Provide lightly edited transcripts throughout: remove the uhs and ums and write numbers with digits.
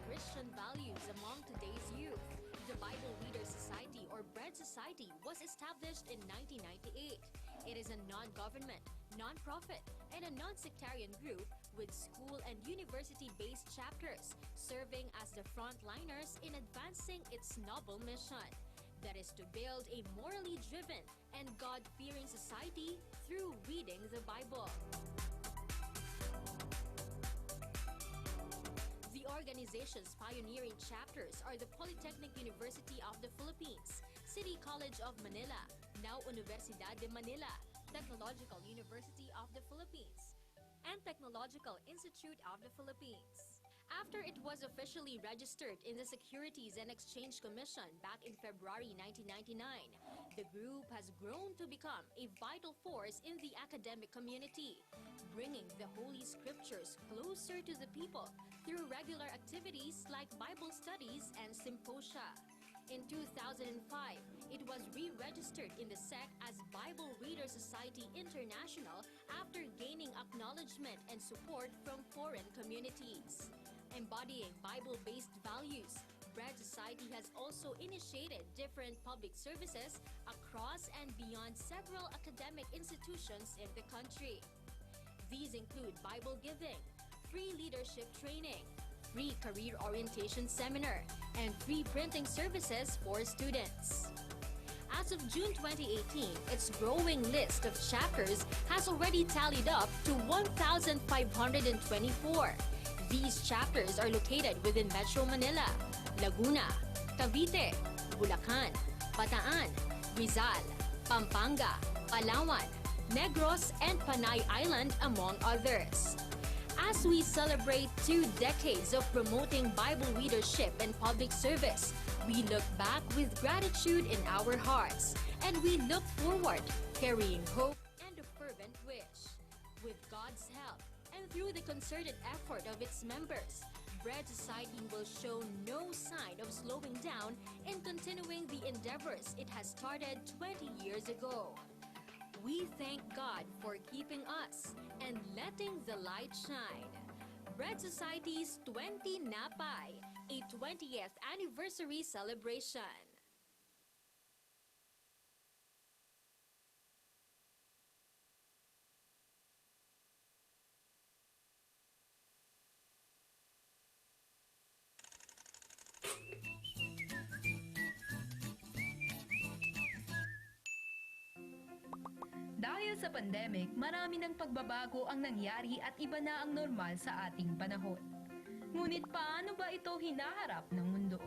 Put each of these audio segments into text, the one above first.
Christian values among today's youth. The Bible Reader Society or Bread Society was established in 1998. It is a non-government, non-profit, and a non-sectarian group with school and university-based chapters, serving as the frontliners in advancing its noble mission. That is to build a morally driven and God-fearing society through reading the Bible. The organization's pioneering chapters are the Polytechnic University of the Philippines, City College of Manila, now Universidad de Manila, Technological University of the Philippines, and Technological Institute of the Philippines. After it was officially registered in the Securities and Exchange Commission back in February 1999, the group has grown to become a vital force in the academic community, bringing the Holy Scriptures closer to the people through regular activities like Bible studies and symposia. In 2005, it was re-registered in the SEC as Bible Reader Society International after gaining acknowledgement and support from foreign communities. Embodying Bible-based values, Bread Society has also initiated different public services across and beyond several academic institutions in the country. These include Bible giving, free leadership training, free career orientation seminar, and free printing services for students. As of June 2018, its growing list of chapters has already tallied up to 1,524. These chapters are located within Metro Manila, Laguna, Cavite, Bulacan, Bataan, Rizal, Pampanga, Palawan, Negros, and Panay Island, among others. As we celebrate 2 decades of promoting Bible readership and public service, we look back with gratitude in our hearts, and we look forward, carrying hope and a fervent wish. With God's help, and through the concerted effort of its members, Bread Society will show no sign of slowing down in continuing the endeavors it has started 20 years ago. We thank God for keeping us and letting the light shine. Bread Society's 20 Napay, a 20th anniversary celebration. Dahil sa pandemic, marami ng pagbabago ang nangyari at iba na ang normal sa ating panahon. Ngunit paano ba ito hinaharap ng mundo?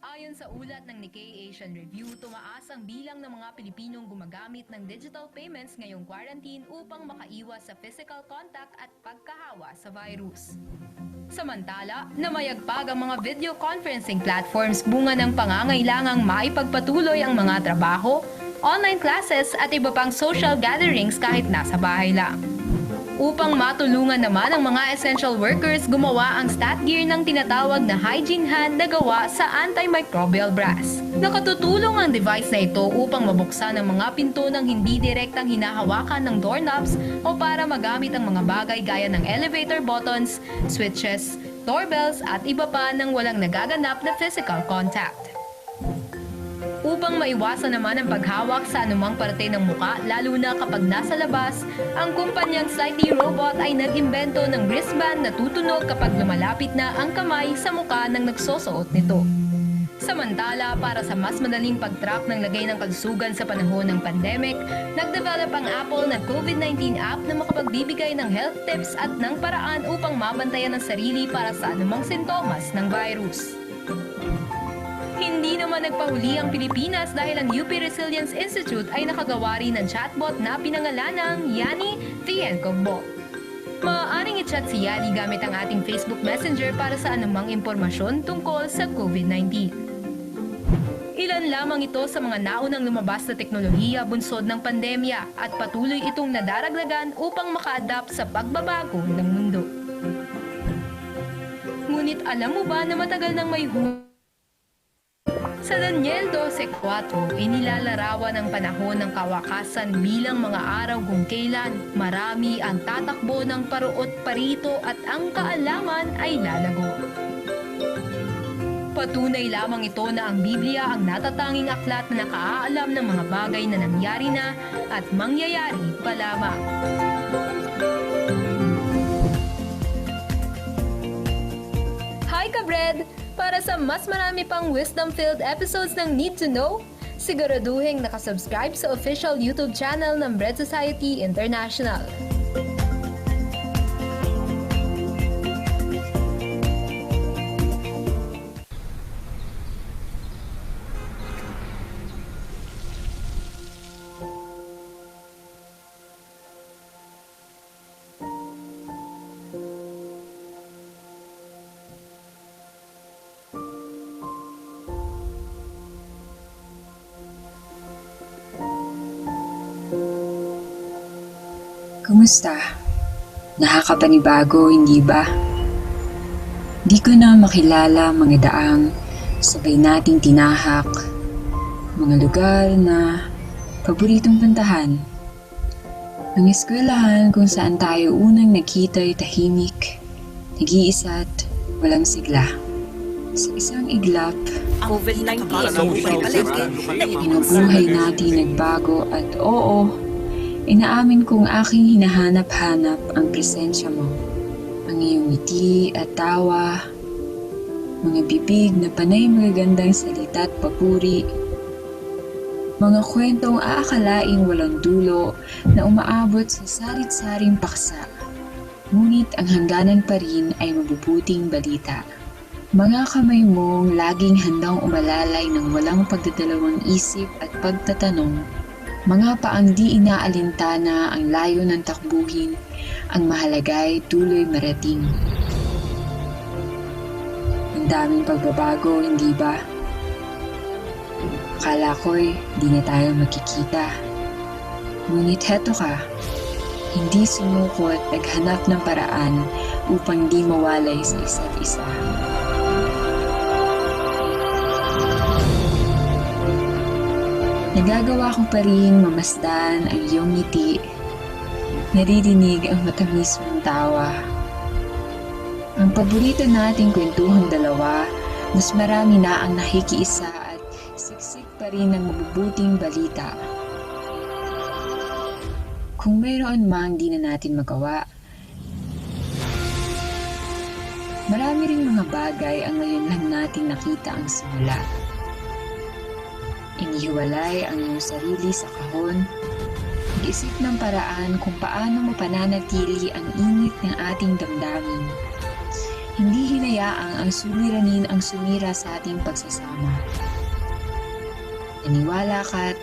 Ayon sa ulat ng Nikkei Asian Review, tumaas ang bilang ng mga Pilipinong gumagamit ng digital payments ngayong quarantine upang makaiwas sa physical contact at pagkahawa sa virus. Samantala, namayagpag ang mga video conferencing platforms bunga ng pangangailangang maipagpatuloy ang mga trabaho, online classes at iba pang social gatherings kahit nasa bahay lang. Upang matulungan naman ang mga essential workers, gumawa ang StatGear ng tinatawag na hygiene hand na gawa sa antimicrobial brass. Nakatutulong ang device na ito upang mabuksan ang mga pinto ng hindi direktang hinahawakan ng doorknobs o para magamit ang mga bagay gaya ng elevator buttons, switches, doorbells at iba pa nang walang nagaganap na physical contact. Upang maiwasan naman ang paghawak sa anumang parte ng muka, lalo na kapag nasa labas, ang kumpanyang Slightly Robot ay nag-imbento ng wristband na tutunog kapag lumalapit na ang kamay sa muka ng nagsusuot nito. Samantala, para sa mas madaling pag-track ng lagay ng kalusugan sa panahon ng pandemic, nag-develop ang Apple na COVID-19 app na makapagbibigay ng health tips at ng paraan upang mabantayan ang sarili para sa anumang sintomas ng virus. Hindi naman nagpahuli ang Pilipinas dahil ang UP Resilience Institute ay nakagawa rin ng chatbot na pinangalanang Yani Bot. Maaaring i-chat si Yani gamit ang ating Facebook Messenger para sa anumang impormasyon tungkol sa COVID-19. Ilan lamang ito sa mga naunang lumabas na teknolohiya bunsod ng pandemya at patuloy itong nadaragdagan upang maka-adapt sa pagbabago ng mundo. Ngunit alam mo ba na matagal nang may Sa Daniel 12:4, inilalarawan ang panahon ng kawakasan bilang mga araw kung kailan marami ang tatakbo ng paruot parito at ang kaalaman ay lalago. Patunay lamang ito na ang Biblia ang natatanging aklat na nakaalam ng mga bagay na nangyari na at mangyayari pa lamang. Hi kabred! Para sa mas marami pang wisdom-filled episodes ng Need to Know, siguraduhin nakasubscribe sa official YouTube channel ng Bread Society International. Kumusta? Nakakapanibago, hindi ba? Di ko na makilala mga daang sabay nating tinahak, mga lugar na paboritong puntahan. Ang eskwelahan kung saan tayo unang nakita'y tahimik, nag-iisa at walang sigla. Sa isang iglap, COVID-19 ang mga buhay natin nagbago at oo, inaamin kong aking hinahanap-hanap ang presensya mo. Ang iyong ngiti at tawa, mga bibig na panay magagandang salita at papuri, mga kwentong aakalaing walang dulo na umaabot sa sarit-saring paksa. Ngunit ang hangganan pa rin ay mabubuting balita. Mga kamay mong laging handang umalalay ng walang pagdadalawang isip at pagtatanong, mga paang di inaalintana ang layo ng takbuhin, ang mahalaga'y tuloy marating. Ang daming pagbabago, hindi ba? Akala ko'y di na tayo magkikita. Ngunit heto ka, hindi sumukot, naghanap ng paraan upang di mawalay sa isa't isa. Nagagawa ko pa rin mamasdan ang iyong ngiti, naririnig ang matamis mong tawa. Ang paborito nating kwentuhang dalawa, mas marami na ang nakikiisa at siksik pa rin ang mabubuting balita. Kung mayroon mang di na natin magawa, marami ring mga bagay ang ngayon lang nating nakita ang simula. Inihiwalay ang iyong sarili sa kahon, nag-isip ng paraan kung paano mo pananatili ang init ng ating damdamin. Hindi hinayaang ang suliranin ang sumira sa ating pagsasama. Naniwala ka't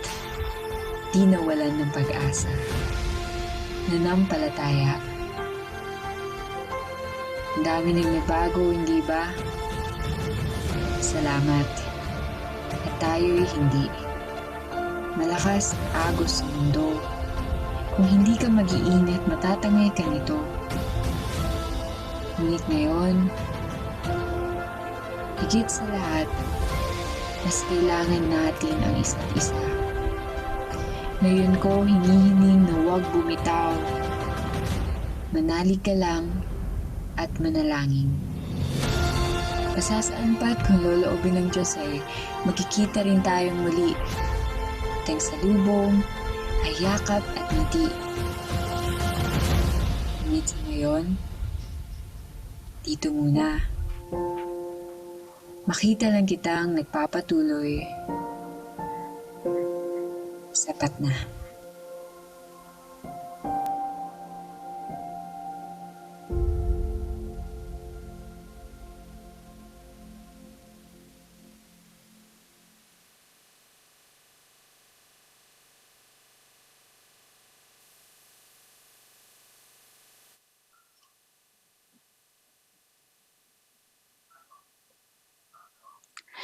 di nawalan ng pag-asa. Nanampalataya. Ang dami nang nabago, hindi ba? Salamat. At tayo'y hindi. Malakas at agos sa mundo. Kung hindi ka mag-iinit, matatangay ka nito. Ngunit ngayon, higit sa lahat, mas kailangan natin ang isa't isa. Ngayon ko hinihiling na huwag bumitaw. Manalig ka lang at manalangin. Pasasaan pa't kung loloobin ng Diyos ay magkikita rin tayong muli. Teng salubong, ay yakap at ngiti. Ngunit sa ngayon, dito muna. Makita lang kitang nagpapatuloy. Sapat na.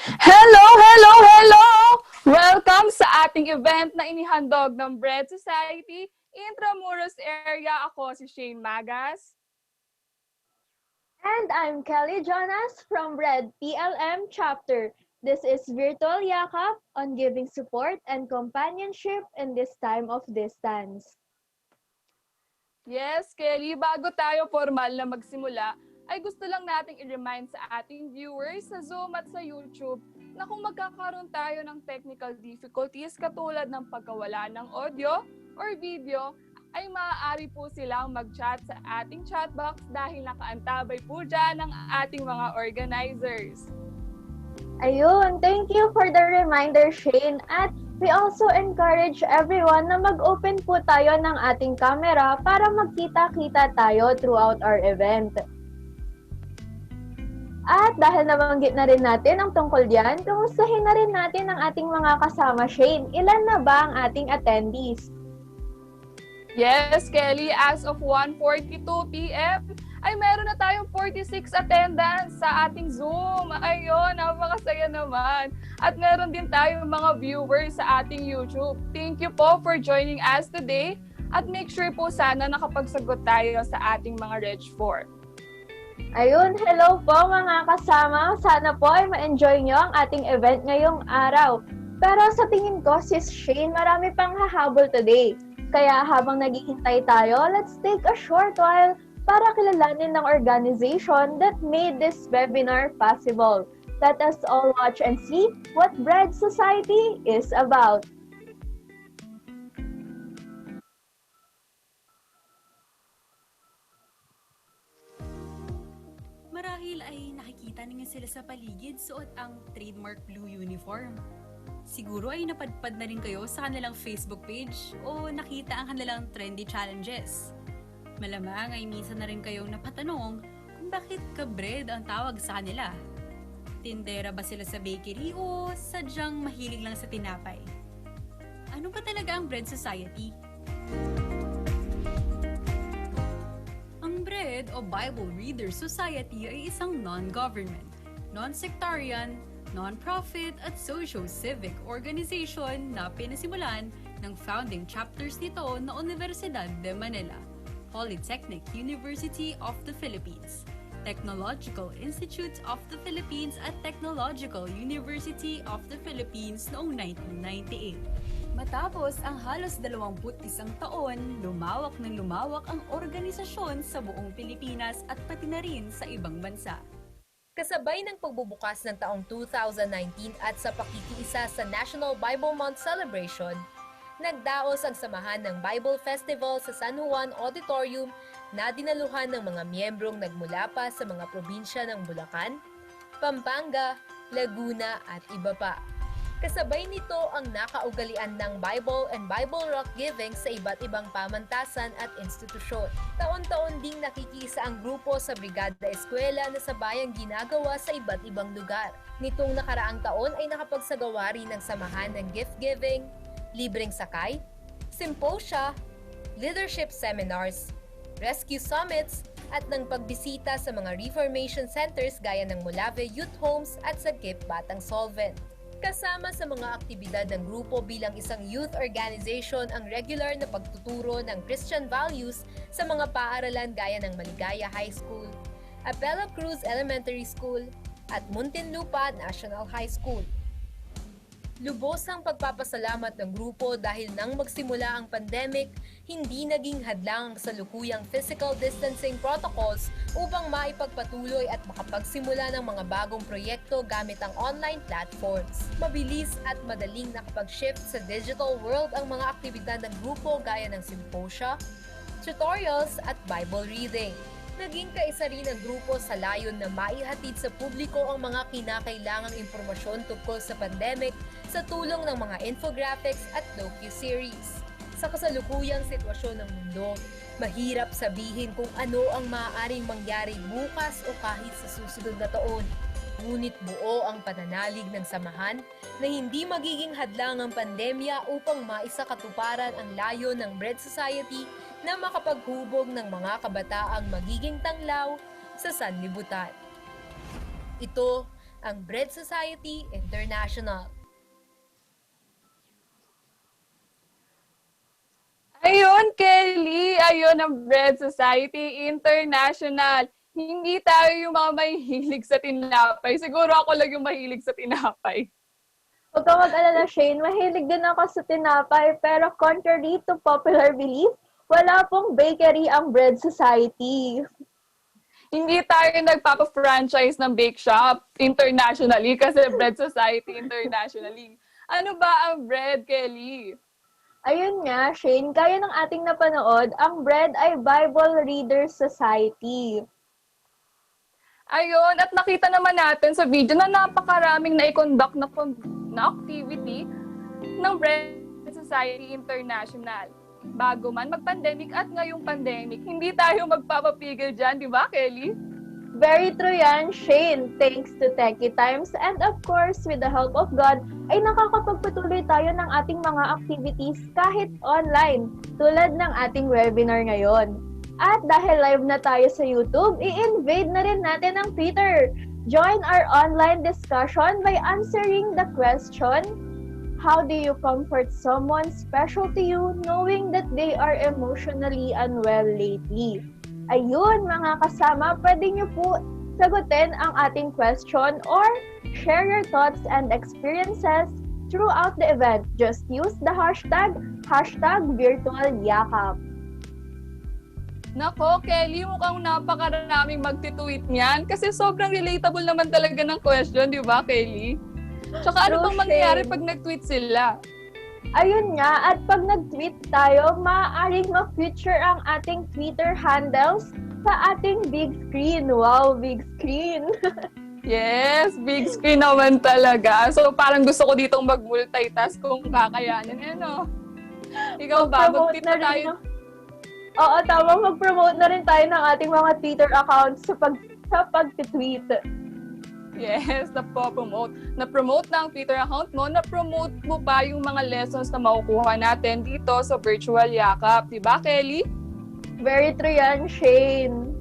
Hello, hello, hello! Welcome sa ating event na inihandog ng Bread Society Intramuros area. Ako si Shane Magas. And I'm Kelly Jonas from Red PLM Chapter. This is Virtual Yakap on giving support and companionship in this time of distance. Yes, Kelly, bago tayo formal na magsimula, ay gusto lang nating i-remind sa ating viewers sa Zoom at sa YouTube na kung magkakaroon tayo ng technical difficulties katulad ng pagkawala ng audio or video, ay maaari po silang mag-chat sa ating chat box dahil nakaantabay po dyan ng ating mga organizers. Ayun, thank you for the reminder, Shane. At we also encourage everyone na mag-open po tayo ng ating camera para magkita-kita tayo throughout our event. At dahil nabanggit na rin natin ang tungkol diyan, kumustahin na rin natin ang ating mga kasama, Shane. Ilan na ba ang ating attendees? Yes, Kelly, as of 1:42 p.m., ay meron na tayong 46 attendance sa ating Zoom. Ayun, napakasaya naman. At meron din tayong mga viewers sa ating YouTube. Thank you po for joining us today. At make sure po sana nakapagsagot tayo sa ating mga Reg 4. Ayun, hello po mga kasama. Sana po ay ma-enjoy nyo ang ating event ngayong araw. Pero sa tingin ko, Sis Shane, marami pang hahabol today. Kaya habang naghihintay tayo, let's take a short while para kilalanin ng organization that made this webinar possible. Let us all watch and see what Bread Society is about. Marahil ay nakikita ninyo sila sa paligid suot ang trademark blue uniform. Siguro ay napadpad na rin kayo sa kanilang Facebook page o nakita ang kanilang trendy challenges. Malamang ay minsan na rin kayong napatanong kung bakit ka-bread ang tawag sa kanila. Tindera ba sila sa bakery o sadyang mahilig lang sa tinapay? Ano ba talaga ang Bread Society? Ang Bread o Bible Reader Society ay isang non-government, non-sectarian, non-profit at socio-civic organization na pinasimulan ng founding chapters nito na Universidad de Manila, Polytechnic University of the Philippines, Technological Institute of the Philippines at Technological University of the Philippines noong 1998. Matapos ang halos 21 taon, lumawak ng lumawak ang organisasyon sa buong Pilipinas at pati na rin sa ibang bansa. Kasabay ng pagbubukas ng taong 2019 at sa pakikiisa sa National Bible Month Celebration, nagdaos ang samahan ng Bible Festival sa San Juan Auditorium na dinaluhan ng mga miyembrong nagmula pa sa mga probinsya ng Bulacan, Pampanga, Laguna at iba pa. Kasabay nito ang nakaugalian ng Bible and Bible Rock Giving sa iba't ibang pamantasan at institusyon. Taon-taon ding nakikisa ang grupo sa Brigada Eskwela na sabayang ginagawa sa iba't ibang lugar. Nitong nakaraang taon ay nakapagsagawa rin ng samahan ng gift giving, libreng sakay, symposia, leadership seminars, rescue summits, at ng pagbisita sa mga reformation centers gaya ng Molave Youth Homes at sa GIP Batang Solvent. Kasama sa mga aktibidad ng grupo bilang isang youth organization ang regular na pagtuturo ng Christian values sa mga paaralan gaya ng Maligaya High School, Apella Cruz Elementary School, at Muntinlupa National High School. Lubos ang pagpapasalamat ng grupo dahil nang magsimula ang pandemic, hindi naging hadlang ang salukuyang physical distancing protocols upang maipagpatuloy at makapagsimula ng mga bagong proyekto gamit ang online platforms. Mabilis at madaling nakapag-shift sa digital world ang mga aktibidad ng grupo gaya ng symposia, tutorials at Bible reading. Naging kaisa rin ang grupo sa layon na maihatid sa publiko ang mga kinakailangang impormasyon tungkol sa pandemic sa tulong ng mga infographics at docu-series. Sa kasalukuyang sitwasyon ng mundo, mahirap sabihin kung ano ang maaaring mangyari bukas o kahit sa susunod na taon. Ngunit buo ang pananalig ng samahan na hindi magiging hadlang ang pandemya upang maisakatuparan ang layo ng Bread Society na makapaghubog ng mga kabataang magiging tanglaw sa sanlibutan. Ito ang Bread Society International. Ayun, Kelly! Ayun ang Bread Society International. Hindi tayo yung mga mahihilig sa tinapay. Siguro ako lang yung mahilig sa tinapay. Huwag ka mag-alala, Shane. Mahilig din ako sa tinapay, pero contrary to popular belief, wala pong bakery ang Bread Society. Hindi tayo nagpapa-franchise ng bake shop internationally kasi Bread Society internationally. Ano ba ang bread, Kelly? Ayun nga, Shane, gaya ng ating napanood, ang Bread ay Bible Readers Society. Ayun, at nakita naman natin sa video na napakaraming na-conduct na activity ng Bread Society International. Bago man mag-pandemic at ngayong pandemic, hindi tayo magpapapigil dyan, di ba, Kelly? Very true yan, Shane. Thanks to Techie Times and of course, with the help of God, ay nakakapagpatuloy tayo ng ating mga activities kahit online, tulad ng ating webinar ngayon. At dahil live na tayo sa YouTube, i-invade na rin natin ang Twitter. Join our online discussion by answering the question, how do you comfort someone special to you knowing that they are emotionally unwell lately? Ayun, mga kasama, pwede nyo po sagutin ang ating question or share your thoughts and experiences throughout the event. Just use the hashtag #virtualyakap. Nako, Kelly, mukhang napakaraming magtitweet niyan kasi sobrang relatable naman talaga ng question, di ba, Kelly? Tsaka ano bang mangyayari pag nag-tweet sila? Ayun nga, at pag nag-tweet tayo, maaaring ma-feature ang ating Twitter handles sa ating big screen. Wow, big screen! Yes, big screen naman talaga. So parang gusto ko ditong mag-multitask kung kakayanin. Ano? Ikaw ba? Mag-tweet na tayo. Oo, tama. Mag-promote na rin tayo ng ating mga Twitter accounts sa pag-tweet. Yes, na-promote na ang Twitter account mo, na-promote mo pa yung mga lessons na makukuha natin dito sa Virtual Yakap. Diba, Kelly? Very true yan, Shane.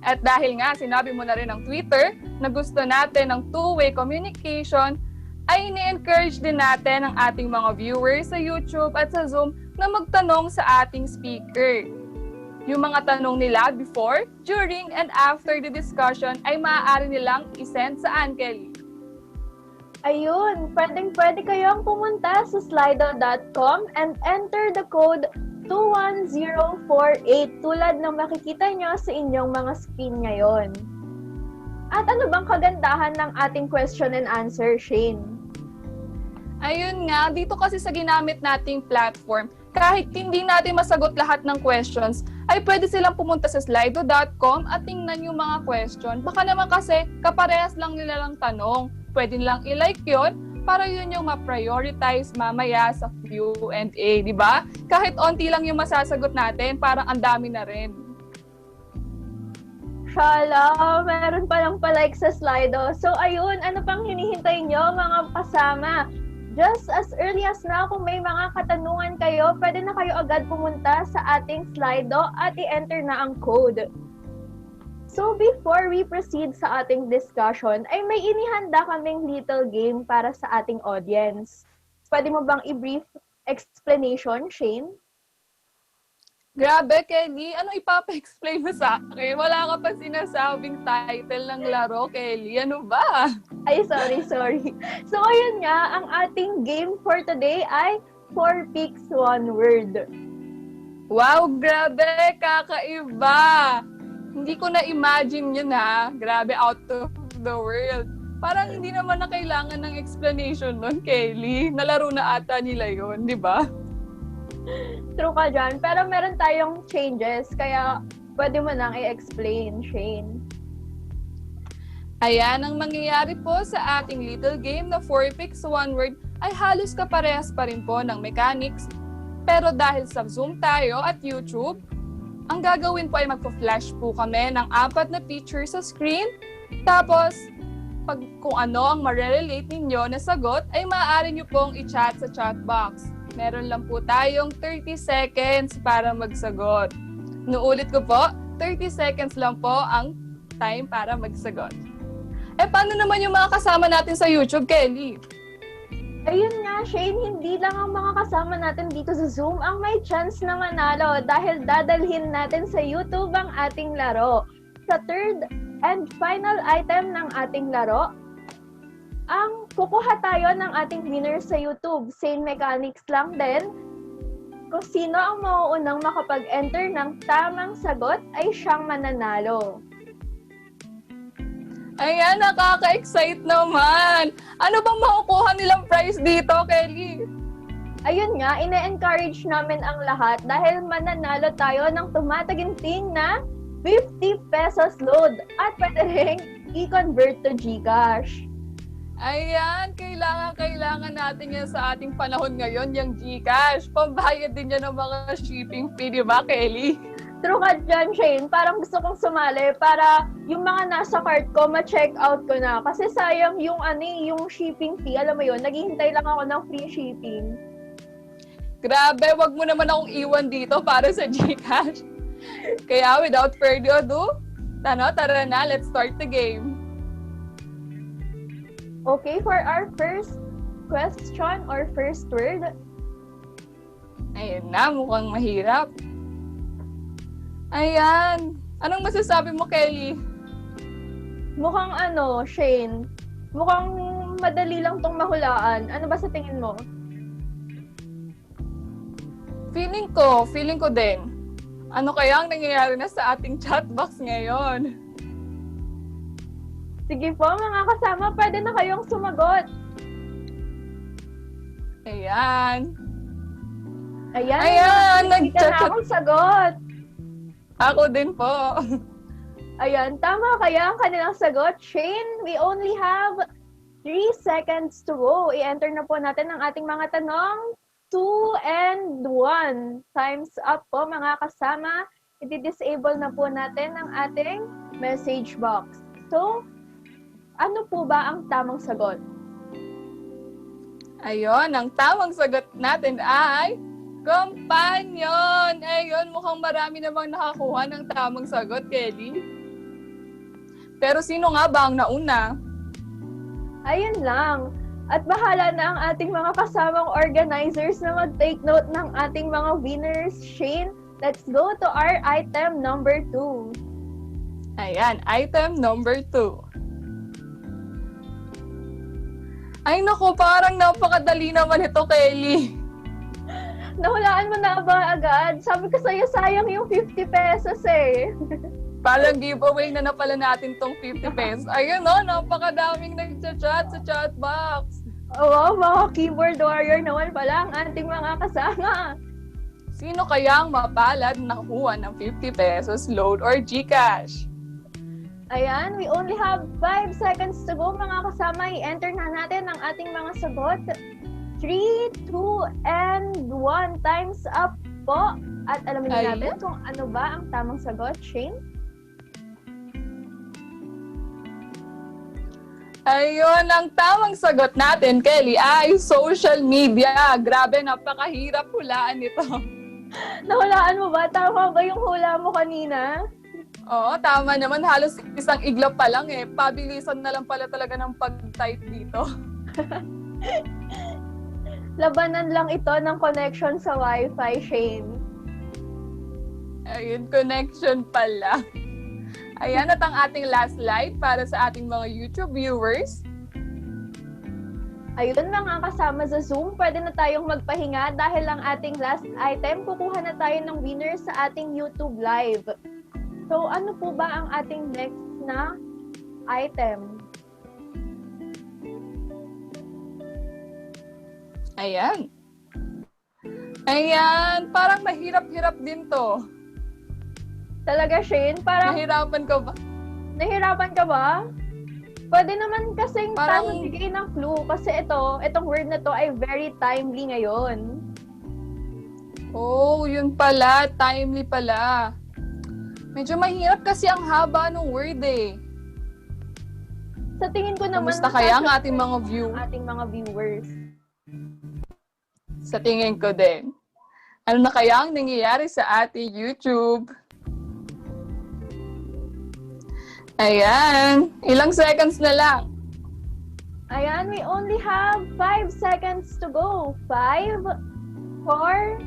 At dahil nga, sinabi mo na rin ng Twitter na gusto natin ng two-way communication, ay ini-encourage din natin ang ating mga viewers sa YouTube at sa Zoom na magtanong sa ating speaker. Yung mga tanong nila before, during, and after the discussion ay maaari nilang isend sa Kelly. Ayun, pwede kayong pumunta sa slido.com and enter the code 21048 tulad ng makikita nyo sa inyong mga screen ngayon. At ano bang kagandahan ng ating question and answer, Shane? Ayun nga, dito kasi sa ginamit nating platform, kahit hindi natin masagot lahat ng questions, ay pwede silang pumunta sa slido.com at tingnan yung mga question. Baka naman kasi kaparehas lang nila lang tanong. Pwede nilang i-like yun para yun yung ma-prioritize mamaya sa Q&A, di ba? Kahit onti lang yung masasagot natin, parang ang dami na rin. Shala, meron palang palike sa Slido. So ayun, ano pang hinihintay nyo mga kasama? Just as early as now, kung may mga katanungan kayo, pwede na kayo agad pumunta sa ating Slido at i-enter na ang code. So before we proceed sa ating discussion, ay may inihanda kaming little game para sa ating audience. Pwede mo bang i-brief explanation, Shane? Grabe, Kelly. Ano ipapa-explain mo sa akin? Wala ka pa sinasabing title ng laro, Kelly. Ano ba? Ay, sorry. So, ayun nga, ang ating game for today ay 4 picks, 1 word. Wow, grabe! Kakaiba! Hindi ko na-imagine yun, ha? Grabe, out of the world. Parang hindi naman na kailangan ng explanation nun, Kelly. Nalaro na ata nila yun, di ba? True ka dyan. Pero meron tayong changes, kaya pwede mo nang i-explain, Shane. Ayan, ang mangyayari po sa ating little game na 4 picks, 1 word ay halos kaparehas pa rin po ng mechanics. Pero dahil sa Zoom tayo at YouTube, ang gagawin po ay magpa-flash po kami ng 4 na picture sa screen. Tapos, kung ano ang marelate ninyo na sagot, ay maaari nyo pong i-chat sa chat box. Meron lang po tayong 30 seconds para magsagot. Nuulit ko po, 30 seconds lang po ang time para magsagot. Paano naman yung mga kasama natin sa YouTube, Kelly? Ayun nga, Shane, hindi lang ang mga kasama natin dito sa Zoom ang may chance na manalo dahil dadalhin natin sa YouTube ang ating laro. sa third and final item ng ating laro, ang kukuha tayo ng ating winner sa YouTube. Same mechanics lang din. Kung sino ang mauunang makapag-enter ng tamang sagot ay siyang mananalo. Ayan, nakaka-excite naman. Ano bang makukuha nilang prize dito, Kelly? Ayun nga, ine-encourage namin ang lahat dahil mananalo tayo ng tumataginting na 50 pesos load at pwede rin i-convert to GCash. Ayan, kailangan natin yan sa ating panahon ngayon, yung GCash. Pambayad din yan ng mga shipping fee, di ba, Kelly? True ka dyan, Shane. Parang gusto kong sumali para yung mga nasa cart ko, ma-check out ko na. Kasi sayang yung shipping fee. Alam mo yun, naghihintay lang ako ng free shipping. Grabe, wag mo naman akong iwan dito para sa GCash. Kaya without further ado, tara na, let's start the game. Okay, for our first question or first word. Ayun na, mukhang mahirap. Ayan. Anong masasabi mo, Kelly? Mukhang Shane. Mukhang madali lang tong mahulaan. Ano ba sa tingin mo? Feeling ko din. Ano kaya ang nangyayari na sa ating chat box ngayon? Sige po, mga kasama, pwede na kayong sumagot. Ayan. Ayan, nagchat na akong sagot. Ako din po. Ayan, tama kaya ang kanilang sagot. Shane, we only have 3 seconds to go. I-enter na po natin ang ating mga tanong. 2 and 1. Time's up po, mga kasama. I-disable na po natin ang ating message box. So, ano po ba ang tamang sagot? Ayun, ang tamang sagot natin ay Companion! Ayun, mukhang marami namang nakakuha ng tamang sagot, Kelly. Pero sino nga ba ang nauna? Ayun lang. At bahala na ang ating mga kasamang organizers na mag-take note ng ating mga winners. Shane, let's go to our item number 2. Ayan, item number 2. Ay naku, parang napakadali naman ito, Kelly. Nahulaan mo na ba agad? Sabi ko sa'yo, sayang yung 50 pesos eh. Parang giveaway na pala natin tong 50 pesos. Ayun napakadaming nagchat-chat sa chat box. Oo, mga keyboard warrior naman pala ang ating mga kasama. Sino kaya ang mapalad na nakuha ng 50 pesos load or GCash? Ayan, we only have 5 seconds to go, mga kasama. I-enter na natin ang ating mga sagot. 3, 2, and 1. Time's up po. At alamin natin kung ano ba ang tamang sagot, Shane. Ayun, ang tamang sagot natin, Kelly, ay social media. Grabe, napakahirap hulaan nito. Nahulaan mo ba? Tama ba yung hula mo kanina? Oo, tama naman. Halos isang iglap pa lang eh. Pabilisan na lang pala talaga ng pag-type dito. Labanan lang ito ng connection sa Wi-Fi, Shane. Ayun, connection pala. Ayan, at ang ating last slide para sa ating mga YouTube viewers. Ayun, mga kasama sa Zoom, pwede na tayong magpahinga dahil ang ating last item, kukuha na tayo ng winner sa ating YouTube Live. So, ano po ba ang ating next na item? Ayan. Ayan, parang mahirap-hirap din to. Talaga, Shane? Parang Nahirapan ka ba? nahirapan ka ba? Pwede naman kasing Parang- bigay ng clue kasi itong word na to ay very timely ngayon. Oh, yun pala. Timely pala. Medyo mahirap kasi ang haba ng word eh. Sa tingin ko naman, Kamusta kaya ang ating mga ating mga viewers. Sa tingin ko din. Ano na kaya ang nangyayari sa ating YouTube? Ayan. Ilang seconds na lang. Ayan, we only have 5 seconds to go. 5, 4,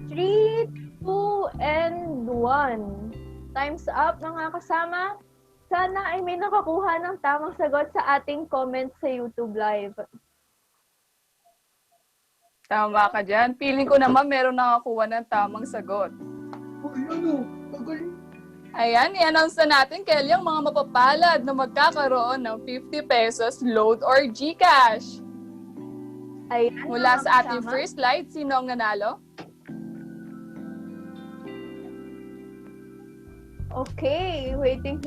3, 2, and 1. time's up mga kasama. Sana ay may nakakuha ng tamang sagot sa ating comment sa YouTube Live. Tama ka dyan. Feeling ko naman meron nakakuha ng tamang sagot. Ayan, i-announce na natin, Kelly, ang mga mapapalad na magkakaroon ng 50 pesos load or GCash. Ayan, Mula mga sa ating kasama. first slide, sino ang nanalo? Okay, waiting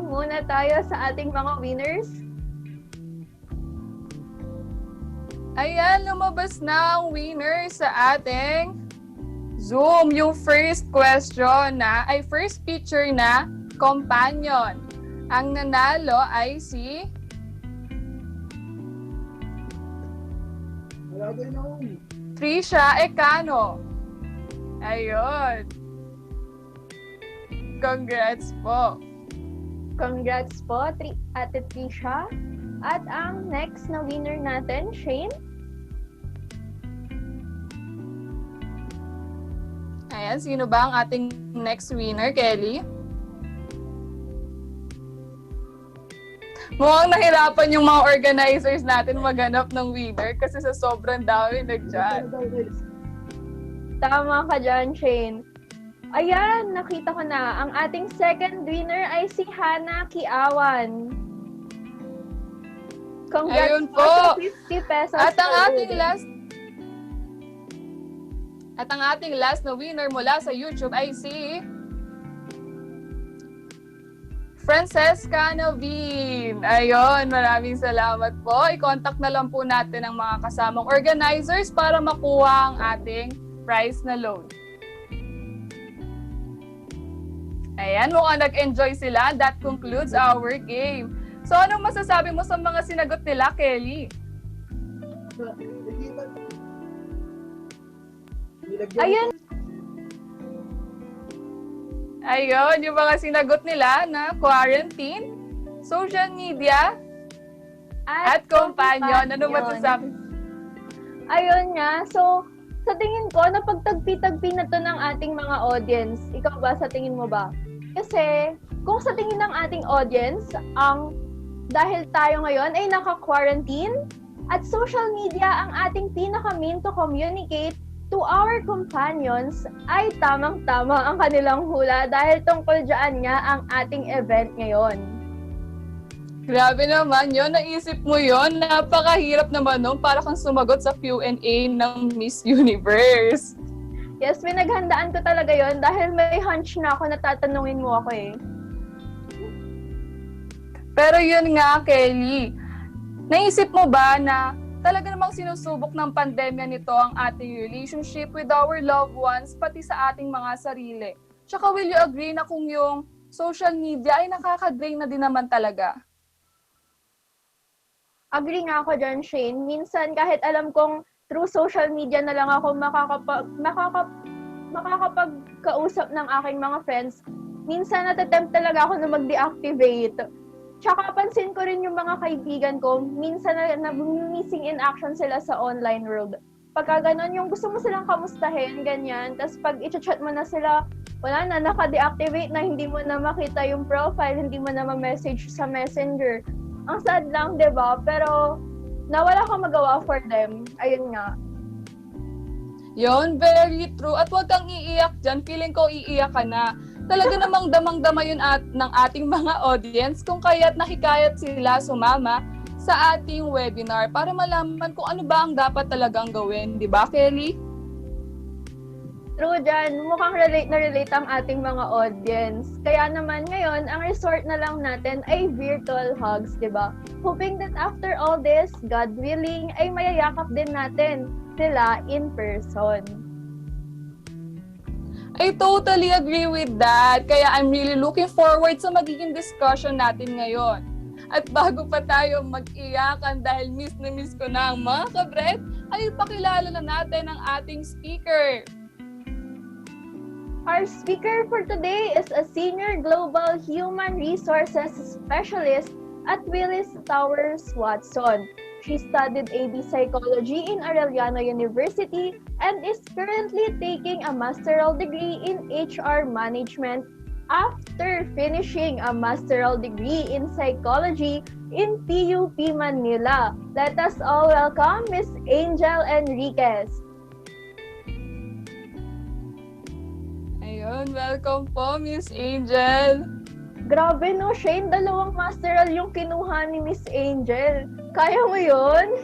muna tayo sa ating mga winners. Ayan, lumabas na ang winner sa ating Zoom. Yung first question first picture na companion. Ang nanalo ay si Trisha Ecano. Ayun. Congrats po. Congrats po, Ate Trisha. At ang next na winner natin, Shane. Ayan, sino ba ang ating next winner, Kelly? Mukhang nahirapan yung mga organizers natin maghanap ng winner kasi sa sobrang dami nag-chat. Tama ka dyan, Shane. Ayan, nakita ko na. Ang ating second winner ay si Hana Kiawan. Congrats Ayun po po. sa 50 pesos. At ang per ating order. last na winner mula sa YouTube ay si Francesca Novin. Ayun, maraming salamat po. I-contact na lang po natin ang mga kasamang organizers para makuha ang ating prize na load. Ayan, mukhang nag-enjoy sila. That concludes our game. So, anong masasabi mo sa mga sinagot nila, Kelly? Ayun, yung mga sinagot nila na quarantine, social media, at companion. Ano masasabi? Ayun nga. So, sa tingin ko, napagtagpi-tagpi na to ng ating mga audience. Ikaw ba, sa tingin mo ba? Kasi, kung sa tingin ng ating audience, dahil tayo ngayon ay naka-quarantine, at social media ang ating pinaka-mean to communicate to our companions, ay tamang-tama ang kanilang hula dahil tungkol dyan nga ang ating event ngayon. Grabe naman yun. Naisip mo yun. Napakahirap naman nun para kang sumagot sa Q&A ng Miss Universe. Yes, pinaghandaan ko talaga yon dahil may hunch na ako na tatanungin mo ako eh. Pero yun nga, Kelly, naisip mo ba na talaga namang sinusubok ng pandemya nito ang ating relationship with our loved ones, pati sa ating mga sarili? Tsaka will you agree na kung yung social media ay nakaka-drain na din naman talaga? Agree nga ako dyan, Shane. Minsan kahit alam kong through social media na lang ako makakapagkausap ng aking mga friends, minsan natatempt talaga ako na mag-deactivate. Tsaka pansin ko rin yung mga kaibigan ko, minsan na missing in action sila sa online world. Pagka ganun, yung gusto mo silang kamustahin, ganyan, tapos pag i-chat mo na sila, wala na, naka-deactivate na, hindi mo na makita yung profile, hindi mo na ma-message sa messenger. Ang sad lang, 'di ba? Pero nawala kang magawa for them. Ayun nga. Yon, very true. At huwag kang iiyak dyan. Feeling ko iiyak ka na. Talaga namang damang-dama yun ng ating mga audience kung kaya't nahikayat sila sumama sa ating webinar para malaman kung ano ba ang dapat talagang gawin. Di ba, Kelly? True dyan. Mukhang relate ang ating mga audience. Kaya naman ngayon, ang resort na lang natin ay virtual hugs, di ba? Hoping that after all this, God willing, ay mayayakap din natin sila in person. I totally agree with that. Kaya I'm really looking forward sa magiging discussion natin ngayon. At bago pa tayo mag-iyakan dahil miss na miss ko na ang mga kabret, ay pakilala na natin ang ating speaker. Our speaker for today is a Senior Global Human Resources Specialist at Willis Towers Watson. She studied AB Psychology in Arellano University and is currently taking a master's degree in HR Management after finishing a masteral degree in psychology in PUP Manila. Let us all welcome Miss Angel Enriquez. Ayun, welcome po, Miss Angel. Grabe no, Shane, 2 masteral yung kinuha ni Miss Angel. Kaya mo yun?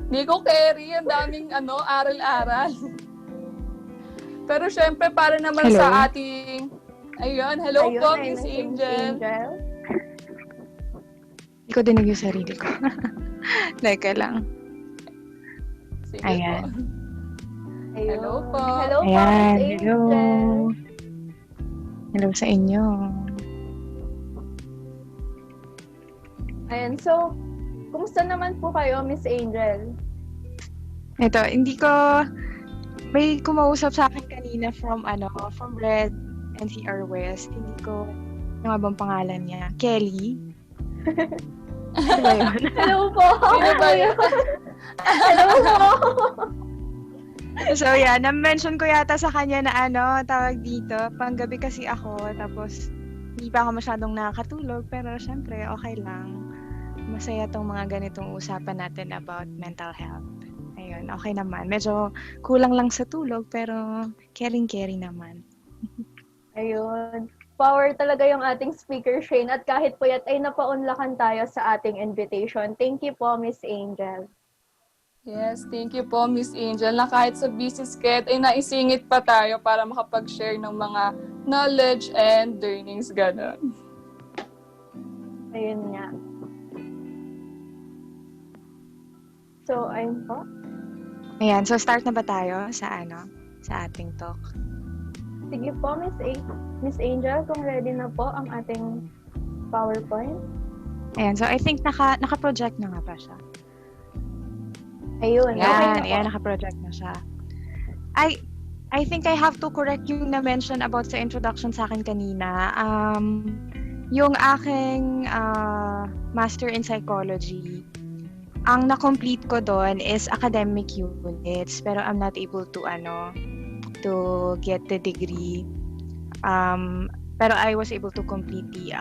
Hindi ko carry, ang daming aral-aral. Pero syempre, para naman sa ating... Ayun, hello Ayun, po, ayun Miss na si Miss Angel. Angel. Hindi ko dinig yung sarili ko. Teka lang. Sige Ayan. po. Ayun. Hello po. Hello po, Ayan, Miss hello. Angel. Hello sa inyo. Ayan, so, kumusta naman po kayo, Miss Angel? Ito, hindi ko... May kumausap sa akin kanina from Red NCR West. Hindi ko... Ano nga bang pangalan niya? Kelly? Ano ba yun? Hello po! Sino ba yun? Hello po! So, yeah, na-mention ko yata sa kanya na tawag dito. Panggabi kasi ako, tapos hindi pa ako masyadong nakakatulog, pero syempre, okay lang. Masaya tong mga ganitong usapan natin about mental health. Ayun, okay naman. Medyo kulang lang sa tulog, pero caring-caring naman. Ayun. Power talaga yung ating speaker, Shane. At kahit puyat ay napaunlakan tayo sa ating invitation. Thank you po, Miss Angel. Yes, thank you po, Miss Angel, na kahit sa busy schedule ay naisingit pa tayo para makapag-share ng mga knowledge and learnings, gano'n. Ayun nga. So, ayun po. Ayan, so start na ba tayo sa ating talk? Sige po, Miss Angel, kung ready na po ang ating PowerPoint. Ayan, so I think naka-project na nga ba siya? Ayun, okay na po. Ayan, naka-project na siya. I think I have to correct yung na-mention about sa introduction sa akin kanina. Yung aking Master in Psychology, ang na-complete ko doon is academic units, pero I'm not able to get the degree. Pero I was able to complete the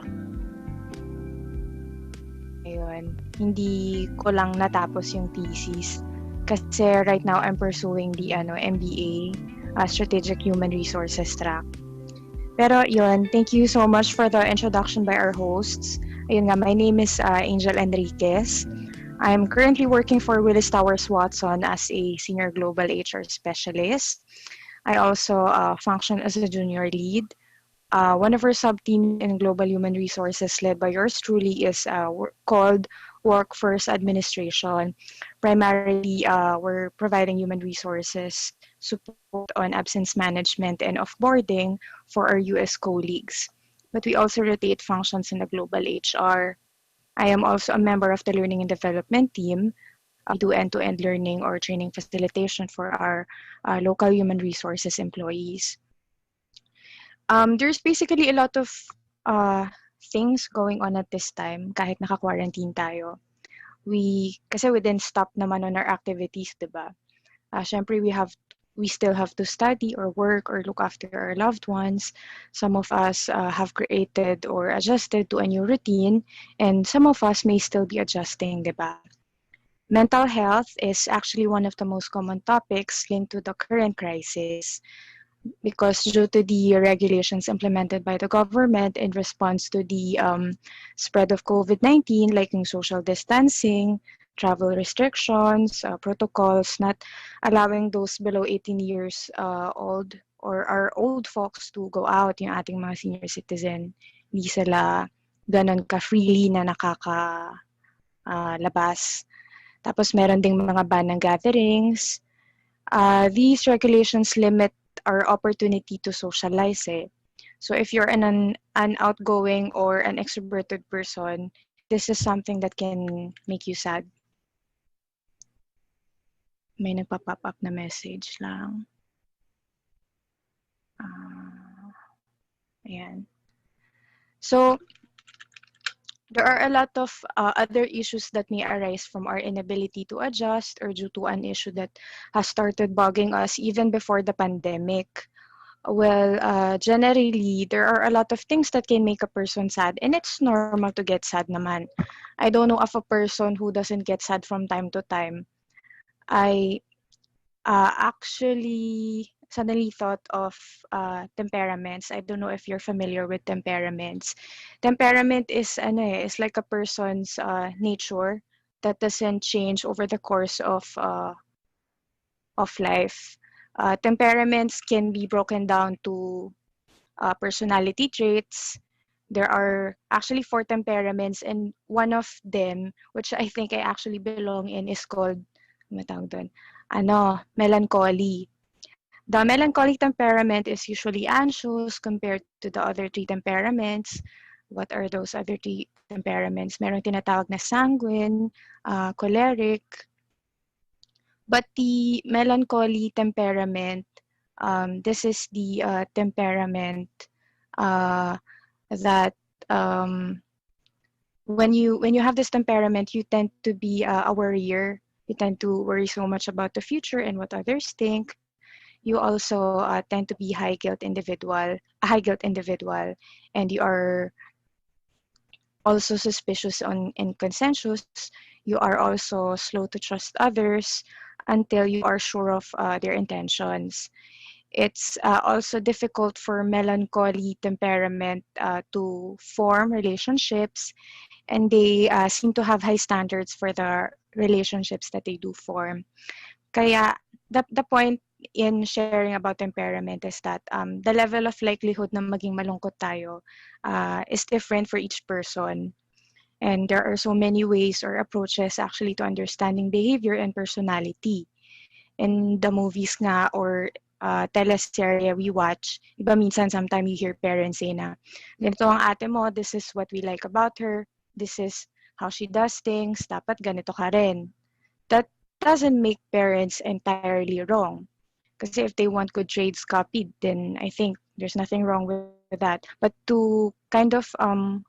ayun, hindi ko lang natapos yung thesis kasi right now I'm pursuing the MBA, Strategic Human Resources track. Pero yun, thank you so much for the introduction by our hosts. Ayun nga, my name is Angel Enriquez. I'm currently working for Willis Towers Watson as a senior global HR specialist. I also function as a junior lead. One of our sub-teams in global human resources led by yours truly is called Workforce Administration. Primarily, we're providing human resources support on absence management and offboarding for our US colleagues. But we also rotate functions in the global HR. I am also a member of the Learning and Development team. We do end-to-end learning or training facilitation for our local human resources employees. There's basically a lot of things going on at this time kahit naka-quarantine tayo. Kasi we didn't stop naman on our activities, diba? Syempre, we still have to study or work or look after our loved ones. Some of us have created or adjusted to a new routine, and some of us may still be adjusting, diba? Mental health is actually one of the most common topics linked to the current crisis because due to the regulations implemented by the government in response to the spread of COVID-19, like yung social distancing, travel restrictions, protocols, not allowing those below 18 years old or our old folks to go out, yung ating mga senior citizen, hindi sila ganun ka-freely na labas. Tapos meron ding mga ban ng gatherings. These regulations limit our opportunity to socialize. So if you're an outgoing or an extroverted person, this is something that can make you sad. May nagpa-pop up na message lang. Ayan. So, there are a lot of other issues that may arise from our inability to adjust or due to an issue that has started bugging us even before the pandemic. Well, generally, there are a lot of things that can make a person sad, and it's normal to get sad naman. I don't know of a person who doesn't get sad from time to time. I actually suddenly thought of temperaments. I don't know if you're familiar with temperaments. Temperament is ano is like a person's nature that doesn't change over the course of life. Temperaments can be broken down to personality traits. There are actually four temperaments, and one of them, which I think I actually belong in, is called, ano tawag doon? Melancholy. The melancholic temperament is usually anxious compared to the other three temperaments. What are those other three temperaments? Merong tinatawag na sanguine, choleric. But the melancholy temperament, this is the temperament uh, that when you have this temperament, you tend to be a worrier. You tend to worry so much about the future and what others think. You also tend to be a high guilt individual, and you are also suspicious and conscientious. You are also slow to trust others until you are sure of their intentions. It's also difficult for melancholy temperament to form relationships, and they seem to have high standards for the relationships that they do form. Kaya the point in sharing about temperament is that the level of likelihood na maging malungkot tayo is different for each person. And there are so many ways or approaches actually to understanding behavior and personality. In the movies nga or teleserye we watch, iba minsan sometimes you hear parents say na, ganito ang ate mo, this is what we like about her, this is how she does things, dapat ganito ka rin. That doesn't make parents entirely wrong. Kasi if they want good traits copied, then I think there's nothing wrong with that. But to kind of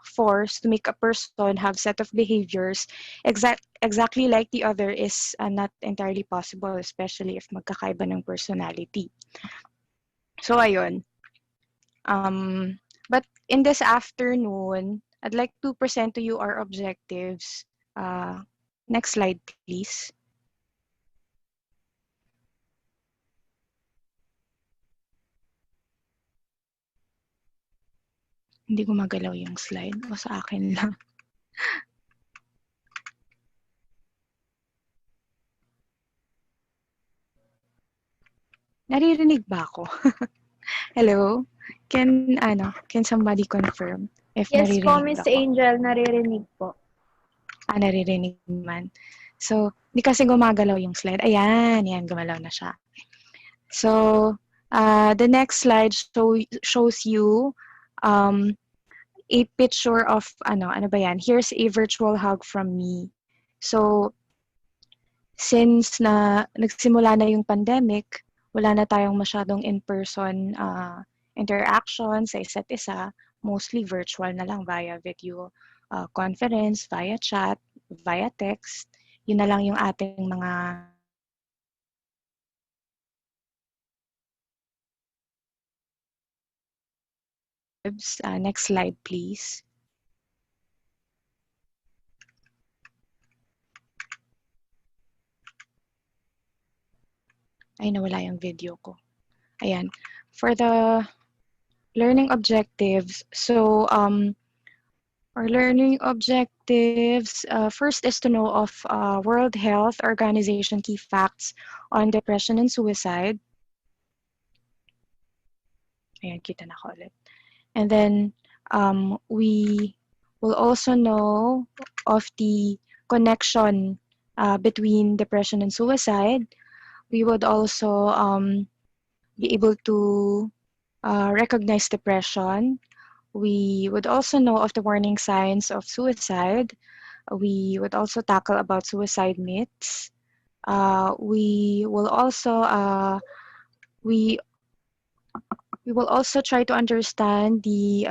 force to make a person have set of behaviors exactly like the other is not entirely possible, especially if magkakaiba ng personality. So ayun. But in this afternoon, I'd like to present to you our objectives. Next slide, please. Hindi gumagalaw yung slide. O sa akin lang. Naririnig ba ako? Hello? Can somebody confirm if Yes po, naririnig Miss ako? Angel, naririnig po. Naririnig man. So, di kasi gumagalaw yung slide. Ayan, gumalaw na siya. So, the next slide shows you a picture of, ano ba yan? Here's a virtual hug from me. So, since nagsimula na yung pandemic, wala na tayong masyadong in-person interaction sa isa't isa, mostly virtual na lang via video conference, via chat, via text. Yun na lang yung ating mga next slide, please. Ay, nawala yung video ko. Ayan. For the learning objectives, so our learning objectives, first is to know of World Health Organization key facts on depression and suicide. Ayan, kita na ko ulit. And then we will also know of the connection between depression and suicide. We would also be able to recognize depression. We would also know of the warning signs of suicide. We would also tackle about suicide myths. We will also try to understand the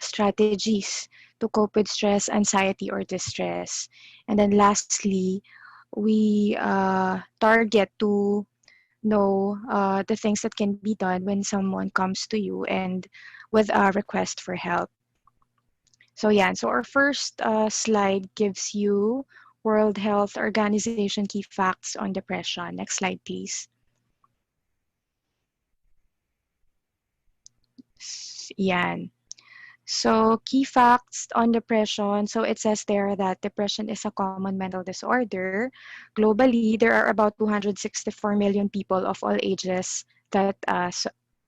strategies to cope with stress, anxiety, or distress. And then lastly, we target to know the things that can be done when someone comes to you and with a request for help. So yeah, so our first slide gives you World Health Organization key facts on depression. Next slide, please. Yan. So key facts on depression. So it says there that depression is a common mental disorder. Globally, there are about 264 million people of all ages that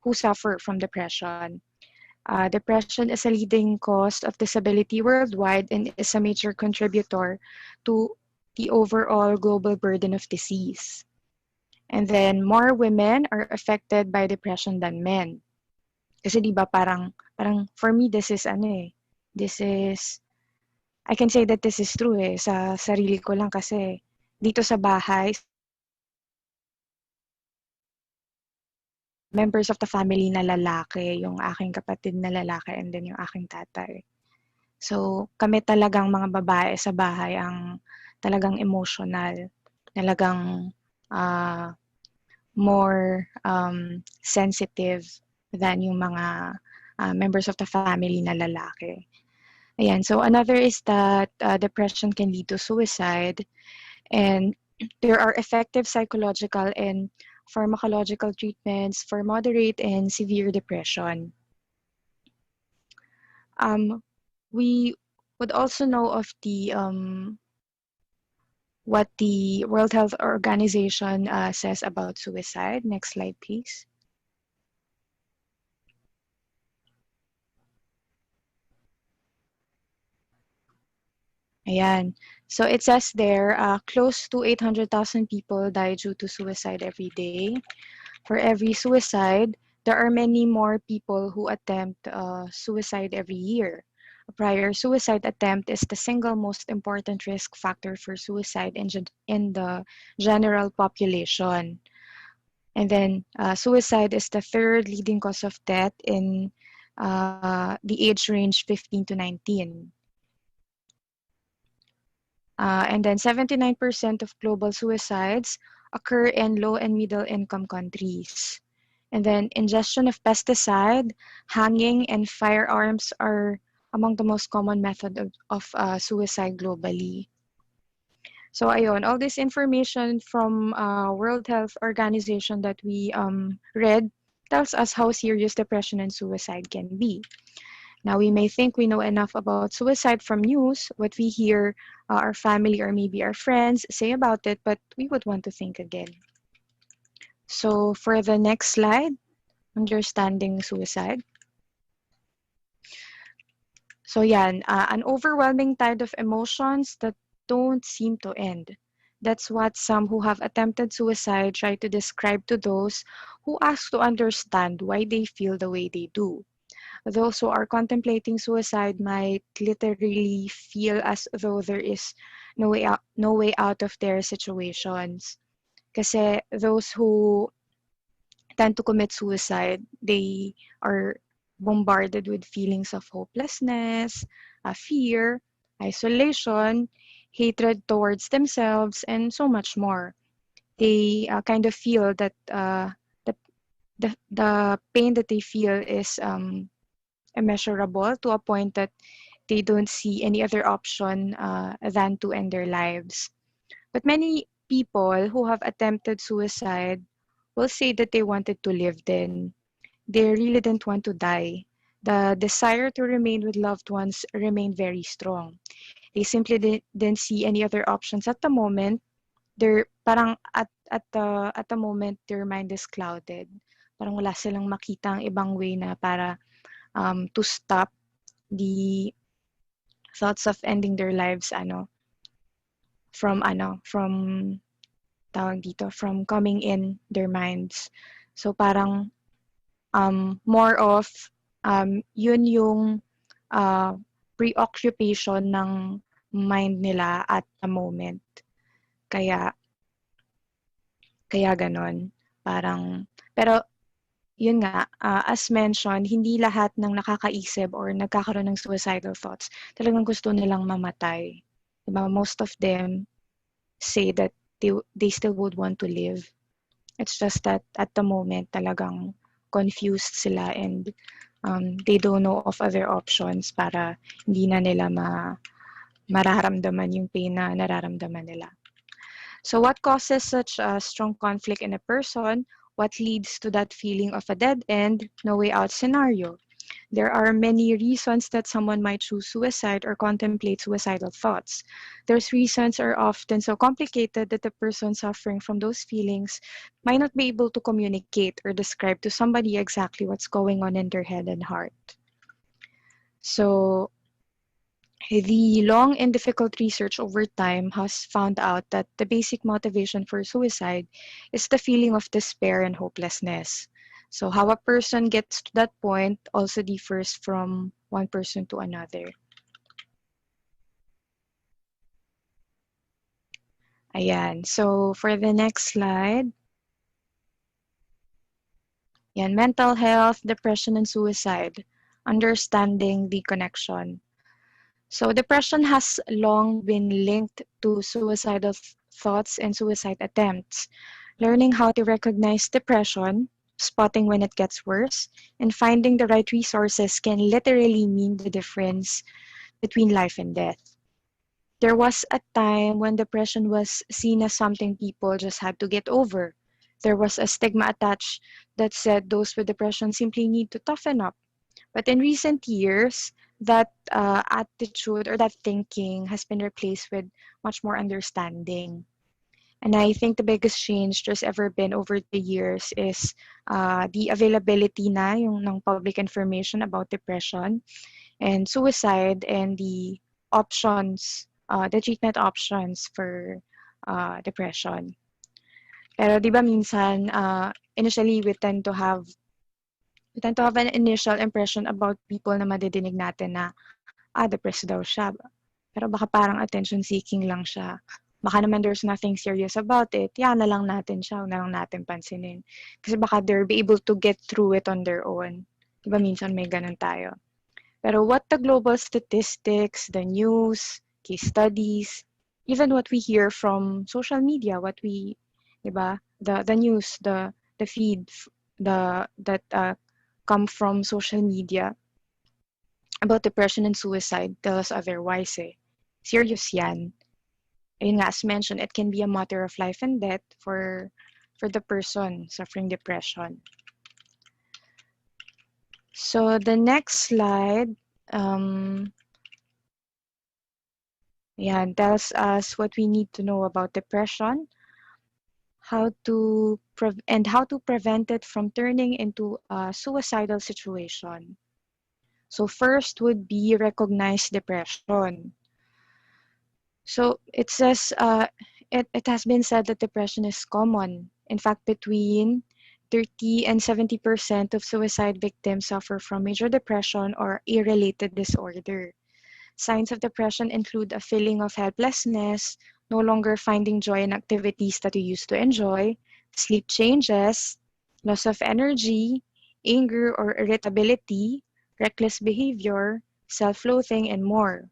who suffer from depression. Depression is a leading cause of disability worldwide and is a major contributor to the overall global burden of disease. And then more women are affected by depression than men. Kasi di ba parang for me this is this is I can say that this is true sa sarili ko lang kasi dito sa bahay members of the family na lalaki, yung aking kapatid na lalaki and then yung aking tatay. So, kami talagang mga babae sa bahay ang talagang emotional, talagang more sensitive than yung mga members of the family na lalaki. Ayan, so another is that depression can lead to suicide, and there are effective psychological and pharmacological treatments for moderate and severe depression. We would also know of the what the World Health Organization says about suicide. Next slide, please. Ayan. So it says there, close to 800,000 people die due to suicide every day. For every suicide, there are many more people who attempt suicide every year. A prior suicide attempt is the single most important risk factor for suicide in the general population. And then suicide is the third leading cause of death in the age range 15 to 19. And then 79% of global suicides occur in low and middle income countries. And then ingestion of pesticide, hanging, and firearms are among the most common method of suicide globally. So ayun, all this information from World Health Organization that we read tells us how serious depression and suicide can be. Now, we may think we know enough about suicide from news, what we hear our family or maybe our friends say about it, but we would want to think again. So for the next slide, understanding suicide. So yan, an overwhelming tide of emotions that don't seem to end. That's what some who have attempted suicide try to describe to those who ask to understand why they feel the way they do. Those who are contemplating suicide might literally feel as though there is no way out of their situations. Kasi those who tend to commit suicide, they are bombarded with feelings of hopelessness, fear, isolation, hatred towards themselves, and so much more. They kind of feel that the pain that they feel is immeasurable to a point that they don't see any other option than to end their lives. But many people who have attempted suicide will say that they wanted to live then. They really didn't want to die. The desire to remain with loved ones remained very strong. They simply didn't see any other options at the moment. They're parang at the moment their mind is clouded. Parang wala silang makitang ibang way na para to stop the thoughts of ending their lives from tawag dito, from coming in their minds. So parang more of yun yung preoccupation ng mind nila at the moment. Kaya ganon. Parang, pero yun nga, as mentioned, hindi lahat ng nakakaisip or nagkakaroon ng suicidal thoughts talagang gusto nilang mamatay. Diba? Most of them say that they still would want to live. It's just that at the moment talagang confused sila and they don't know of other options para hindi na nila mararamdaman yung pain na nararamdaman nila. So what causes such a strong conflict in a person? What leads to that feeling of a dead end, no way out scenario? There are many reasons that someone might choose suicide or contemplate suicidal thoughts. Those reasons are often so complicated that the person suffering from those feelings might not be able to communicate or describe to somebody exactly what's going on in their head and heart. So the long and difficult research over time has found out that the basic motivation for suicide is the feeling of despair and hopelessness. So how a person gets to that point also differs from one person to another. Ayan. So for the next slide, yan, mental health, depression, and suicide. Understanding the connection. So depression has long been linked to suicidal thoughts and suicide attempts. Learning how to recognize depression, spotting when it gets worse, and finding the right resources can literally mean the difference between life and death. There was a time when depression was seen as something people just had to get over. There was a stigma attached that said those with depression simply need to toughen up. But in recent years, that attitude or that thinking has been replaced with much more understanding. And I think the biggest change there's ever been over the years is the availability na yung ng public information about depression and suicide and the options, the treatment options for depression. Pero di ba minsan, initially we tend to have an initial impression about people na madidinig natin na, depressed daw siya. Pero baka parang attention seeking lang siya. Baka naman there's nothing serious about it. Yan na lang natin siya, huwag na lang natin pansinin. Kasi baka they'll be able to get through it on their own. Diba minsan may ganun tayo. Pero what the global statistics, the news, case studies, even what we hear from social media, diba, the news, the feed, that come from social media about depression and suicide tell us otherwise eh. Serious yan. Ayun nga, as mentioned, it can be a matter of life and death for the person suffering depression. So the next slide tells us what we need to know about depression, how to prevent it from turning into a suicidal situation. So first would be recognize depression. So it says it has been said that depression is common. In fact, between 30 and 70% of suicide victims suffer from major depression or a related disorder. Signs of depression include a feeling of helplessness, no longer finding joy in activities that you used to enjoy, sleep changes, loss of energy, anger or irritability, reckless behavior, self-loathing, and more.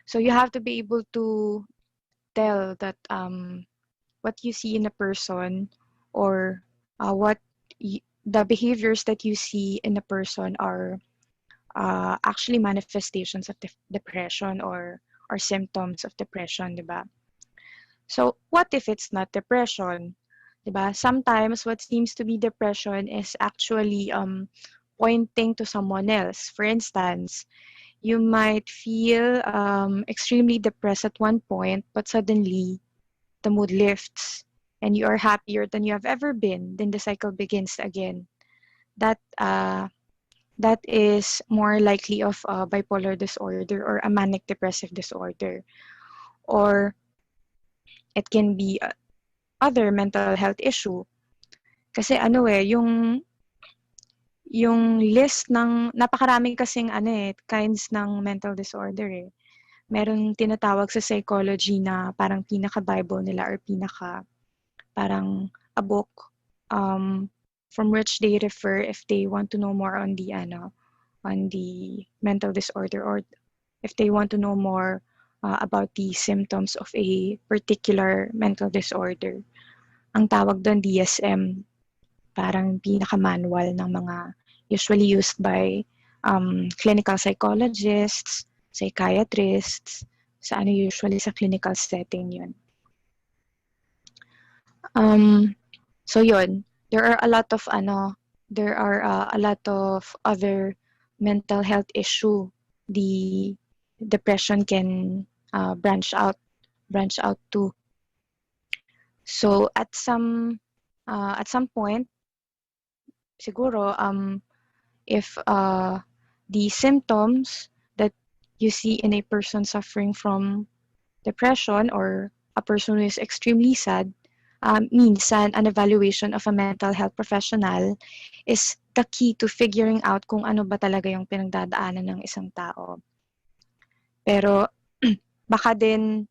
So you have to be able to tell that what you see in a person or the behaviors that you see in a person are actually manifestations of depression or symptoms of depression, diba? So what if it's not depression? Diba? Sometimes what seems to be depression is actually pointing to someone else. For instance, you might feel extremely depressed at one point, but suddenly the mood lifts and you are happier than you have ever been. Then the cycle begins again. That is more likely of a bipolar disorder or a manic depressive disorder. Or it can be other mental health issue. Kasi yung list ng napakarami kasing kinds ng mental disorder eh. Merong tinatawag sa psychology na parang pinaka-Bible nila or parang a book from which they refer if they want to know more on the mental disorder or if they want to know more about the symptoms of a particular mental disorder. Ang tawag doon DSM, parang pinaka-manual ng mga usually used by clinical psychologists, psychiatrists, usually sa clinical setting yun. So yun, there are a lot of other mental health issue the depression can branch out to. So at some point siguro if the symptoms that you see in a person suffering from depression or a person who is extremely sad, minsan an evaluation of a mental health professional is the key to figuring out kung ano ba talaga yung pinagdadaanan ng isang tao. Pero baka din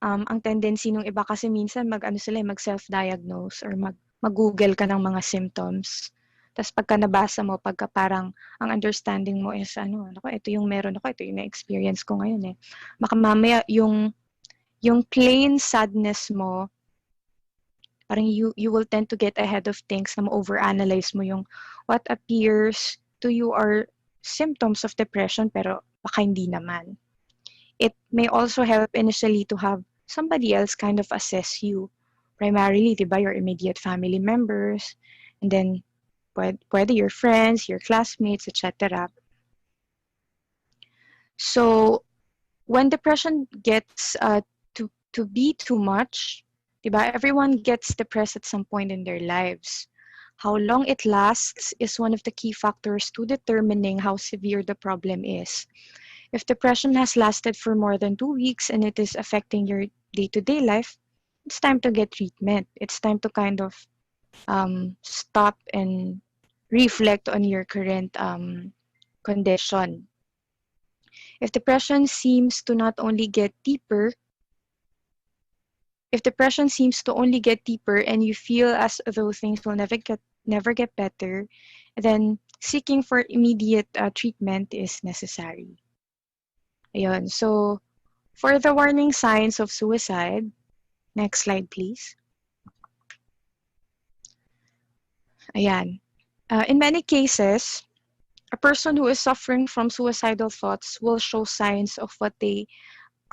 ang tendency ng iba kasi minsan mag-self-diagnose or mag-google ka ng mga symptoms. Tapos pagka nabasa mo, pagka parang ang understanding mo is ito yung meron ako, ito yung na-experience ko ngayon eh. Baka mamaya yung plain sadness mo, parang you will tend to get ahead of things na ma-overanalyze mo yung what appears to you are symptoms of depression pero baka hindi naman. It may also help initially to have somebody else kind of assess you. Primarily, diba, your immediate family members, and then pwede your friends, your classmates, etc. So, when depression gets to be too much, diba, everyone gets depressed at some point in their lives. How long it lasts is one of the key factors to determining how severe the problem is. If depression has lasted for more than 2 weeks and it is affecting your day-to-day life, it's time to get treatment. It's time to kind of stop and reflect on your current condition. If depression seems to only get deeper and you feel as though things will never get better, then seeking for immediate treatment is necessary. Ayun. So, for the warning signs of suicide, next slide please. Ayan. In many cases, a person who is suffering from suicidal thoughts will show signs of what they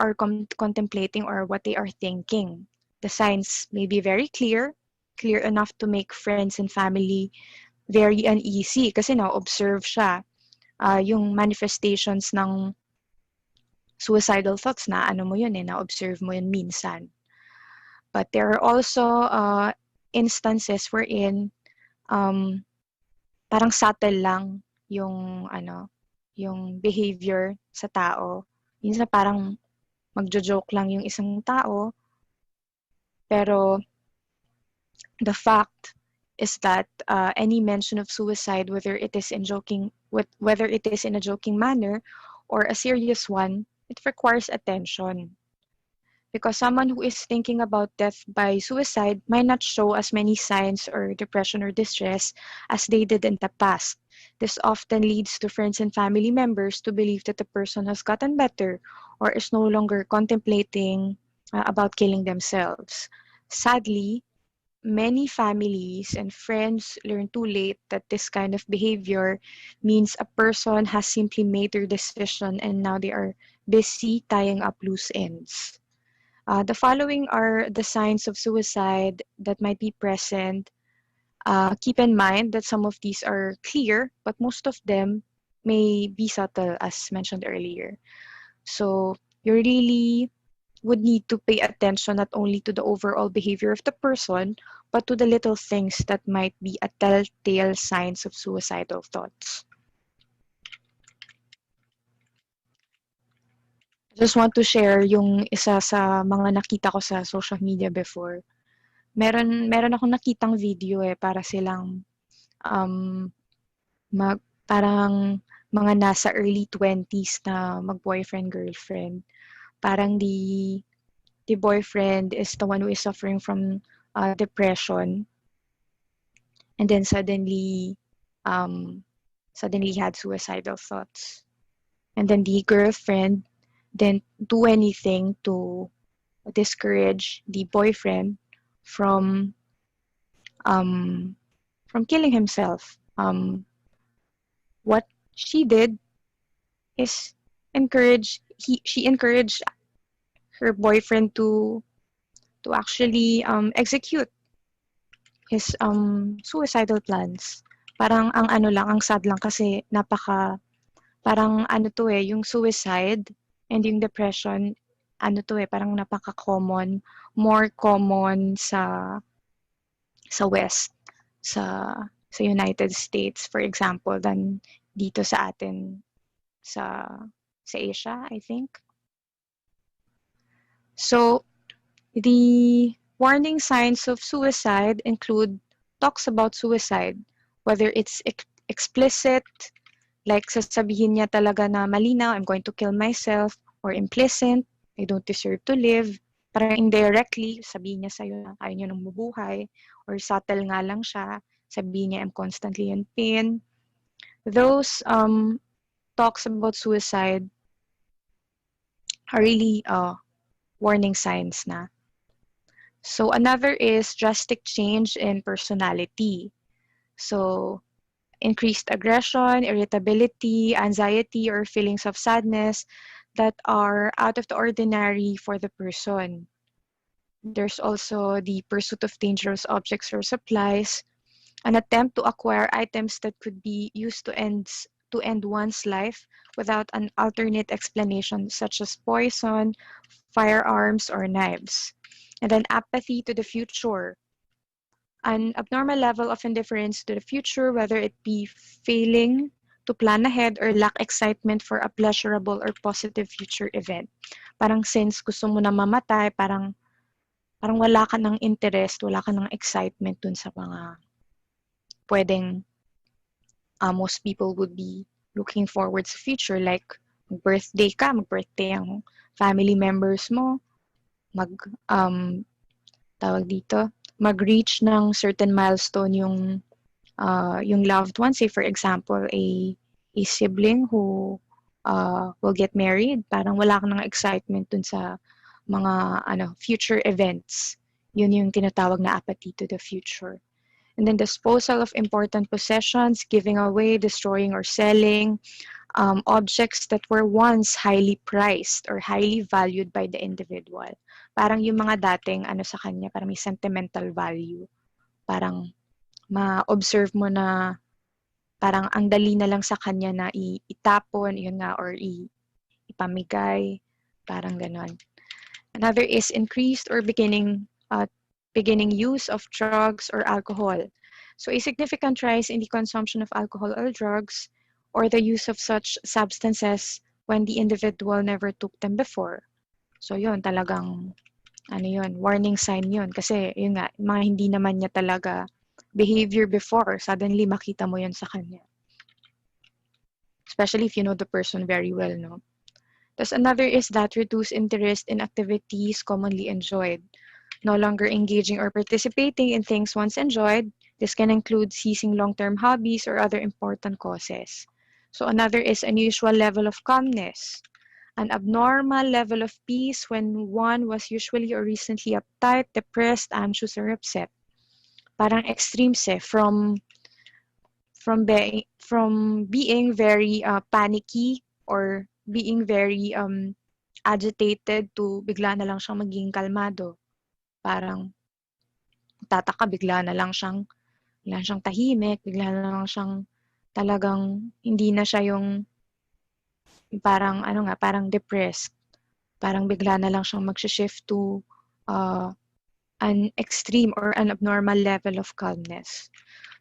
are contemplating or what they are thinking. The signs may be very clear enough to make friends and family very uneasy kasi na-observe siya yung manifestations ng suicidal thoughts na-observe mo yun minsan. But there are also instances wherein parang subtle lang yung behavior sa tao. Minsan parang magjo-joke lang yung isang tao. Pero the fact is that any mention of suicide, whether it is in a joking manner or a serious one, it requires attention. Because someone who is thinking about death by suicide might not show as many signs or depression or distress as they did in the past. This often leads to friends and family members to believe that the person has gotten better or is no longer contemplating about killing themselves. Sadly, many families and friends learn too late that this kind of behavior means a person has simply made their decision and now they are busy tying up loose ends. The following are the signs of suicide that might be present. Keep in mind that some of these are clear, but most of them may be subtle, as mentioned earlier. So you really would need to pay attention not only to the overall behavior of the person, but to the little things that might be a telltale signs of suicidal thoughts. Just want to share yung isa sa mga nakita ko sa social media before. Meron akong nakitang video para silang parang mga nasa early 20s na mag-boyfriend girlfriend. Parang the boyfriend is the one who is suffering from depression, and then suddenly had suicidal thoughts, and then the girlfriend didn't do anything to discourage the boyfriend from from killing himself. What she did is she encouraged her boyfriend to actually execute his suicidal plans. Parang ang ano lang, ang sad lang kasi parang ano to yung suicide and yung depression, ano to parang napaka-common, more common sa West, sa United States, for example, than dito sa atin sa Asia, I think. So, the warning signs of suicide include talks about suicide, whether it's explicit, like sasabihin niya talaga na malinaw, I'm going to kill myself, or implicit, I don't deserve to live. Parang indirectly, sabihin niya sa'yo na ayaw niya nang mabuhay, or subtle nga lang siya, sabihin niya I'm constantly in pain. Those talks about suicide are really warning signs na. So another is drastic change in personality. So increased aggression, irritability, anxiety, or feelings of sadness that are out of the ordinary for the person. There's also the pursuit of dangerous objects or supplies, an attempt to acquire items that could be used to end one's life without an alternate explanation, such as poison, firearms, or knives. And then apathy to the future, an abnormal level of indifference to the future, whether it be failing to plan ahead or lack excitement for a pleasurable or positive future event. Parang since gusto mo na mamatay, parang wala ka ng interest, wala ka ng excitement dun sa mga pwedeng most people would be looking forward sa future, like mag-birthday ang family members mo, mag-reach ng certain milestone yung loved one. Say for example, a sibling who will get married. Parang wala ka ng excitement dun sa mga future events. Yun yung tinatawag na apathy to the future. And then disposal of important possessions, giving away, destroying, or selling objects that were once highly prized or highly valued by the individual. Parang yung mga dating sa kanya, parang may sentimental value. Parang ma-observe mo na parang ang dali na lang sa kanya na itapon, yun nga, or ipamigay, parang ganon. Another is increased or beginning use of drugs or alcohol. So a significant rise in the consumption of alcohol or drugs, or the use of such substances when the individual never took them before. So yun, talagang warning sign yun. Kasi yun nga, mga hindi naman niya talaga behavior before, suddenly makita mo yun sa kanya. Especially if you know the person very well, no? Tapos another is that reduced interest in activities commonly enjoyed. No longer engaging or participating in things once enjoyed. This can include ceasing long-term hobbies or other important causes. So another is unusual level of calmness. An abnormal level of peace when one was usually or recently uptight, depressed, anxious, or upset. Parang extremes from being very panicky or being very agitated to bigla na lang siyang maging kalmado. Parang tataka, bigla na lang siyang tahimik, bigla na lang siyang talagang hindi na siya yung parang parang depressed. Parang bigla na lang siyang mag-shift to an extreme or an abnormal level of calmness.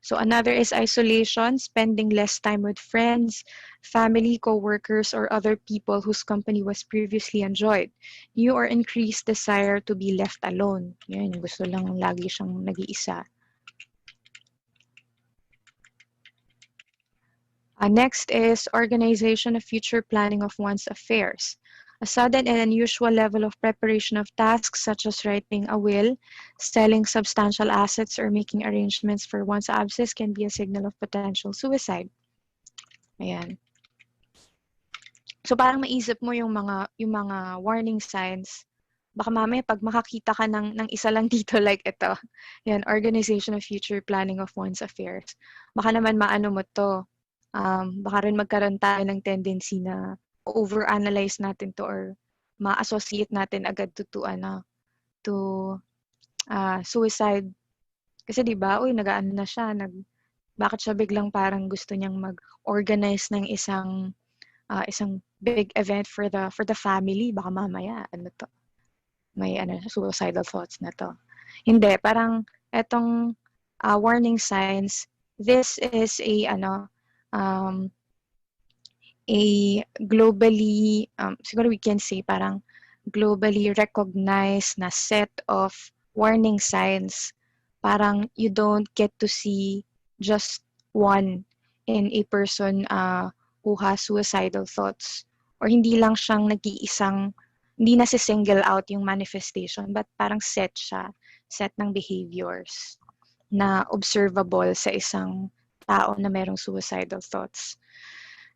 So another is isolation, spending less time with friends, family, co-workers, or other people whose company was previously enjoyed. New or increased desire to be left alone. Yan, gusto lang lagi siyang nag-iisa. Next is organization of future planning of one's affairs. A sudden and unusual level of preparation of tasks such as writing a will, selling substantial assets, or making arrangements for one's absence can be a signal of potential suicide. Ayan. So parang maisip mo yung mga warning signs, baka mamaya pag makakita ka ng isa lang dito like ito, yan, Organization of Future Planning of One's Affairs. Baka naman maano mo to, baka rin magkaroon tayo ng tendency na overanalyze natin to or ma-associate natin agad to suicide. Kasi 'di ba, uy, nag-aano na siya, bakit siya biglang parang gusto niyang mag-organize ng isang big event for the family, baka mamaya ano to, may suicidal thoughts na to. Hindi, parang etong warning signs, this is a globally, siguro we can say parang globally recognized na set of warning signs. Parang you don't get to see just one in a person who has suicidal thoughts. Or hindi lang siyang nag-iisang, hindi na single out yung manifestation, but parang set siya, set ng behaviors na observable sa isang tao na merong suicidal thoughts.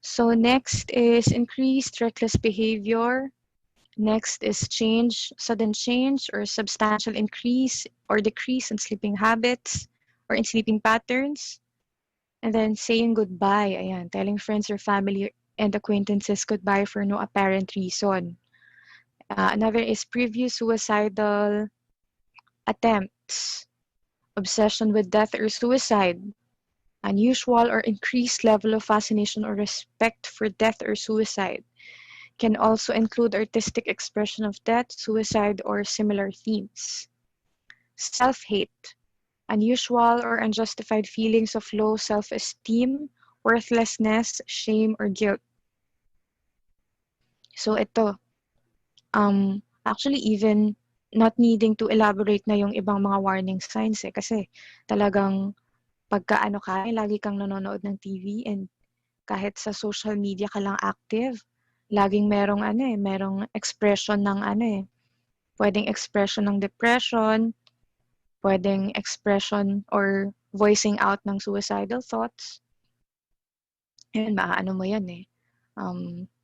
So next is increased reckless behavior. Next is sudden change or substantial increase or decrease in sleeping habits or in sleeping patterns. And then saying goodbye, ayan, telling friends or family and acquaintances goodbye for no apparent reason. Another is previous suicidal attempts, obsession with death or suicide, unusual or increased level of fascination or respect for death or suicide. Can also include artistic expression of death, suicide, or similar themes. Self-hate, unusual or unjustified feelings of low self-esteem, worthlessness, shame, or guilt. So ito, actually even not needing to elaborate na yung ibang mga warning signs kasi talagang pagka lagi kang nanonood ng TV and kahit sa social media ka lang active, laging merong expression ng pwedeng expression ng depression, pwedeng expression or voicing out ng suicidal thoughts. Yun, mo yan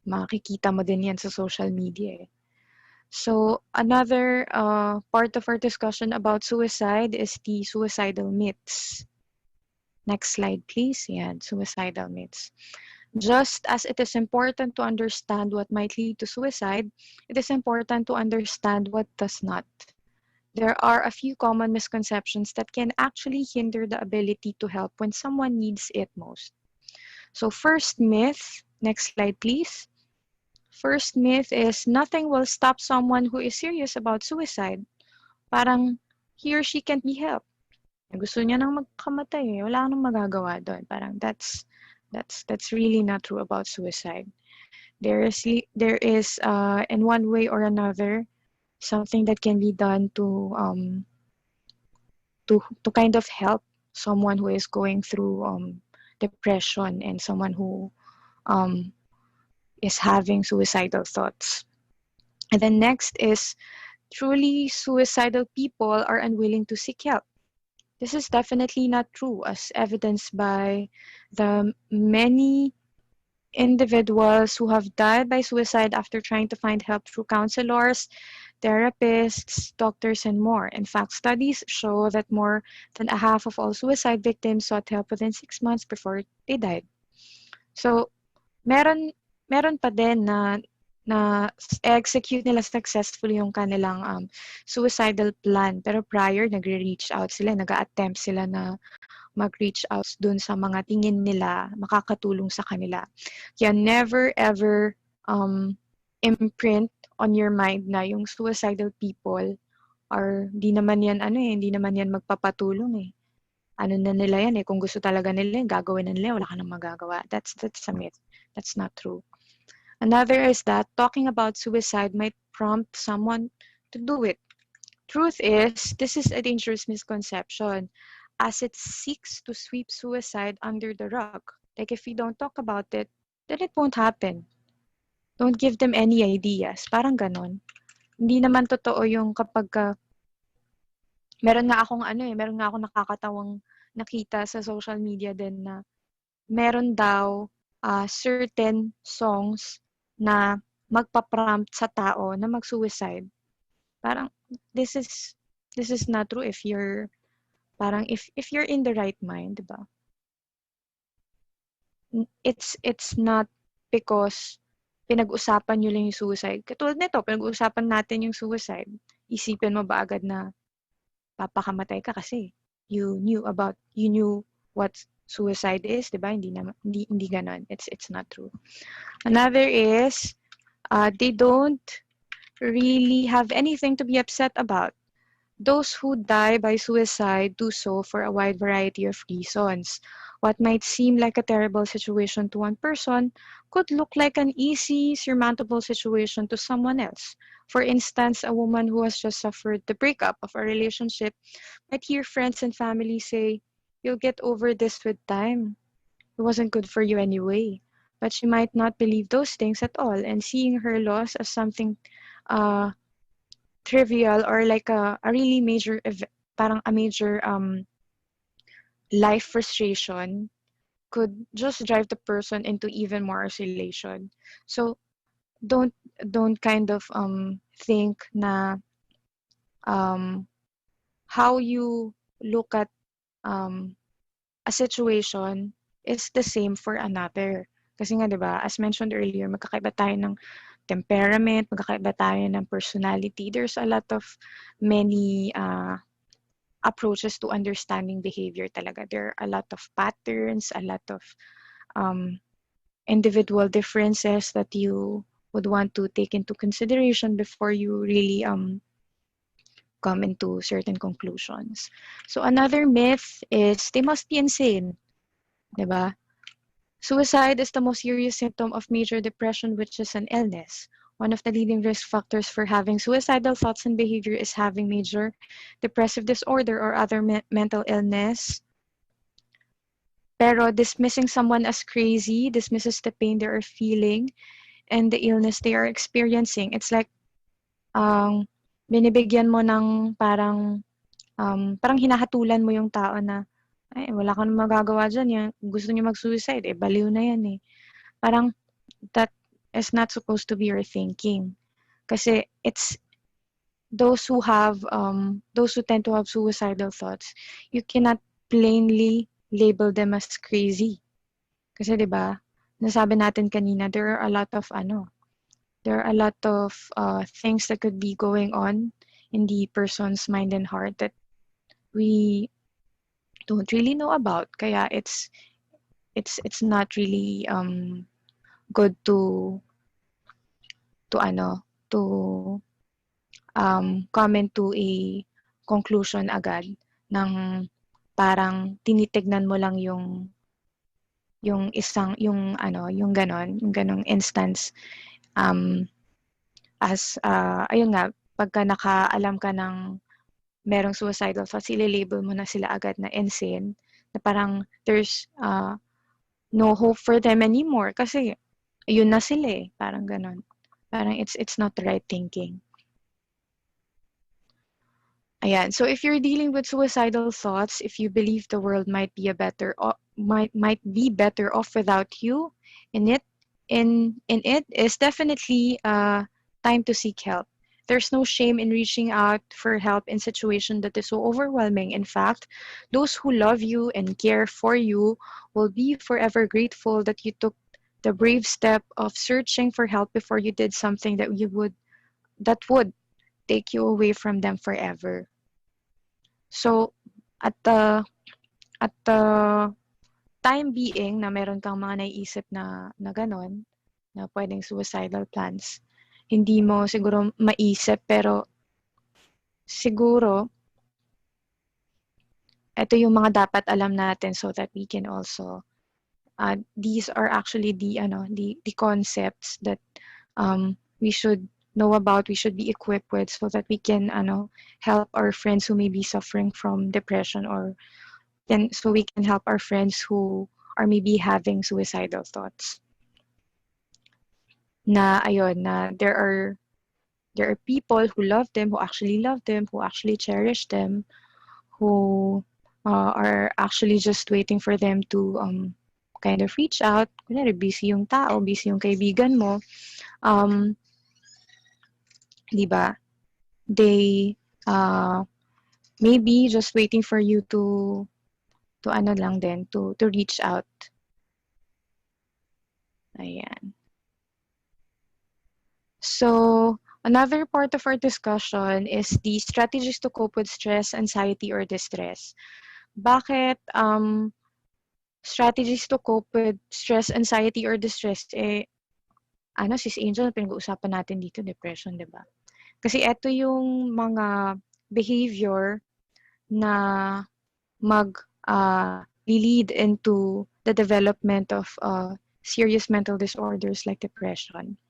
makikita mo din yan sa social media So, another part of our discussion about suicide is the suicidal myths. Next slide, please. Yan, suicidal myths. Just as it is important to understand what might lead to suicide, it is important to understand what does not. There are a few common misconceptions that can actually hinder the ability to help when someone needs it most. So first myth, next slide please. First myth is nothing will stop someone who is serious about suicide. Parang he or she can't be helped. Gusto niya nang magkamatay wala nang magagawa doon. Parang that's really not true about suicide. There is in one way or another something that can be done to kind of help someone who is going through depression and someone who is having suicidal thoughts. And then next is truly suicidal people are unwilling to seek help. This is definitely not true, as evidenced by the many individuals who have died by suicide after trying to find help through counselors, therapists, doctors, and more. In fact, studies show that more than a half of all suicide victims sought help within 6 months before they died. So, meron pa din na execute nila successfully yung kanilang suicidal plan. Pero prior, nagre-reach out sila, nag-attempt sila na mag-reach out dun sa mga tingin nila makakatulong sa kanila. Kaya never ever imprint on your mind na yung suicidal people are hindi naman yan magpapatulong Ano na nila yan kung gusto talaga nila gagawin na nila, wala ka nang magagawa. That's a myth. That's not true. Another is that talking about suicide might prompt someone to do it. Truth is, this is a dangerous misconception as it seeks to sweep suicide under the rug. Like if we don't talk about it, then it won't happen. Don't give them any ideas. Parang ganon. Hindi naman totoo yung kapag meron nga akong nakakatawang nakita sa social media din na meron daw certain songs na magpa-prompt sa tao na mag-suicide. Parang this is not true if you're parang if you're in the right mind, 'di ba? It's not because pinag-usapan niyo lang yung suicide. Katulad nito, pinag-uusapan natin yung suicide. Isipin mo ba agad na papakamatay ka kasi you knew what suicide is, 'di ba? Hindi gano'n. It's not true. Another is they don't really have anything to be upset about. Those who die by suicide do so for a wide variety of reasons. What might seem like a terrible situation to one person could look like an easy, surmountable situation to someone else. For instance, a woman who has just suffered the breakup of a relationship might hear friends and family say, "You'll get over this with time. It wasn't good for you anyway." But she might not believe those things at all, and seeing her loss as something uh, trivial or like a really major parang a major life frustration could just drive the person into even more isolation. So don't don't kind of think na how you look at um a situation is the same for another. Kasi nga 'di ba, as mentioned earlier, magkakaiba tayo ng temperament, magkakaiba tayo ng personality. There's a lot of many approaches to understanding behavior talaga. There are a lot of patterns, a lot of um, individual differences that you would want to take into consideration before you really come into certain conclusions. So another myth is they must be insane, 'di ba? Suicide is the most serious symptom of major depression, which is an illness. One of the leading risk factors for having suicidal thoughts and behavior is having major depressive disorder or other mental illness. Pero dismissing someone as crazy dismisses the pain they are feeling and the illness they are experiencing. It's like binibigyan mo ng parang hinahatulan mo yung tao na ay wala kang magagawa diyan, yan gusto niya mag-suicide baliw na yan Parang that is not supposed to be your thinking. Kasi it's those who tend to have suicidal thoughts, you cannot plainly label them as crazy. Kasi 'di ba? Nasabi natin kanina there are a lot of things that could be going on in the person's mind and heart that we don't really know about. Kaya it's not really good to ano to come into a conclusion agad ng parang tinitignan mo lang yung ganong instance as ayun nga pagka nakaalam ka ng merong suicidal thoughts, ile-label mo na sila agad na insane, na parang there's no hope for them anymore kasi yun na sila parang ganon. Parang it's not the right thinking. Ayan. So if you're dealing with suicidal thoughts, if you believe the world might be might be better off without you in it is definitely time to seek help. There's no shame in reaching out for help in situation that is so overwhelming. In fact, those who love you and care for you will be forever grateful that you took the brave step of searching for help before you did something that would take you away from them forever. So, at the time being na meron kang mga naiisip na ganon, na pwedeng suicidal plans, hindi mo siguro maisip pero siguro ito yung mga dapat alam natin so that we can also these are actually the concepts that we should know about, we should be equipped with so that we can help our friends who may be suffering from depression so we can help our friends who are maybe having suicidal thoughts. Na there are people who love them, who actually cherish them, who are actually just waiting for them to kind of reach out. Kunyari, busy yung tao, busy yung kaibigan mo. Di ba? they maybe just waiting for you to ano lang din, to reach out. Ayan. So, another part of our discussion is the strategies to cope with stress, anxiety, or distress. Bakit strategies to cope with stress, anxiety, or distress? Sis Angel, pinag-uusapan natin dito, depression, di ba? Kasi ito yung mga behavior na lead into the development of serious mental disorders like depression.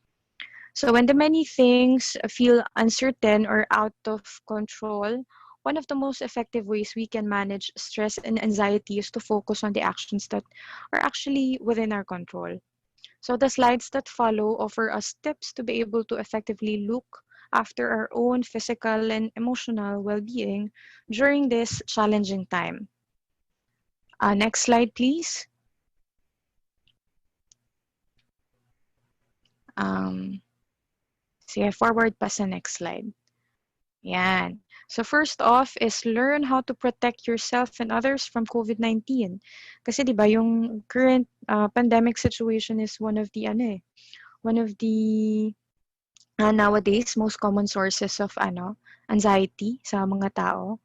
So when the many things feel uncertain or out of control, one of the most effective ways we can manage stress and anxiety is to focus on the actions that are actually within our control. So the slides that follow offer us tips to be able to effectively look after our own physical and emotional well-being during this challenging time. Next slide, please. Sige, forward pa sa next slide. Yan. So first off is learn how to protect yourself and others from COVID-19. Kasi 'di ba yung current pandemic situation is one of the nowadays most common sources of anxiety sa mga tao.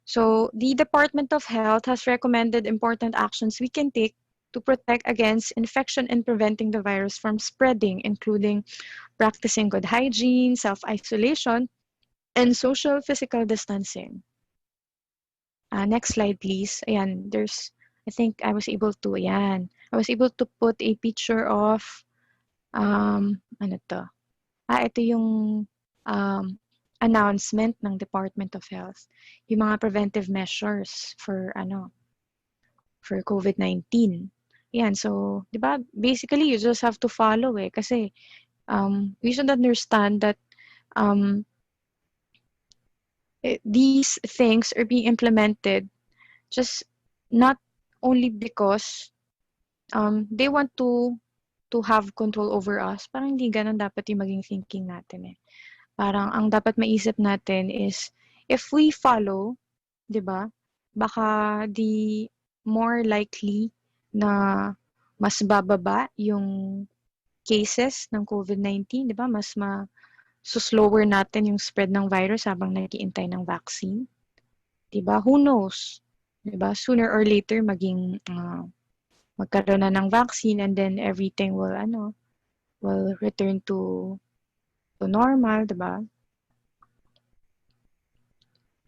So the Department of Health has recommended important actions we can take to protect against infection and preventing the virus from spreading, including practicing good hygiene, self-isolation, and social physical distancing. Next slide, please. Ayan, I think I was able to put a picture of, ito yung announcement ng Department of Health. Yung mga preventive measures for COVID-19. Yan, so, di ba, basically, you just have to follow kasi we should understand that these things are being implemented just not only because they want to have control over us. Parang hindi ganun dapat yung maging thinking natin Parang ang dapat maisip natin is if we follow, di ba, baka the more likely na mas bababa yung cases ng COVID-19, di ba? Mas slower natin yung spread ng virus habang nag-iintay ng vaccine. Di ba? Who knows? Di ba? Sooner or later, magkaroon na ng vaccine and then everything will return to normal, di ba?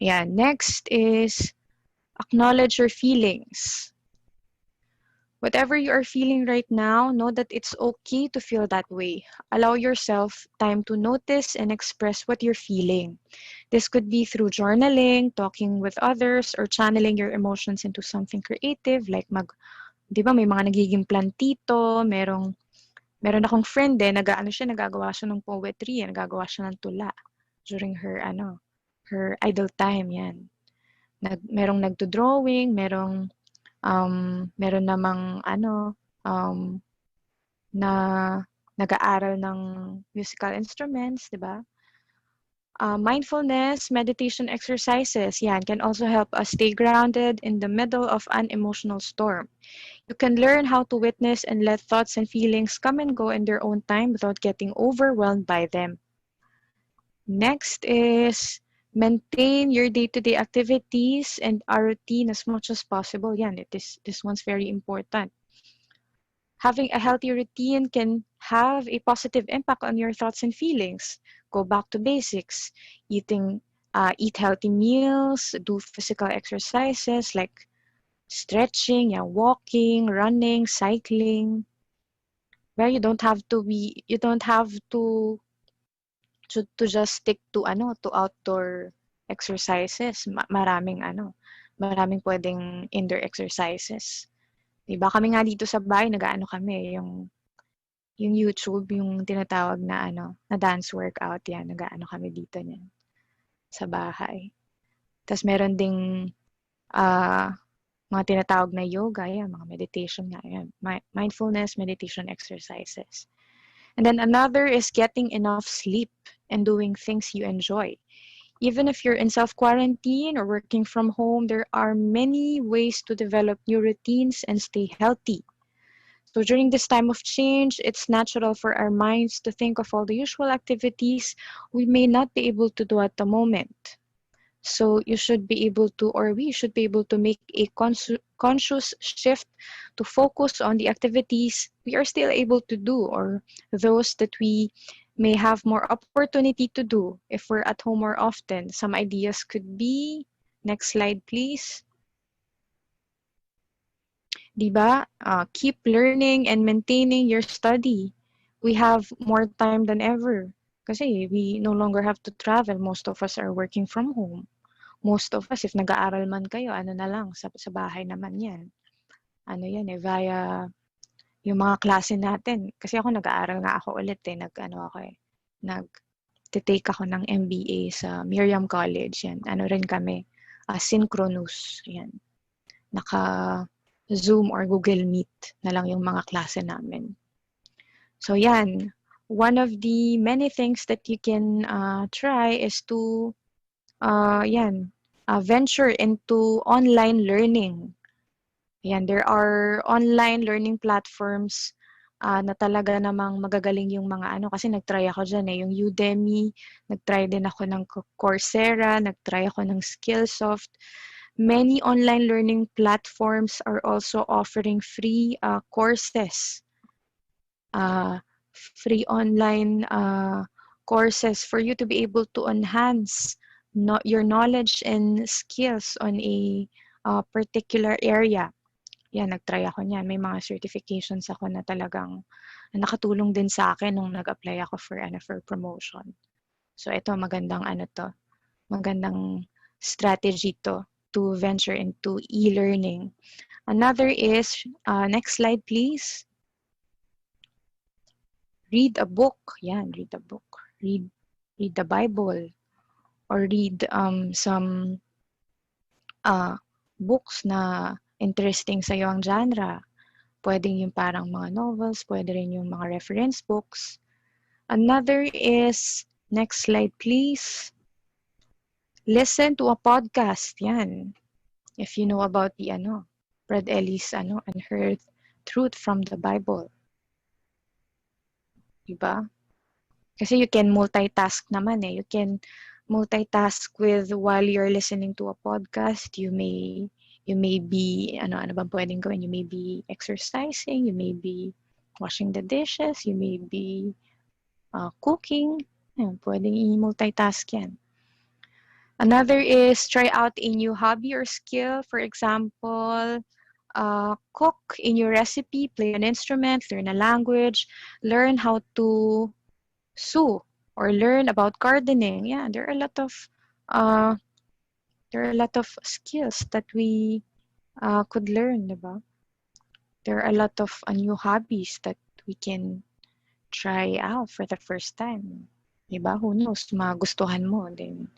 Yeah, next is acknowledge your feelings. Whatever you are feeling right now, know that it's okay to feel that way. Allow yourself time to notice and express what you're feeling. This could be through journaling, talking with others, or channeling your emotions into something creative like di ba may mga nagiging plantito, meron akong friend nagagawa siya ng poetry, nagagawa siya ng tula during her idle time yan. Merong nagdo-drawing, meron namang na nag-aaral ng musical instruments, di ba? Mindfulness, meditation exercises, yan, can also help us stay grounded in the middle of an emotional storm. You can learn how to witness and let thoughts and feelings come and go in their own time without getting overwhelmed by them. Next is maintain your day-to-day activities and our routine as much as possible. Yan, this one's very important. Having a healthy routine can have a positive impact on your thoughts and feelings. Go back to basics. Eat healthy meals, do physical exercises like stretching, walking, running, cycling. Where you don't have to just stick to outdoor exercises. Maraming pwedeng indoor exercises. Diba kami nga dito sa bahay kami yung YouTube, yung tinatawag na dance workout yan, kami dito niyan sa bahay. Tapos meron ding mga tinatawag na yoga, yan, mga meditation nga yan, mindfulness meditation exercises. And then another is getting enough sleep and doing things you enjoy. Even if you're in self-quarantine or working from home, there are many ways to develop new routines and stay healthy. So during this time of change, it's natural for our minds to think of all the usual activities we may not be able to do at the moment. So you should be able to, or we should be able to make a conscious shift to focus on the activities we are still able to do, or those that we may have more opportunity to do if we're at home more often. Some ideas could be, next slide please. Diba? Keep learning and maintaining your study. We have more time than ever. Kasi we no longer have to travel. Most of us are working from home. Most of us, if nag-aaral man kayo, ano na lang, sa bahay naman yan. Ano yan via yung mga klase natin. Kasi ako nag-aaral nga ako ulit nag-take ako ng MBA sa Miriam College. Yan. Ano rin kami, synchronous. Yan. Naka-Zoom or Google Meet na lang yung mga klase namin. So yan. One of the many things that you can try is to venture into online learning. Yan, there are online learning platforms na talaga namang magagaling yung mga kasi nagtry ako dyan yung Udemy, nagtry din ako ng Coursera, nagtry ako ng Skillsoft. Many online learning platforms are also offering free courses, free online courses for you to be able to enhance your knowledge and skills on a particular area. Yan, nagtry ako niyan. May mga certifications ako na talagang nakatulong din sa akin nung nag-apply ako for promotion. So ito, magandang strategy to venture into e-learning. Another is, next slide please. Read a book. Yan, read a book. Read the Bible. Or read some books na interesting sa iyo ang genre. Pwedeng yung parang mga novels, pwede rin yung mga reference books. Another is, next slide please. Listen to a podcast. Yan. If you know about the Fred Ellis and her truth from the Bible. Diba? Kasi you can multitask naman You can multitask with while you're listening to a podcast. You may be ano bang pwedeng gawin? You may be exercising, you may be washing the dishes, you may be cooking. Pwedeng i-multitask yan. Another is try out a new hobby or skill. For example, cook a new recipe, play an instrument, learn a language, learn how to sew, or learn about gardening. Yeah, there are a lot of skills that we could learn, diba? There are a lot of new hobbies that we can try out for the first time. Diba? Who knows, magustuhan mo, then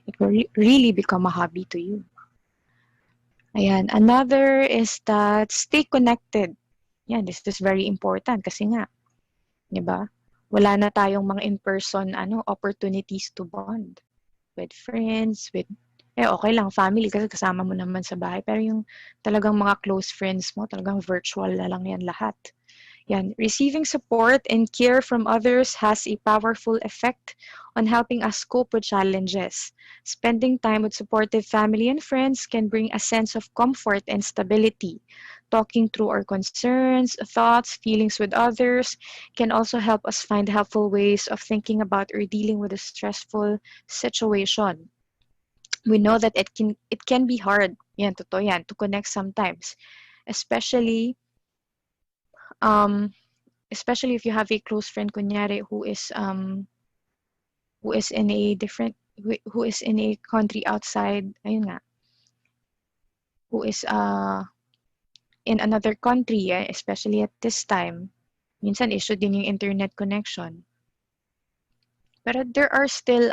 it will really become a hobby to you. Ayan. Another is that stay connected. Yan, this is very important kasi nga, diba? Wala na tayong mga in-person opportunities to bond with friends, with okay lang family kasi kasama mo naman sa bahay, pero yung talagang mga close friends mo, talagang virtual na lang yan lahat. Yan, receiving support and care from others has a powerful effect on helping us cope with challenges. Spending time with supportive family and friends can bring a sense of comfort and stability. Talking through our concerns, thoughts, feelings with others can also help us find helpful ways of thinking about or dealing with a stressful situation. We know that it can be hard, totoo yan, to connect sometimes, especially if you have a close friend, kunyari, who is in a country outside, ayun nga, who is in another country, especially at this time, minsan issue din yung internet connection. Pero there are still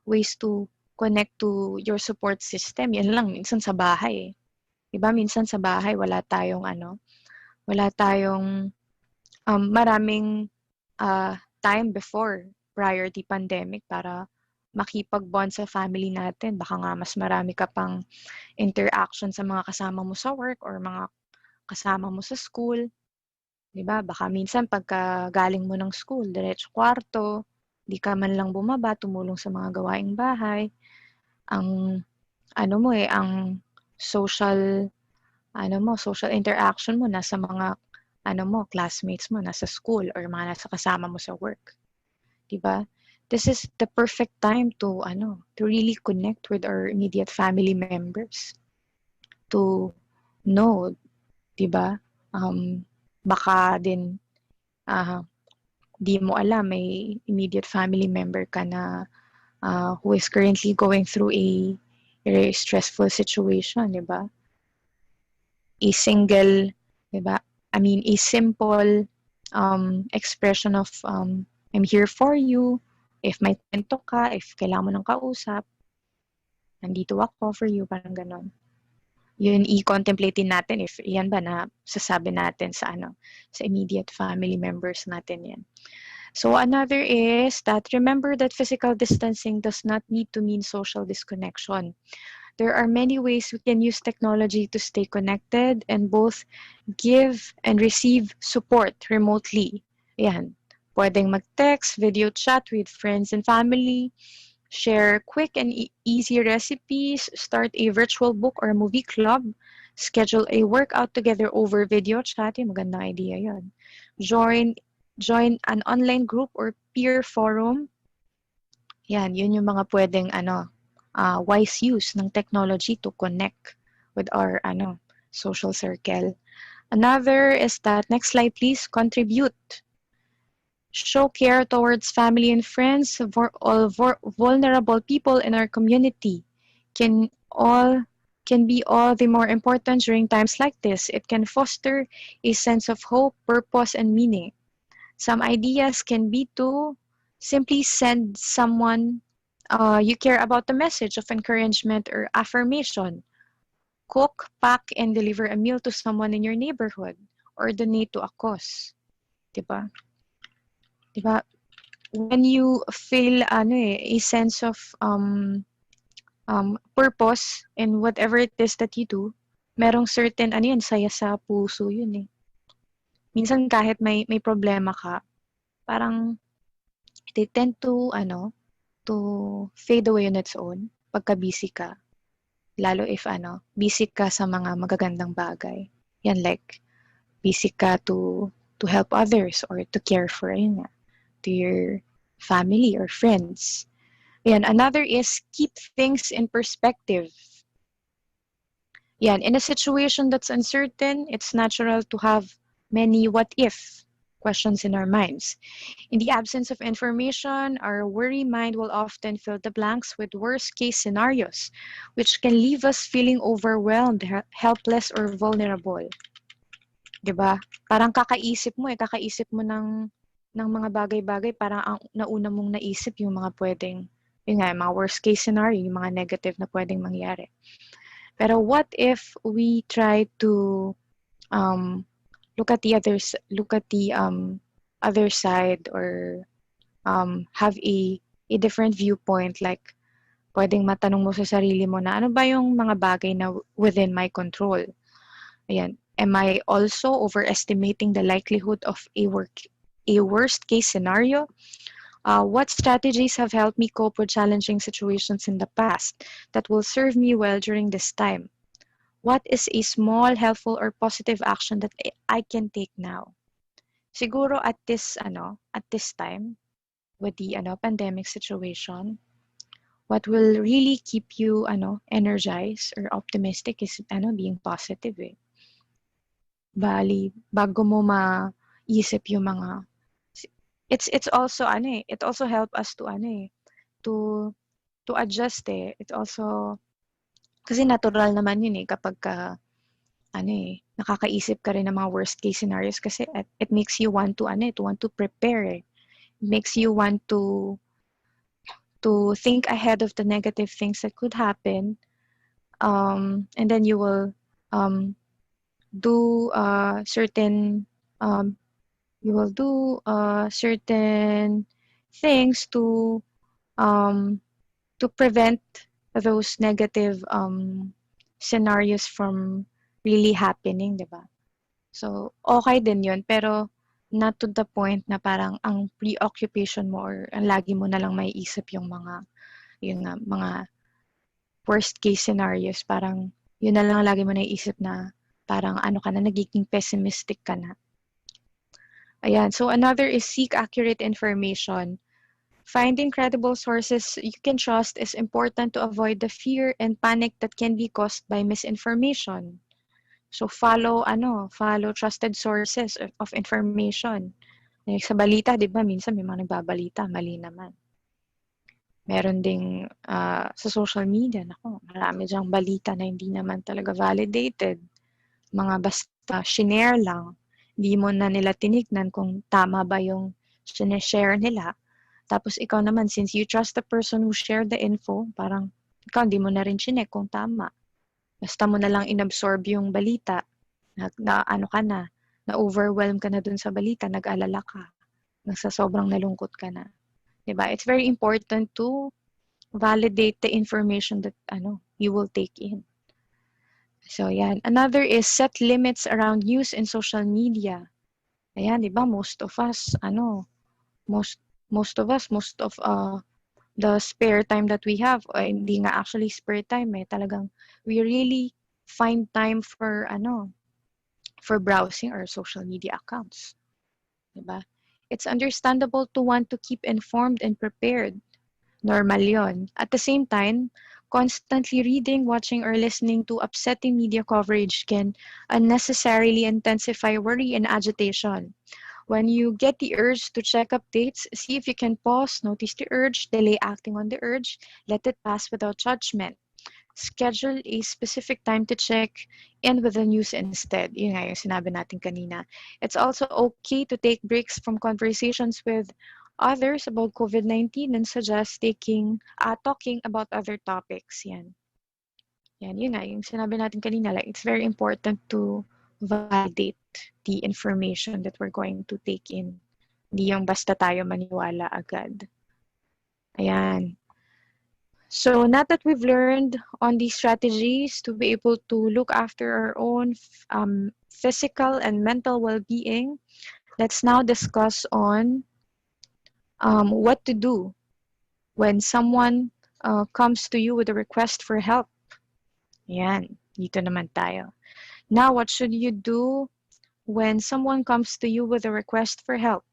ways to connect to your support system. Yan lang, minsan sa bahay. Diba? Minsan sa bahay, wala tayong maraming time before, prior the pandemic, para makipag-bond sa family natin. Baka nga mas marami ka pang interaction sa mga kasama mo sa work or mga kasama mo sa school. 'Di ba? Baka minsan pagka galing mo ng school, diretso kwarto, di ka man lang bumaba, tumulong sa mga gawaing bahay. Ang ang social social interaction mo nasa mga classmates mo, nasa school or mga nasa kasama mo sa work. 'Di ba? This is the perfect time to really connect with our immediate family members. To know, 'di ba? Baka din di mo alam may immediate family member ka na who is currently going through a very stressful situation, 'di ba? A single, 'di ba? A simple expression of I'm here for you. If may kwento ka, if kailangan mo ng kausap, nandito ako for you, parang ganon. Yun i-contemplate natin if yan ba na sasabi natin sa immediate family members natin yan. So another is that remember that physical distancing does not need to mean social disconnection. There are many ways we can use technology to stay connected and both give and receive support remotely. Yan. Pwedeng mag-text, video chat with friends and family, share quick and easy recipes, start a virtual book or movie club, schedule a workout together over video chat. Magandang idea yan. Join an online group or peer forum. Yan, yun yung mga pwedeng wise use ng technology to connect with our social circle. Another is that, next slide please, contribute. Show care towards family and friends. All vulnerable people in our community can be all the more important during times like this. It can foster a sense of hope, purpose, and meaning. Some ideas can be to simply send someone you care about a message of encouragement or affirmation. Cook, pack, and deliver a meal to someone in your neighborhood or donate to a cause. Diba? Diba? When you feel a sense of purpose in whatever it is that you do, merong certain saya sa puso yun eh. Minsan kahit may problema ka, parang they tend to fade away on its own pagka busy ka. Lalo if busy ka sa mga magagandang bagay. Yan, like busy ka to help others or to care for to your family or friends. Yan, another is keep things in perspective. Yan, in a situation that's uncertain, it's natural to have many what if questions in our minds. In the absence of information, our worry mind will often fill the blanks with worst case scenarios, which can leave us feeling overwhelmed, helpless, or vulnerable. Diba? Parang kakaisip mo ng mga bagay-bagay, parang ang nauna mong naisip yung mga pwedeng, mga worst case scenario, yung mga negative na pwedeng mangyari. Pero what if we try to look at the other side or have a different viewpoint, like pwedeng matanong mo sa sarili mo na ano ba yung mga bagay na within my control. Ayan. Am I also overestimating the likelihood of a worst case scenario? What strategies have helped me cope with challenging situations in the past that will serve me well during this time? What is a small, helpful, or positive action that I can take now? Siguro at this time, with the pandemic situation, what will really keep you energized or optimistic is being positive eh. Bali, bago mo maisip yung mga it's also it also help us to to adjust eh. It also kasi natural naman yun eh kapag nakakaisip ka rin ng mga worst case scenarios kasi it makes you want to prepare eh. It makes you want to think ahead of the negative things that could happen, and then you will do certain things to to prevent those negative scenarios from really happening, di ba? So, okay din yun, pero not to the point na parang ang preoccupation mo or ang lagi mo na lang may isip yung mga worst case scenarios. Parang yun na lang lagi mo naiisip na parang ano ka na, nagiging pessimistic ka na. Ayan. So another is seek accurate information. Finding credible sources you can trust is important to avoid the fear and panic that can be caused by misinformation. So follow trusted sources of information. Like sa balita, 'di ba, minsan may mga nagbabalita, mali naman. Meron ding sa social media, nako, marami diyang balita na hindi naman talaga validated. Mga basta shinare lang. Hindi mo na nila tinignan kung tama ba yung sinishare nila. Tapos ikaw naman, since you trust the person who shared the info, parang ikaw hindi mo na rin chinek kung tama. Basta mo na lang inabsorb yung balita, na-overwhelm ka na dun sa balita, nag-alala ka, sobrang nalungkot ka na. Diba? It's very important to validate the information that you will take in. So, yan. Another is set limits around news and social media. Ayan, diba? Most of the spare time that we have, hindi nga actually spare time talagang we really find time for browsing our social media accounts. Diba? It's understandable to want to keep informed and prepared. Normal yon. At the same time, constantly reading, watching, or listening to upsetting media coverage can unnecessarily intensify worry and agitation. When you get the urge to check updates, see if you can pause, notice the urge, delay acting on the urge, let it pass without judgment. Schedule a specific time to check in with the news instead. Yun nga yung sinabi natin kanina. It's also okay to take breaks from conversations with others about COVID-19 and suggest talking about other topics. Yan, yun nga, yung sinabi natin kanina, like, it's very important to validate the information that we're going to take in. Hindi yung basta tayo maniwala agad. Ayan. So now that we've learned on these strategies to be able to look after our own physical and mental well-being, let's now discuss on what to do when someone comes to you with a request for help. Yan, dito naman tayo. Now, what should you do when someone comes to you with a request for help?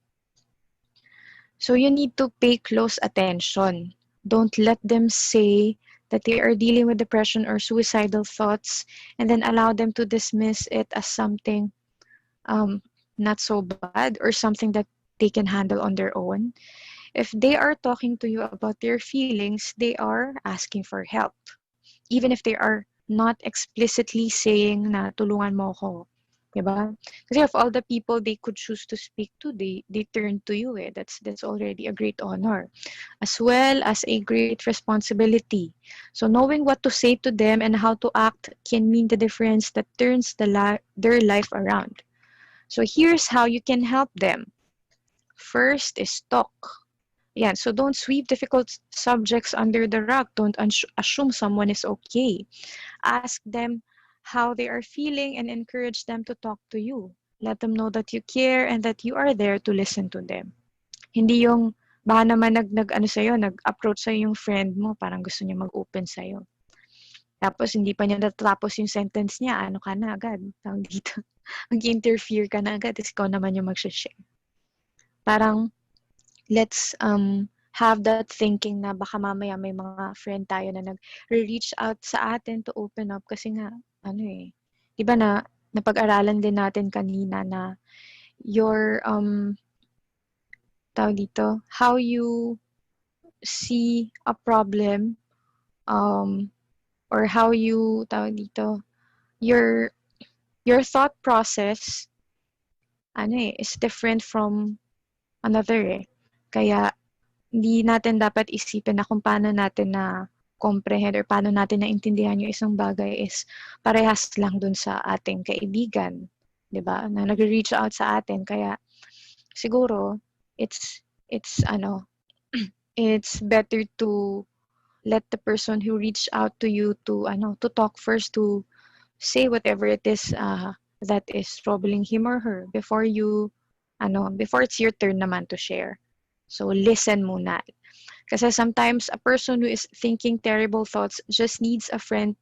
So you need to pay close attention. Don't let them say that they are dealing with depression or suicidal thoughts and then allow them to dismiss it as something not so bad or something that they can handle on their own. If they are talking to you about their feelings, they are asking for help. Even if they are not explicitly saying na tulungan mo ko. Diba? Kasi of all the people they could choose to speak to, they turn to you. That's already a great honor. As well as a great responsibility. So knowing what to say to them and how to act can mean the difference that turns their life around. So here's how you can help them. First is talk. Yeah, so don't sweep difficult subjects under the rug. Don't assume someone is okay. Ask them how they are feeling and encourage them to talk to you. Let them know that you care and that you are there to listen to them. Hindi yung baka naman nag-approach sa'yo yung friend mo, parang gusto niya mag-open sa'yo. Tapos hindi pa niya natapos yung sentence niya, ano ka na agad. Tawag dito. Mag-interfere ka na agad, tapos ikaw naman yung mag-share. Parang let's have that thinking na baka mamaya may mga friend tayo na nag-reach out sa atin to open up kasi nga, di ba napag-aralan din natin kanina na your, tawag dito, how you see a problem, or how you, tawag dito, your thought process, is different from another Kaya, hindi natin dapat isipin na kung paano natin na comprehend or paano natin naintindihan yung isang bagay is parehas lang dun sa ating kaibigan, 'di ba? Na nag-reach out sa atin kaya siguro it's better to let the person who reached out to you to talk first, to say whatever it is that is troubling him or her before it's your turn naman to share. So listen muna. Kasi sometimes a person who is thinking terrible thoughts just needs a friend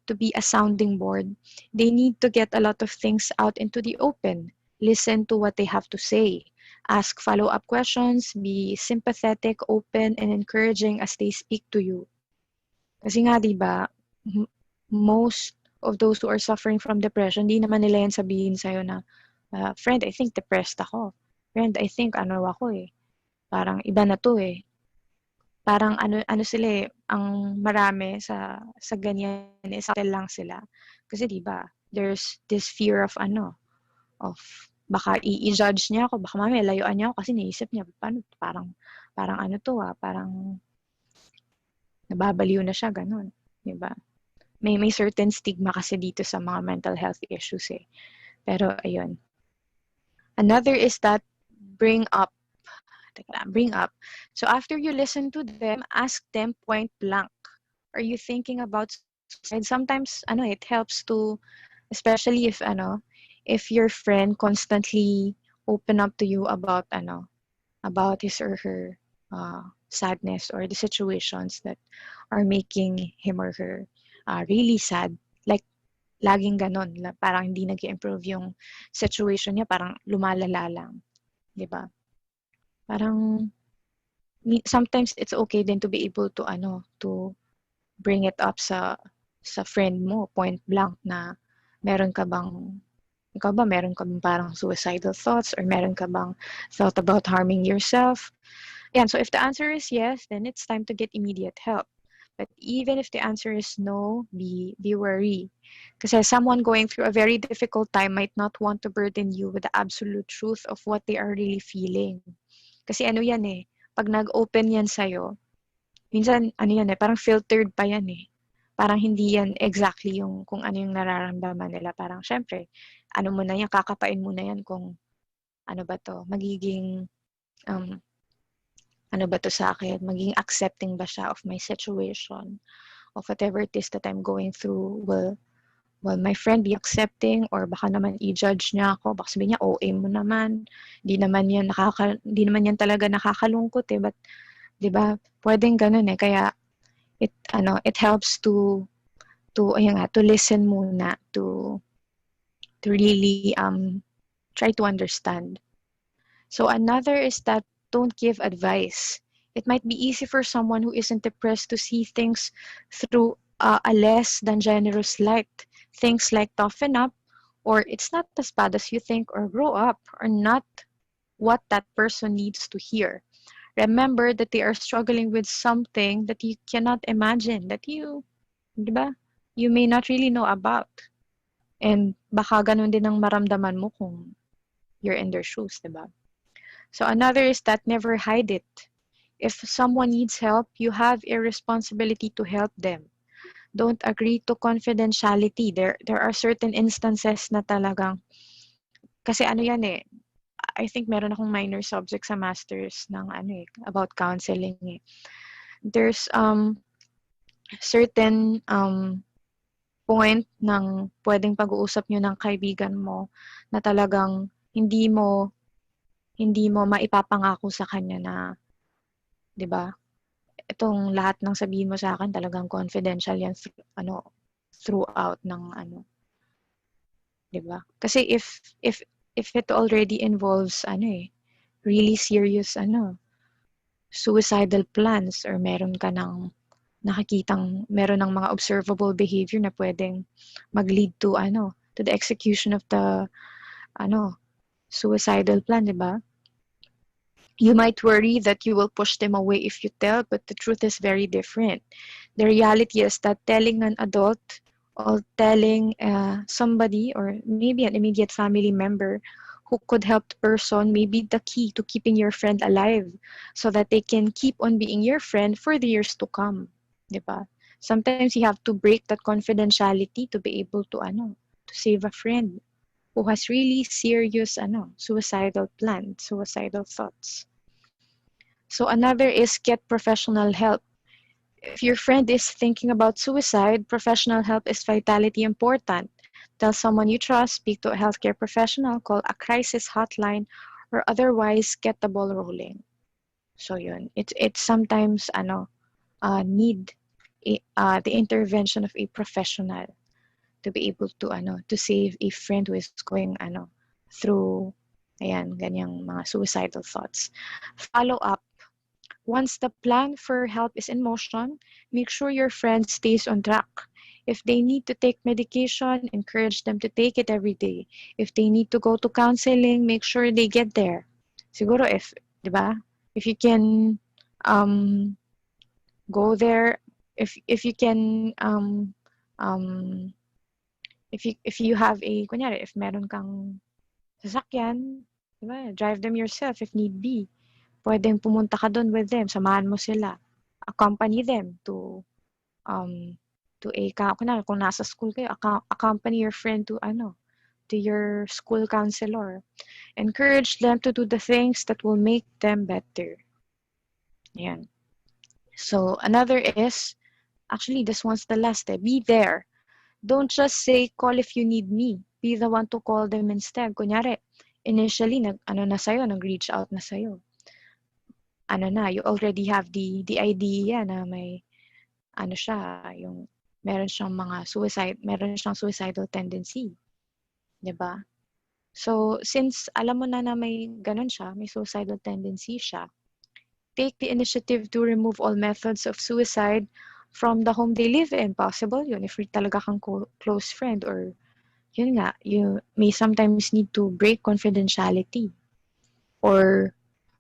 to be a sounding board. They need to get a lot of things out into the open. Listen to what they have to say. Ask follow-up questions. Be sympathetic, open, and encouraging as they speak to you. Kasi nga, di ba, most of those who are suffering from depression, di naman nila yan sabihin sa'yo na, friend, I think depressed ako. Friend, I think ako eh. Parang iba na to eh. Parang ano sila eh, ang marami sa ganyan eh, subtle lang sila. Kasi 'di ba, there's this fear of of baka i-judge niya ako, baka mamaya layuan niya ako kasi naisip niya paano parang parang nababaliw na siya ganun, 'di ba? May certain stigma kasi dito sa mga mental health issues eh. Pero ayun. Another is that bring up. So after you listen to them, ask them point blank. Are you thinking about suicide? Sometimes it helps to, especially if your friend constantly open up to you about about his or her sadness or the situations that are making him or her really sad. Like laging ganon, parang hindi nag-improve yung situation niya, parang lumalala lang, 'di ba? Parang sometimes it's okay then to be able to to bring it up sa friend mo point blank na meron ka bang parang suicidal thoughts or meron ka bang thought about harming yourself. Yeah, so if the answer is yes, then it's time to get immediate help. But even if the answer is no, be wary. Kasi someone going through a very difficult time might not want to burden you with the absolute truth of what they are really feeling. Kasi yan eh, pag nag-open yan sa'yo, minsan yan eh, parang filtered pa yan eh. Parang hindi yan exactly yung kung ano yung nararamdaman nila. Parang syempre, muna yan, kakapain muna yan kung ba to, magiging, ba to sa akin, magiging accepting ba siya of my situation, of whatever it is that I'm going through. Will my friend be accepting or baka naman i-judge niya ako, baka sabihin niya OA mo naman, di naman yan talaga nakakalungkot eh, but 'di ba pwedeng ganun eh, kaya it helps to listen muna, to really try to understand. So another is that don't give advice. It might be easy for someone who isn't depressed to see things through a less than generous light. Things like toughen up, or it's not as bad as you think, or grow up, are not what that person needs to hear. Remember that they are struggling with something that you cannot imagine, that diba? You may not really know about. And baka ganun din ang maramdaman mo kung you're in their shoes, diba? So another is that never hide it. If someone needs help, you have a responsibility to help them. Don't agree to confidentiality. There are certain instances na talagang, kasi yan eh, I think meron akong minor subject sa masters ng about counseling eh. There's certain point ng pwedeng pag-uusap nyo ng kaibigan mo na talagang hindi mo maipapangako sa kanya na, 'di ba? Itong lahat ng sabihin mo sa akin talagang confidential yan throughout ng 'di ba? Kasi if it already involves really serious suicidal plans, or meron ka ng nakikitang meron ng mga observable behavior na pwedeng mag-lead to to the execution of the suicidal plan, 'di ba? You might worry that you will push them away if you tell, but the truth is very different. The reality is that telling an adult or telling somebody, or maybe an immediate family member who could help the person, may be the key to keeping your friend alive so that they can keep on being your friend for the years to come. Diba? Sometimes you have to break that confidentiality to be able to save a friend who has really serious suicidal plans, suicidal thoughts. So another is get professional help. If your friend is thinking about suicide, professional help is vitally important. Tell someone you trust, speak to a healthcare professional, call a crisis hotline, or otherwise get the ball rolling. So yun, it's sometimes need the intervention of a professional to be able to to save a friend who is going through ganyang mga suicidal thoughts. Follow up. Once the plan for help is in motion, make sure your friend stays on track. If they need to take medication, encourage them to take it every day. If they need to go to counseling, make sure they get there. Siguro if, 'di ba? If you can um go there, if you can um if you have a kunyari if meron kang sasakyan, 'di ba? Drive them yourself if need be. Pwedeng pumunta ka doon with them, samahan mo sila. Accompany them um to a kunwari kung nasa school kayo, accompany your friend to your school counselor. Encourage them to do the things that will make them better. Yan. So another is, actually this one's the last, be there. Don't just say, call if you need me. Be the one to call them instead. Kunyari, initially, nag-reach out na sa'yo. You already have the idea na may, meron siyang suicidal tendency. 'Di ba? So, since alam mo na may ganun siya, may suicidal tendency siya, take the initiative to remove all methods of suicide from the home they live in. Possible yun if talaga kang close friend, or yun nga, you may sometimes need to break confidentiality. Or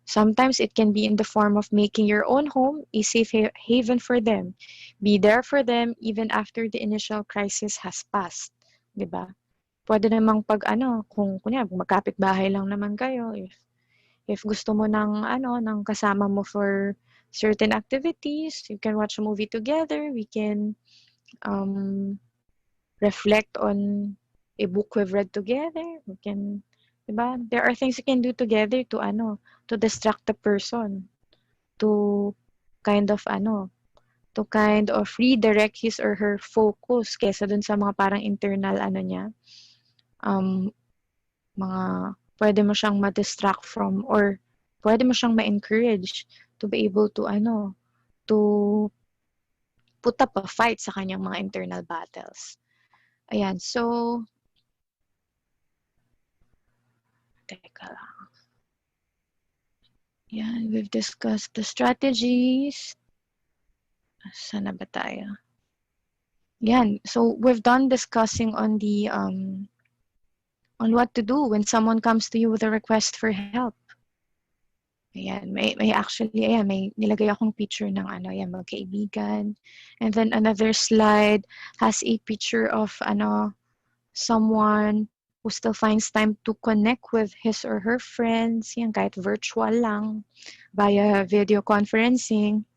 sometimes it can be in the form of making your own home a safe haven for them. Be there for them even after the initial crisis has passed. 'Di ba? Pwede namang kung kunyari magkapit-bahay lang naman kayo, if gusto mo ng kasama mo for certain activities, you can watch a movie together, we can reflect on a book we've read together, we can, diba? There are things you can do together to distract the person, to kind of redirect his or her focus kesa dun sa mga parang internal niya, mga pwede mo siyang ma-distract from, or pwede mo siyang ma-encourage to be able to to put up a fight sa kanyang mga internal battles. Ayan, so teka lang. Yan, we've discussed the strategies. Saan na ba tayo? Yan, so we've done discussing on the on what to do when someone comes to you with a request for help. Ayan, may nilagay akong picture ng magkaibigan. And then another slide has a picture of someone who still finds time to connect with his or her friends, yan, kahit virtual lang, via video conferencing.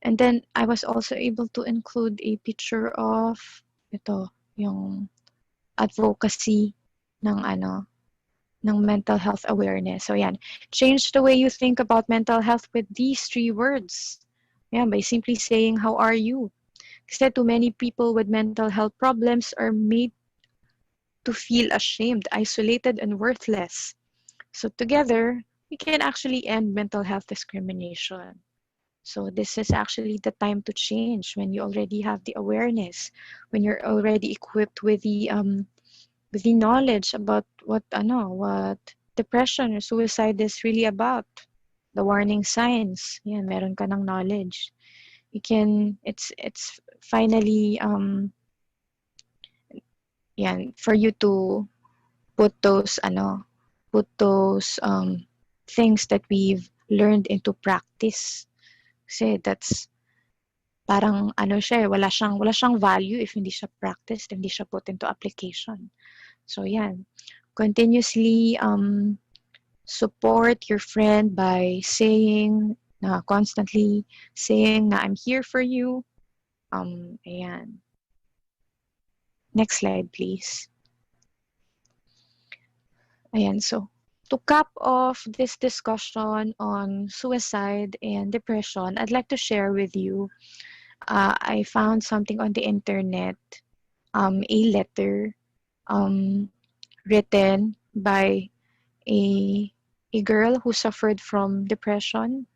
And then I was also able to include a picture of yung advocacy ng mental health awareness. So yan, change the way you think about mental health with these 3 words. Yan, by simply saying, how are you? Kasi too many people with mental health problems are made to feel ashamed, isolated, and worthless. So together, we can actually end mental health discrimination. So this is actually the time to change, when you already have the awareness, when you're already equipped with the knowledge about what depression or suicide is really about, the warning signs. Yan, meron ka ng knowledge. You can, it's finally for you to put those things that we've learned into practice. Kasi that's parang siya, wala siyang value if hindi siya practiced, hindi siya put into application. So yan, continuously support your friend by constantly saying na I'm here for you. Ayan. Next slide, please. Ayan, so To cap off this discussion on suicide and depression, I'd like to share with you. I found something on the internet, a letter um, written by a a girl who suffered from depression.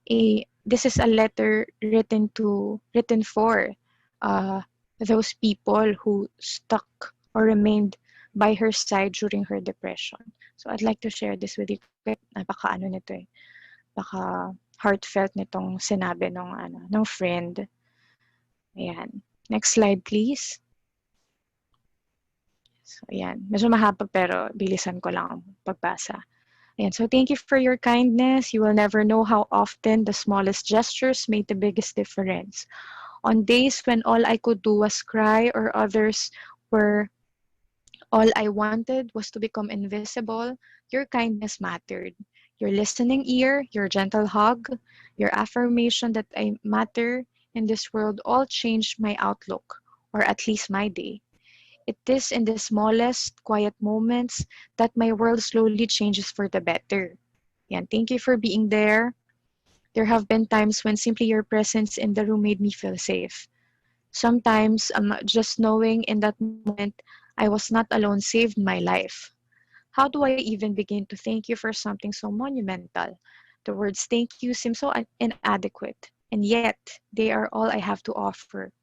This is a letter written for uh, those people who stuck or remained by her side during her depression. So I'd like to share this with you. Napaka ano nito eh. Baka heartfelt nitong sinabi ng friend. Ayan. Next slide please. So ayan. Medyo mahaba pero bilisan ko lang ang pagbasa. And so thank you for your kindness. You will never know how often the smallest gestures made the biggest difference. On days when all I could do was cry or others were all I wanted was to become invisible, your kindness mattered. Your listening ear, your gentle hug, your affirmation that I matter in this world all changed my outlook, or at least my day. It is in the smallest, quiet moments that my world slowly changes for the better. Yan, thank you for being there. There have been times when simply your presence in the room made me feel safe. Sometimes, just knowing in that moment I was not alone saved my life. How do I even begin to thank you for something so monumental? The words thank you seem so inadequate, and yet they are all I have to offer.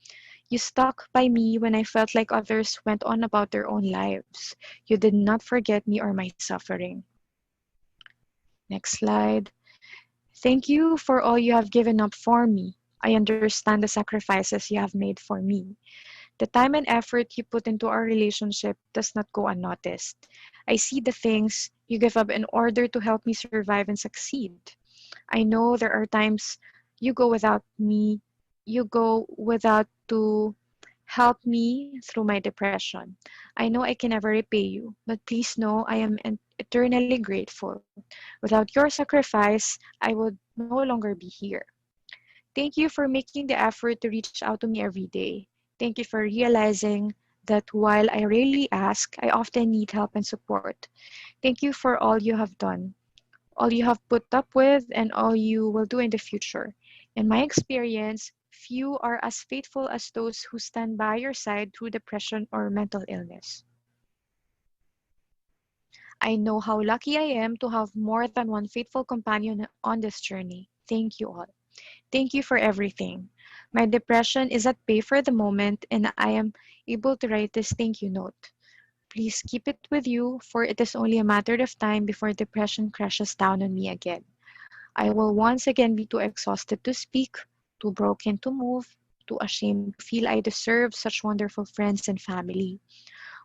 You stuck by me when I felt like others went on about their own lives. You did not forget me or my suffering. Next slide. Thank you for all you have given up for me. I understand the sacrifices you have made for me. The time and effort you put into our relationship does not go unnoticed. I see the things you give up in order to help me survive and succeed. I know there are times you go without me, you go without to help me through my depression. I know I can never repay you, but please know I am eternally grateful. Without your sacrifice, I would no longer be here. Thank you for making the effort to reach out to me every day. Thank you for realizing that while I rarely ask, I often need help and support. Thank you for all you have done, all you have put up with, and all you will do in the future. In my experience, few are as faithful as those who stand by your side through depression or mental illness. I know how lucky I am to have more than one faithful companion on this journey. Thank you all. Thank you for everything. My depression is at bay for the moment, and I am able to write this thank you note. Please keep it with you, for it is only a matter of time before depression crashes down on me again. I will once again be too exhausted to speak, too broken to move, too ashamed to feel I deserve such wonderful friends and family.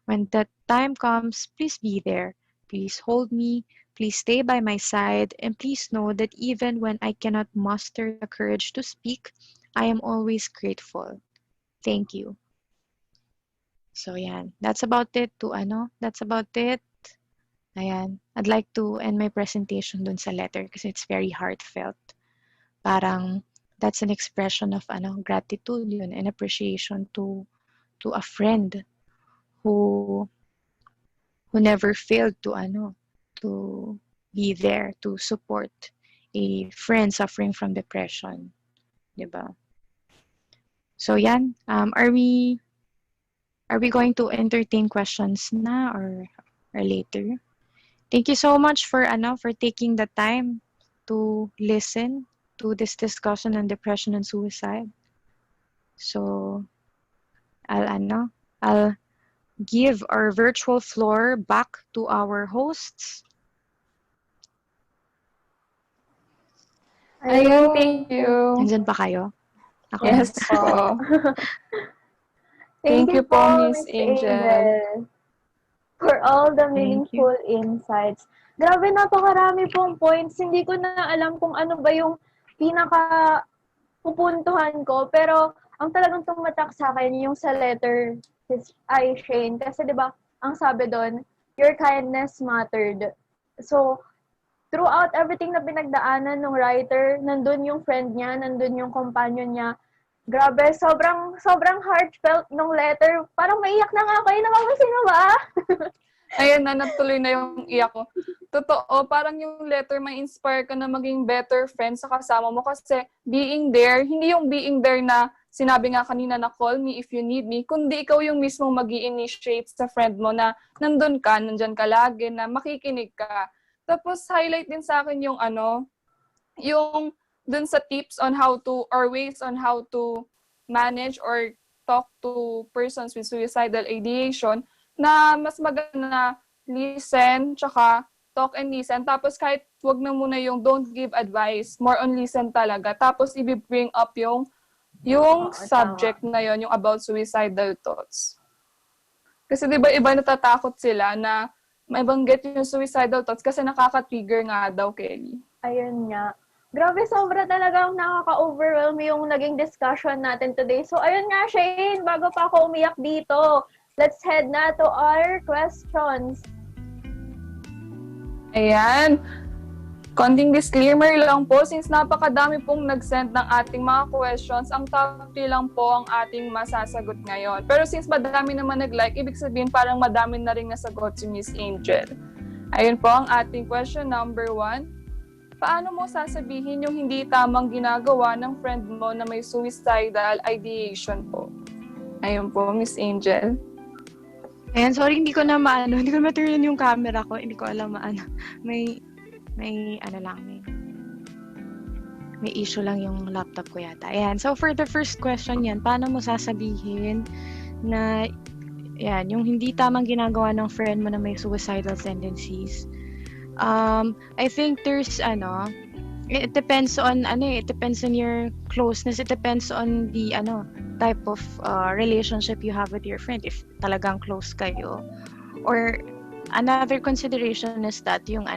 When that time comes, please be there. Please hold me. Please stay by my side. And please know that even when I cannot muster the courage to speak, I am always grateful. Thank you. So yan, that's about it that's about it. Ayan, I'd like to end my presentation dun sa letter kasi it's very heartfelt. Parang that's an expression of gratitude yun and appreciation to a friend who never failed to be there to support a friend suffering from depression, 'di ba? So yan, are we going to entertain questions na or later? Thank you so much for taking the time to listen to this discussion on depression and suicide. So I'll give our virtual floor back to our hosts. Ayun, thank you. Nandyan pa kayo? Ako Yes na. po. Thank you po, Miss Miss Angel. Angel, for all the Thank meaningful insights. Grabe, napakarami pong points. Hindi ko na alam kung ano ba yung pinaka pupuntuhan ko. Pero, ang talagang tumatak sa akin, yung sa letter ay Shane. Kasi, di ba, ang sabi doon, your kindness mattered. So, throughout everything na pinagdaanan ng writer, nandun yung friend niya, nandun yung companion niya. Grabe, sobrang heartfelt nung letter. Parang maiyak na nga kayo. Napapansin mo ba? Ayun na, natuloy na yung iyak ko. Totoo, parang yung letter may inspire ka na maging better friend sa kasama mo kasi being there, hindi yung being there na sinabi nga kanina na call me if you need me, kundi ikaw yung mismo mag-i-initiate sa friend mo na nandun ka, nandyan ka lagi, na makikinig ka. Tapos highlight din sa akin yung yung dun sa tips on how to, or ways on how to manage or talk to persons with suicidal ideation, na mas maganda na listen, tsaka talk and listen. Tapos kahit wag na muna yung don't give advice, more on listen talaga. Tapos i-bring up yung subject na yon, yung about suicidal thoughts. Kasi di ba iba natatakot sila na maibanggit yung suicidal thoughts kasi nakaka-trigger nga daw, Kelly. Ayun nga. Grabe, sobra talagang nakaka-overwhelm yung naging discussion natin today. So, ayun nga, Shane, bago pa ako umiyak dito, let's head na to our questions. Ayan. Konting disclaimer lang po, since napakadami pong nag-send ng ating mga questions, ang top 3 lang po ang ating masasagot ngayon. Pero since madami naman nag-like, ibig sabihin parang madami na rin nasagot si Miss Angel. Ayun po ang ating question number 1. Paano mo sasabihin yung hindi tamang ginagawa ng friend mo na may suicidal ideation po? Ayun po, Miss Angel. Ayan, sorry, hindi ko ma-turn yung camera ko. Hindi ko alam may issue lang yung laptop ko yata. Ayan, so for the first question yan, paano mo sasabihin na yung hindi tamang ginagawa ng friend mo na may suicidal tendencies? I think there's it depends on your closeness. It depends on the type of relationship you have with your friend, if talagang close kayo. Or another consideration is that yung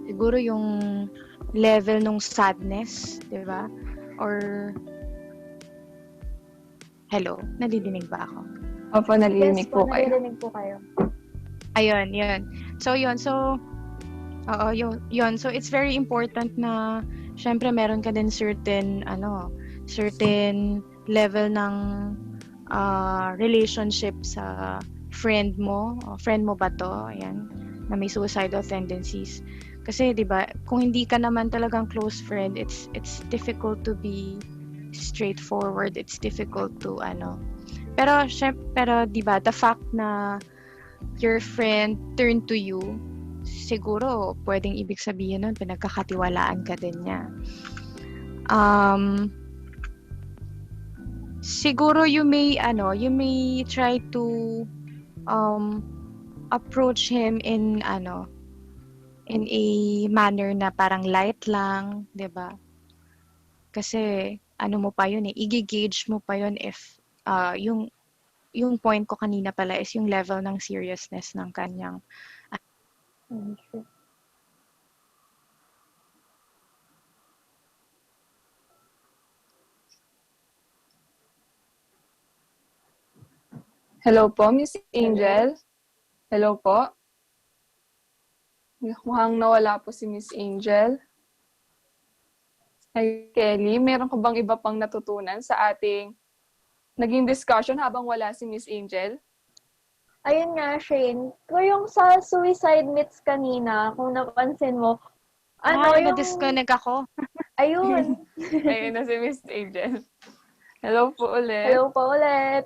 siguro yung level ng sadness, 'di ba? Or hello, nadidinig ba ako? Opo, nadidinig po kayo. Nadidinig po kayo. Ayun, yun. So, yun. So, yun. So, it's very important na, syempre, meron ka din certain level ng relationship sa friend mo. Friend mo ba to? Ayan. Na may suicidal tendencies. Kasi, di ba, kung hindi ka naman talagang close friend, it's difficult to be straightforward. It's difficult to, Pero, di ba, the fact na your friend turn to you, siguro pwedeng ibig sabihin nun pinagkakatiwalaan ka din niya. Siguro you may try to approach him in a manner na parang light lang, 'di ba? Kasi mo pa yun i-gauge mo pa yun if yung point ko kanina pala is yung level ng seriousness ng kanyang Hello po, Miss Angel. Hello po. Mukhang nawala po si Miss Angel. Ay, Kelly, meron ka bang iba pang natutunan sa ating naging discussion habang wala si Miss Angel? Ayun nga, Shane. Kung yung sa suicide myths kanina, kung napansin mo, yung... na-disconnect ako. Ayun. Ayun na si Miss Angel. Hello po ulit. Hello po ulit.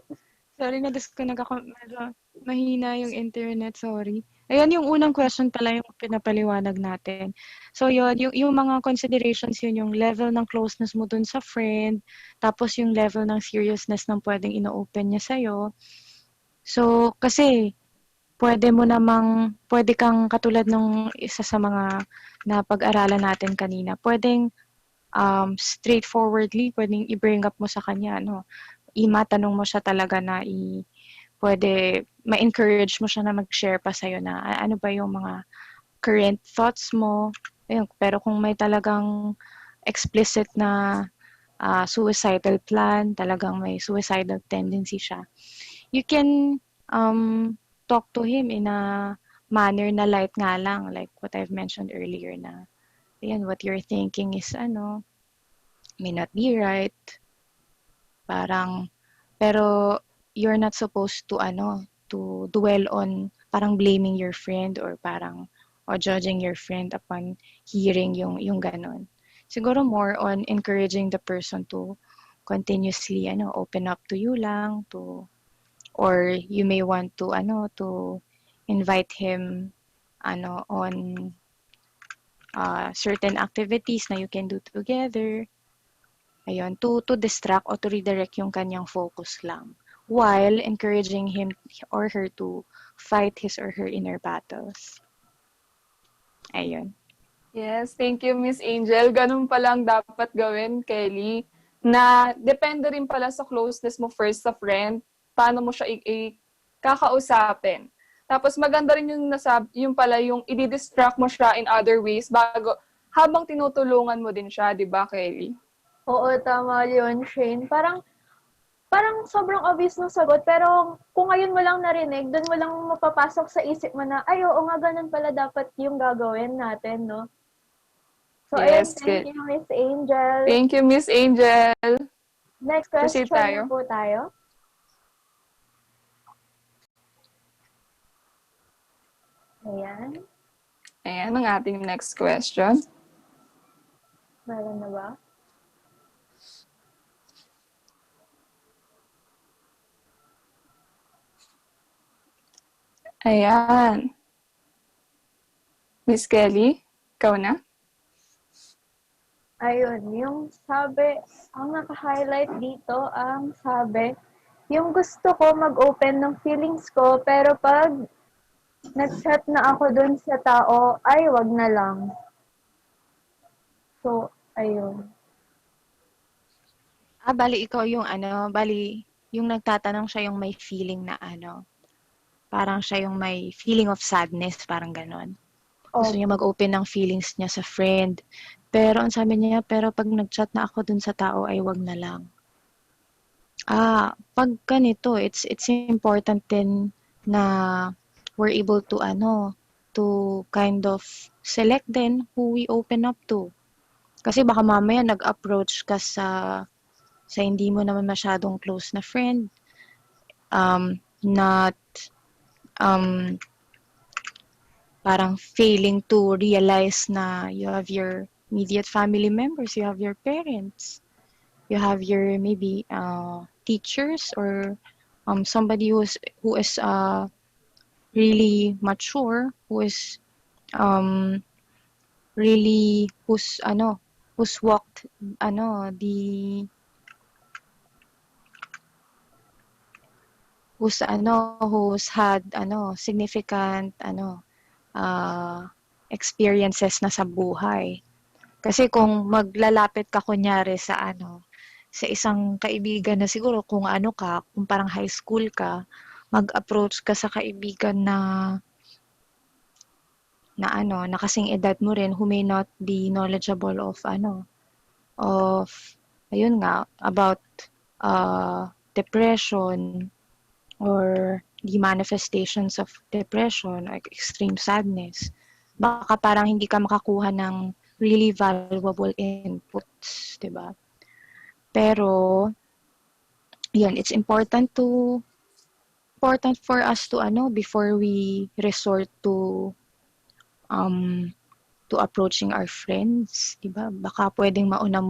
Sorry, na-disconnect ako. Medyo mahina yung internet, sorry. Ayan yung unang question pala yung pinapaliwanag natin. So yun, yung mga considerations yun, yung level ng closeness mo dun sa friend, tapos yung level ng seriousness ng pwedeng ino-open niya sa'yo. So, kasi pwede kang katulad ng isa sa mga napag-aralan natin kanina, pwedeng straightforwardly, pwedeng i-bring up mo sa kanya, imatanong mo siya talaga na pwede ma-encourage mo siya na mag-share pa sa'yo na ano ba yung mga current thoughts mo. Ayun, pero kung may talagang explicit na suicidal plan, talagang may suicidal tendency siya, you can talk to him in a manner na light nga lang, like what I've mentioned earlier na, ayan, what you're thinking is may not be right. Pero you're not supposed to to dwell on parang blaming your friend or parang o judging your friend upon hearing yung ganon. Siguro more on encouraging the person to continuously open up to you lang, to or you may want to to invite him on certain activities na you can do together. Ayun, to distract or to redirect yung kanyang focus lang while encouraging him or her to fight his or her inner battles. Ayun. Yes, thank you, Miss Angel. Ganun palang dapat gawin, Kelly, na depende rin pala sa closeness mo first sa friend, paano mo siya kakausapin. Tapos maganda rin yung pala yung i-distract mo siya in other ways bago habang tinutulungan mo din siya, 'di ba, Kelly? Oo, tama yun, Shane. Parang sobrang obvious ng sagot, pero kung ngayon mo lang narinig, doon mo lang mapapasok sa isip mo na, ay, oo nga, ganun pala dapat yung gagawin natin, no? So, Yes, ayun, thank you, Miss Angel. Thank you, Miss Angel. Next question na po tayo. Ayan. Ayan ang ating next question. Meron na ba? Ayan. Miss Kelly, ikaw na? Ayun, yung sabi, ang naka-highlight dito, ang sabi, yung gusto ko mag-open ng feelings ko, pero pag nag-chat na ako dun sa tao, ay, wag na lang. So, ayun. Bali ikaw yung yung nagtatanong siya yung may feeling na parang siya yung may feeling of sadness, parang ganon. Gusto niya mag-open ng feelings niya sa friend. Pero ang sabi niya, pero pag nag-chat na ako dun sa tao, ay wag na lang. Pag ganito, it's important din na we're able to to kind of select then who we open up to. Kasi baka mamaya nag-approach ka sa hindi mo naman masyadong close na friend, not parang failing to realize na you have your immediate family members, you have your parents, you have your maybe teachers or somebody who is really mature, who is really who's walked who's had significant experiences na sa buhay. Kasi kung maglalapit ka kunyari sa sa isang kaibigan na siguro kung kung parang high school ka, mag-approach ka sa kaibigan na kasing edad mo rin who may not be knowledgeable of ayun nga, about depression or the manifestations of depression or extreme sadness, baka parang hindi ka makakuha ng really valuable inputs, diba? Pero, yan, it's important for us to before we resort to approaching our friends, diba? Baka pwedeng mauna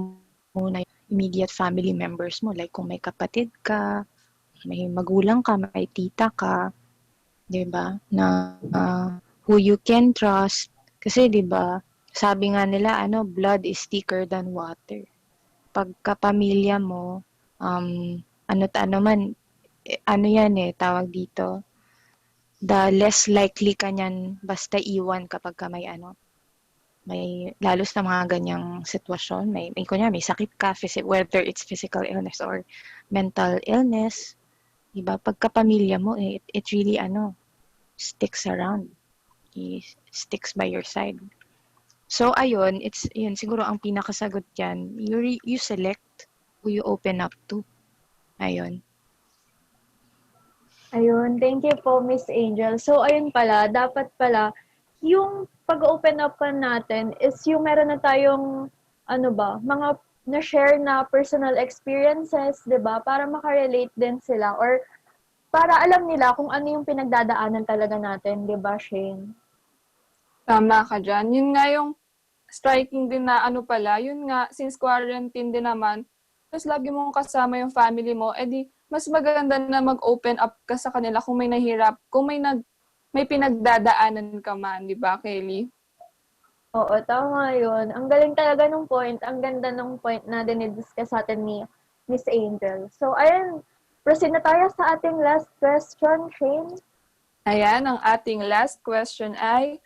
muna yung immediate family members mo, like kung may kapatid ka, may magulang ka, may tita ka, 'di ba? Na who you can trust kasi 'di ba? Sabi nga nila blood is thicker than water. Pagka-pamilya mo, yan tawag dito. The less likely ka niyan basta iwan kapag ka may lalo sa mga ganyang sitwasyon, may sakit ka, whether it's physical illness or mental illness. Diba? Pagka-pamilya mo, it really, sticks around. It sticks by your side. So, ayun, yun, siguro ang pinakasagot dyan, you select who you open up to. Ayun. Ayun, thank you po, Miss Angel. So, ayun pala, dapat pala, yung pag-open up pa natin is yung meron na tayong, mga na-share na personal experiences, 'di ba? Para makarelate din sila or para alam nila kung ano yung pinagdadaanan talaga natin, di ba, Shane? Tama ka dyan. Yun nga yung striking din na ano pala, yun nga, since quarantine din naman, tapos lagi mong kasama yung family mo, edi mas maganda na mag-open up ka sa kanila kung may nahirap, kung may pinagdadaanan ka man, di ba, Kelly? Oo, tama yun. Ang galing talaga nung point. Ang ganda nung point na dinidiscuss sa atin ni Miss Angel. So, ayun. Proceed na tayo sa ating last question, Shane. Ayan, ang ating last question ay,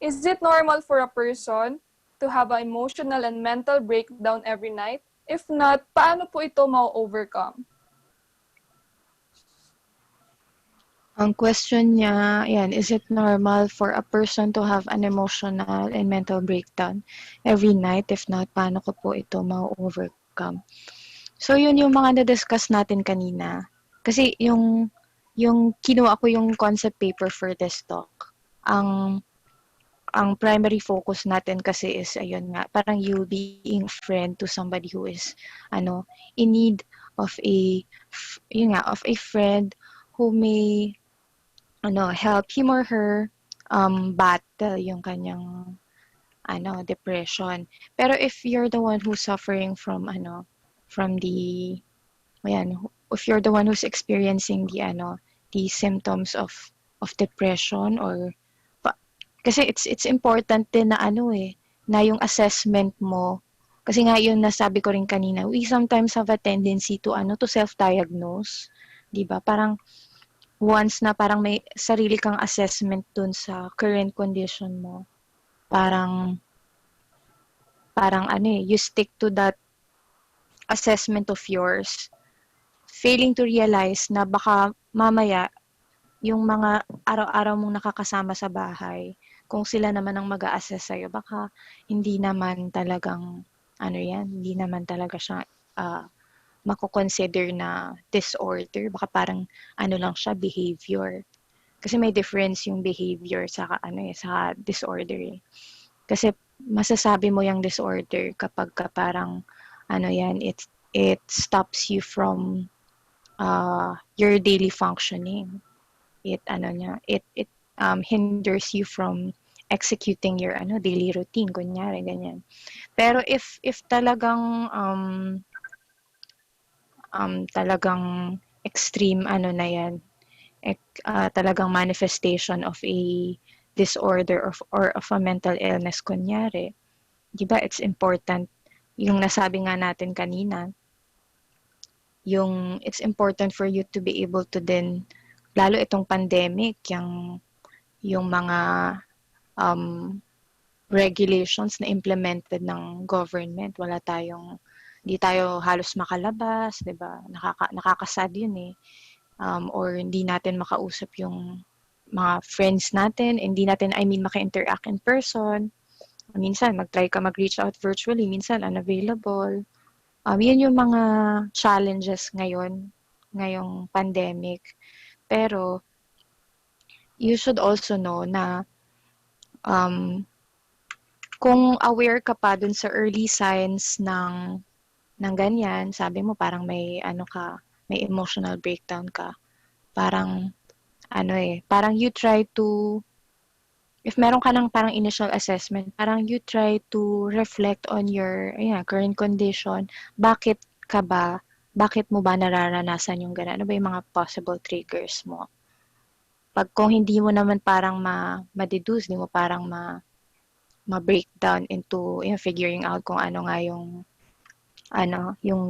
is it normal for a person to have an emotional and mental breakdown every night? If not, paano po ito ma-overcome? Ang question niya, yan, is it normal for a person to have an emotional and mental breakdown every night? If not, paano ko po ito ma-overcome? So, yun yung mga na-discuss natin kanina. Kasi yung kinuha ko yung concept paper for this talk. Ang primary focus natin kasi is, ayun nga, parang you being a friend to somebody who is, in need of of a friend who may, help him or her, battle yung kanyang, depression. Pero if you're the one who's suffering from, from the, ayan, if you're the one who's experiencing the symptoms of depression or kasi it's important din na na yung assessment mo. Kasi nga yun nasabi ko rin kanina, we sometimes have a tendency to to self-diagnose, 'di ba? Parang once na parang may sarili kang assessment dun sa current condition mo, parang you stick to that assessment of yours, failing to realize na baka mamaya yung mga araw-araw mong nakakasama sa bahay, kung sila naman ang mag-a-assess sa'yo, baka hindi naman talagang, hindi naman talaga siya mako-consider na disorder. Baka parang, lang siya, behavior. Kasi may difference yung behavior sa, sa disorder. Kasi masasabi mo yung disorder kapag parang, it stops you from your daily functioning. It hinders you from executing your daily routine, kunyari ganyan. Pero if talagang extreme na yan, talagang manifestation of a disorder or of a mental illness, kunyari, di ba, it's important yung nasabi nga natin kanina, yung it's important for you to be able to then, lalo itong pandemic, yung mga regulations na implemented ng government, hindi tayo halos makalabas, 'di ba? Nakakasad 'yun eh. Or hindi natin makausap yung mga friends natin, maka-interact in person. Minsan mag-try ka mag-reach out virtually, minsan unavailable. Yun yung mga challenges ngayong pandemic. Pero you should also know na kung aware ka pa dun sa early signs ng ganyan, sabi mo parang may may emotional breakdown ka. Parang parang you try to, if meron ka ng parang initial assessment, parang you try to reflect on your current condition. Bakit mo ba nararanasan yung gano'n? Ano ba yung mga possible triggers mo? Kung hindi mo naman parang ma-deduce, hindi mo parang ma-breakdown into figuring out kung ano nga yung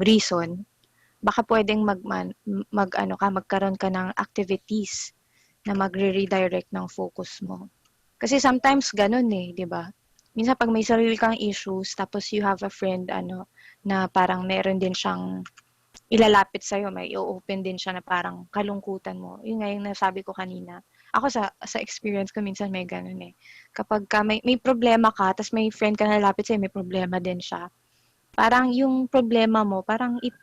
reason, baka pwedeng magkaroon ka ng activities na magre-redirect ng focus mo. Kasi sometimes ganun eh, 'di ba? Minsan pag may sarili kang issues, tapos you have a friend na parang meron din siyang ilalapit sa'yo, may i-open din siya na parang kalungkutan mo. Yun nga yung nasabi ko kanina. Ako sa experience ko, minsan may ganun eh. Kapag may problema ka, tapos may friend ka na lalapit sa'yo, may problema din siya. Parang yung problema mo, parang it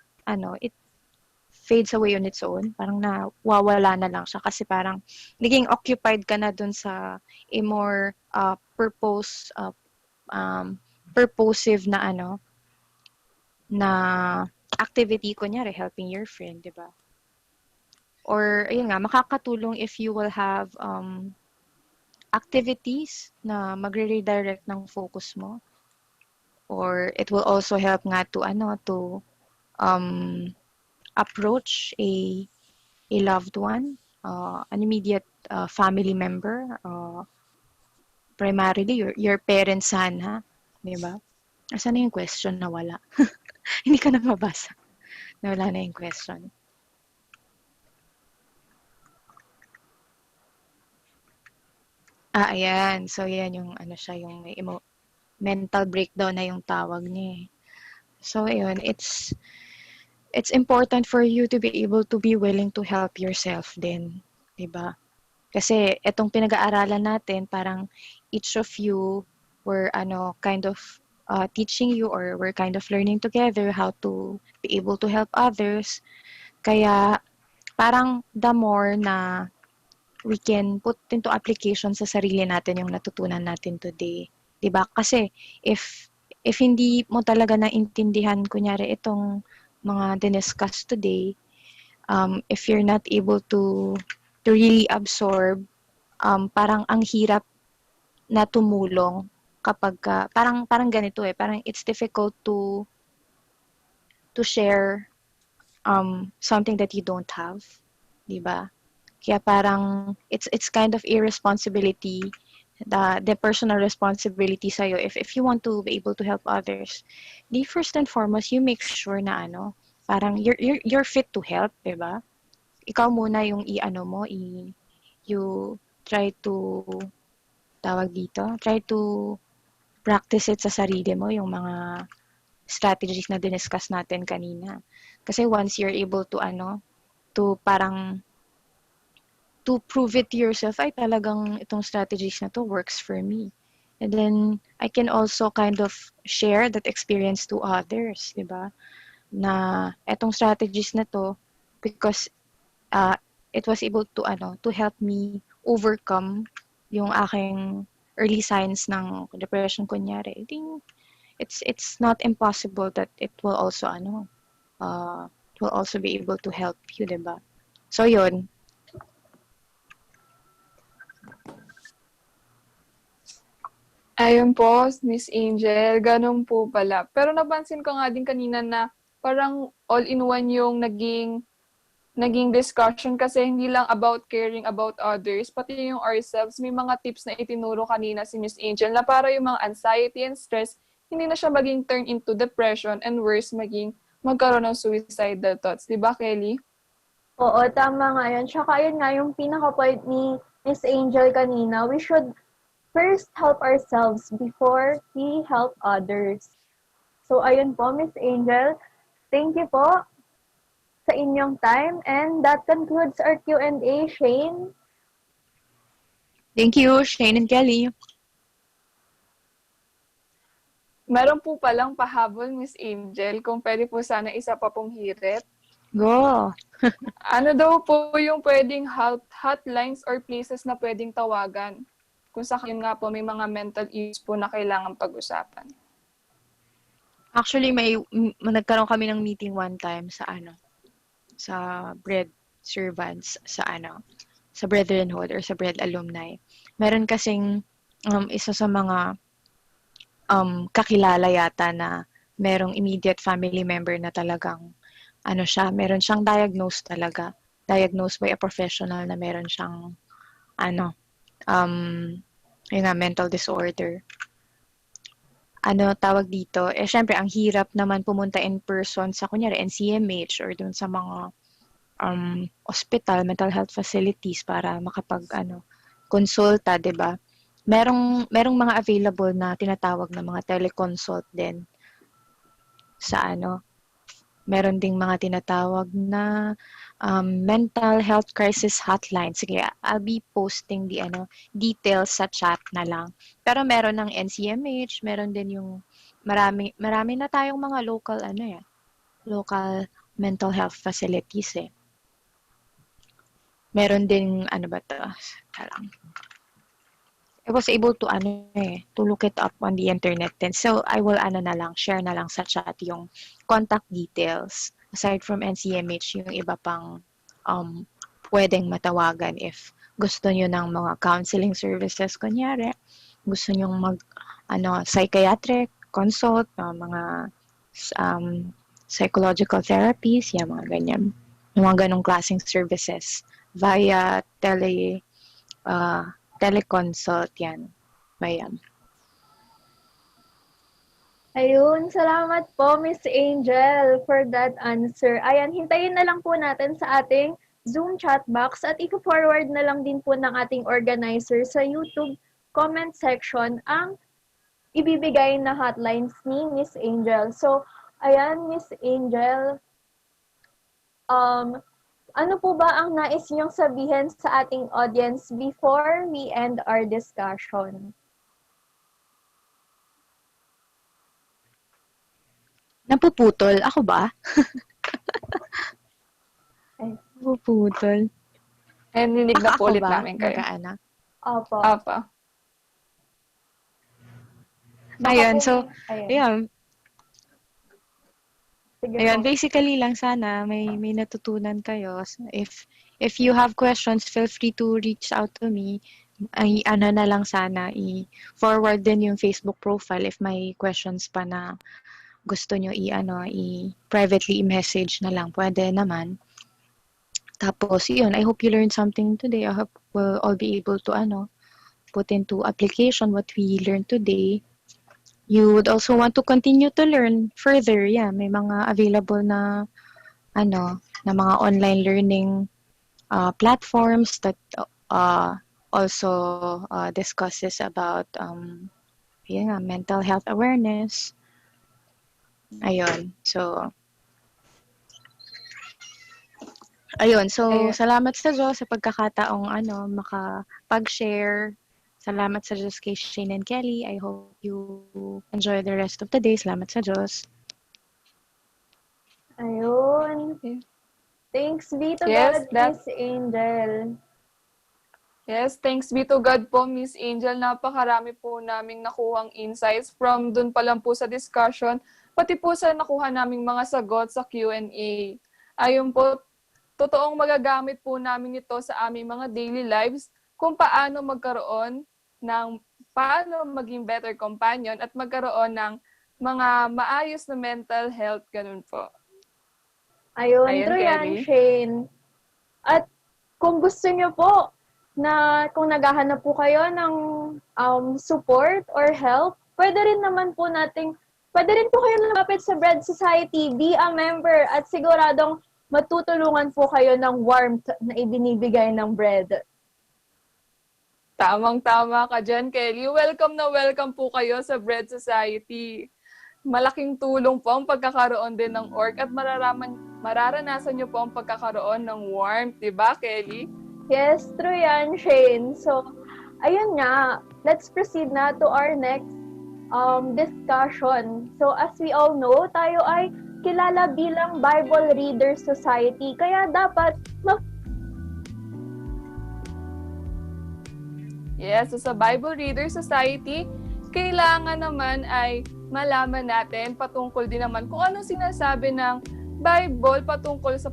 fades away on its own. Parang nawawala na lang siya kasi parang naging occupied ka na dun sa a more purposive na na activity, kunyari helping your friend, di ba? Or, ayun nga, makakatulong if you will have activities na magre-redirect ng focus mo. Or it will also help nga to um, approach a loved one, an immediate family member, primarily your parents sana, 'di ba? Asan na yung question na wala? Hindi ka na mabasa. Nawala na yung question. Ayan. So, yan yung ano siya, yung may mental breakdown na yung tawag niya eh. So, ayun, it's important for you to be able to be willing to help yourself din, 'di ba? Kasi itong pinag-aaralan natin, parang each of you were kind of teaching you, or we're kind of learning together how to be able to help others. Kaya parang the more na we can put into application sa sarili natin yung natutunan natin today. 'Di ba? Kasi if hindi mo talaga naintindihan kunyari itong mga diniscuss today, if you're not able to really absorb, parang ang hirap na tumulong kapag parang ganito eh, parang it's difficult to share something that you don't have, 'di ba? Kaya parang it's kind of irresponsibility, the personal responsibility sa if you want to be able to help others. The first and foremost, you make sure na parang you're fit to help, 'di ba? Ikaw muna yung you try to try to practice it sa sarili mo, yung mga strategies na diniscuss natin kanina. Kasi once you're able to to parang to prove it to yourself, ay talagang itong strategies na to works for me. And then I can also kind of share that experience to others, 'di ba? Na etong strategies na to, because it was able to help me overcome yung aking early signs ng depression kunyari. I think it's not impossible that it will also it will also be able to help you, 'di ba? So yun. Ayun po, Miss Angel, ganun po pala. Pero napansin ko nga din kanina na parang all-in-one yung naging discussion, kasi hindi lang about caring about others, pati yung ourselves. May mga tips na itinuro kanina si Miss Angel na para yung mga anxiety and stress, hindi na siya maging turn into depression, and worse, magkaroon ng suicidal thoughts. Diba, Kelly? Oo, tama nga yun. Tsaka yun nga, yung pinaka-point ni Miss Angel kanina, we should first help ourselves before we help others. So, ayun po, Miss Angel. Thank you po sa inyong time. And that concludes our Q&A, Shane. Thank you, Shane and Kelly. Meron po palang pahabol, Miss Angel, kung pwede po sana isa pa pong hirit. Go! Ano daw po yung pwedeng hotlines or places na pwedeng tawagan? Kung sa yun nga po, may mga mental issues po na kailangan pag-usapan. Actually, nagkaroon kami ng meeting one time sa bread servants, sa Brotherhood or sa Bread Alumni. Meron kasing isa sa mga kakilala yata na merong immediate family member na talagang meron siyang diagnosed by a professional na meron siyang mental disorder. Tawag dito? Syempre, ang hirap naman pumunta in person sa, kunyari, NCMH or dun sa mga hospital, mental health facilities para konsulta, 'di ba? Merong mga available na tinatawag na mga teleconsult din sa meron ding mga tinatawag na mental health crisis hotline. Sige, I'll be posting the details sa chat na lang. Pero meron ng NCMH, meron din yung marami na tayong mga local local mental health facilities eh. Meron din I was able to to look it up on the internet then. So I will share na lang sa chat yung contact details aside from NCMH, yung iba pang pwedeng matawagan if gusto nyo ng mga counseling services, kunyari, gusto nyo psychiatric consult, mga psychological therapies, mga ganyan. Yung mga ganong klaseng services via teleconsult yan. Bayan. Ayun, salamat po, Miss Angel, for that answer. Ayan, hintayin na lang po natin sa ating Zoom chat box at i-forward na lang din po ng ating organizer sa YouTube comment section ang ibibigay na hotlines ni Miss Angel. So, ayan, Miss Angel, ano po ba ang nais niyong sabihin sa ating audience before we end our discussion? Napuputol. Ako ba? Ay. Napuputol. Ninig na po ulit ba? namin kayo. Mag-aana? Opo. Ayun, so, ayun. Sige Ayun, po. basically lang sana may natutunan kayo. So, if you have questions, feel free to reach out to me. Ay ano na lang sana i-forward din yung Facebook profile if may questions pa na gusto nyo privately i-message na lang. Pwede naman. Tapos, yun, I hope you learned something today. I hope we'll all be able to put into application what we learned today. You would also want to continue to learn further. Yeah, may mga available na mga online learning platforms that also discusses about mental health awareness. Ayun. So salamat sa Diyos sa pagkakataong makapag-share. Salamat sa Diyos kay Shane and Kelly. I hope you enjoy the rest of the day. Salamat sa Diyos. Ayun. Thanks be to God, Miss Angel. Yes, thanks be to God po, Miss Angel. Napakarami po naming nakuhang insights from dun pa lang po sa discussion, pati po sa nakuha naming mga sagot sa Q&A. Ayun po, totoong magagamit po namin ito sa aming mga daily lives kung paano maging better companion at magkaroon ng mga maayos na mental health, ganun po. Ayun, true yan, Shane. At kung gusto nyo po, kung naghahanap po kayo ng support or help, pwede rin po kayo lumapit sa Bread Society, be a member, at siguradong matutulungan po kayo ng warmth na ibinibigay ng bread. Tamang-tama ka dyan, Kelly. Welcome na welcome po kayo sa Bread Society. Malaking tulong po ang pagkakaroon din ng org at mararanasan nyo po ang pagkakaroon ng warmth, diba, Kelly? Yes, true yan, Shane. So, ayun nga, let's proceed na to our next discussion. So, as we all know, tayo ay kilala bilang Bible Reader Society. Kaya dapat Yes, so sa Bible Reader Society, kailangan naman ay malaman natin patungkol din naman kung ano sinasabi ng Bible patungkol sa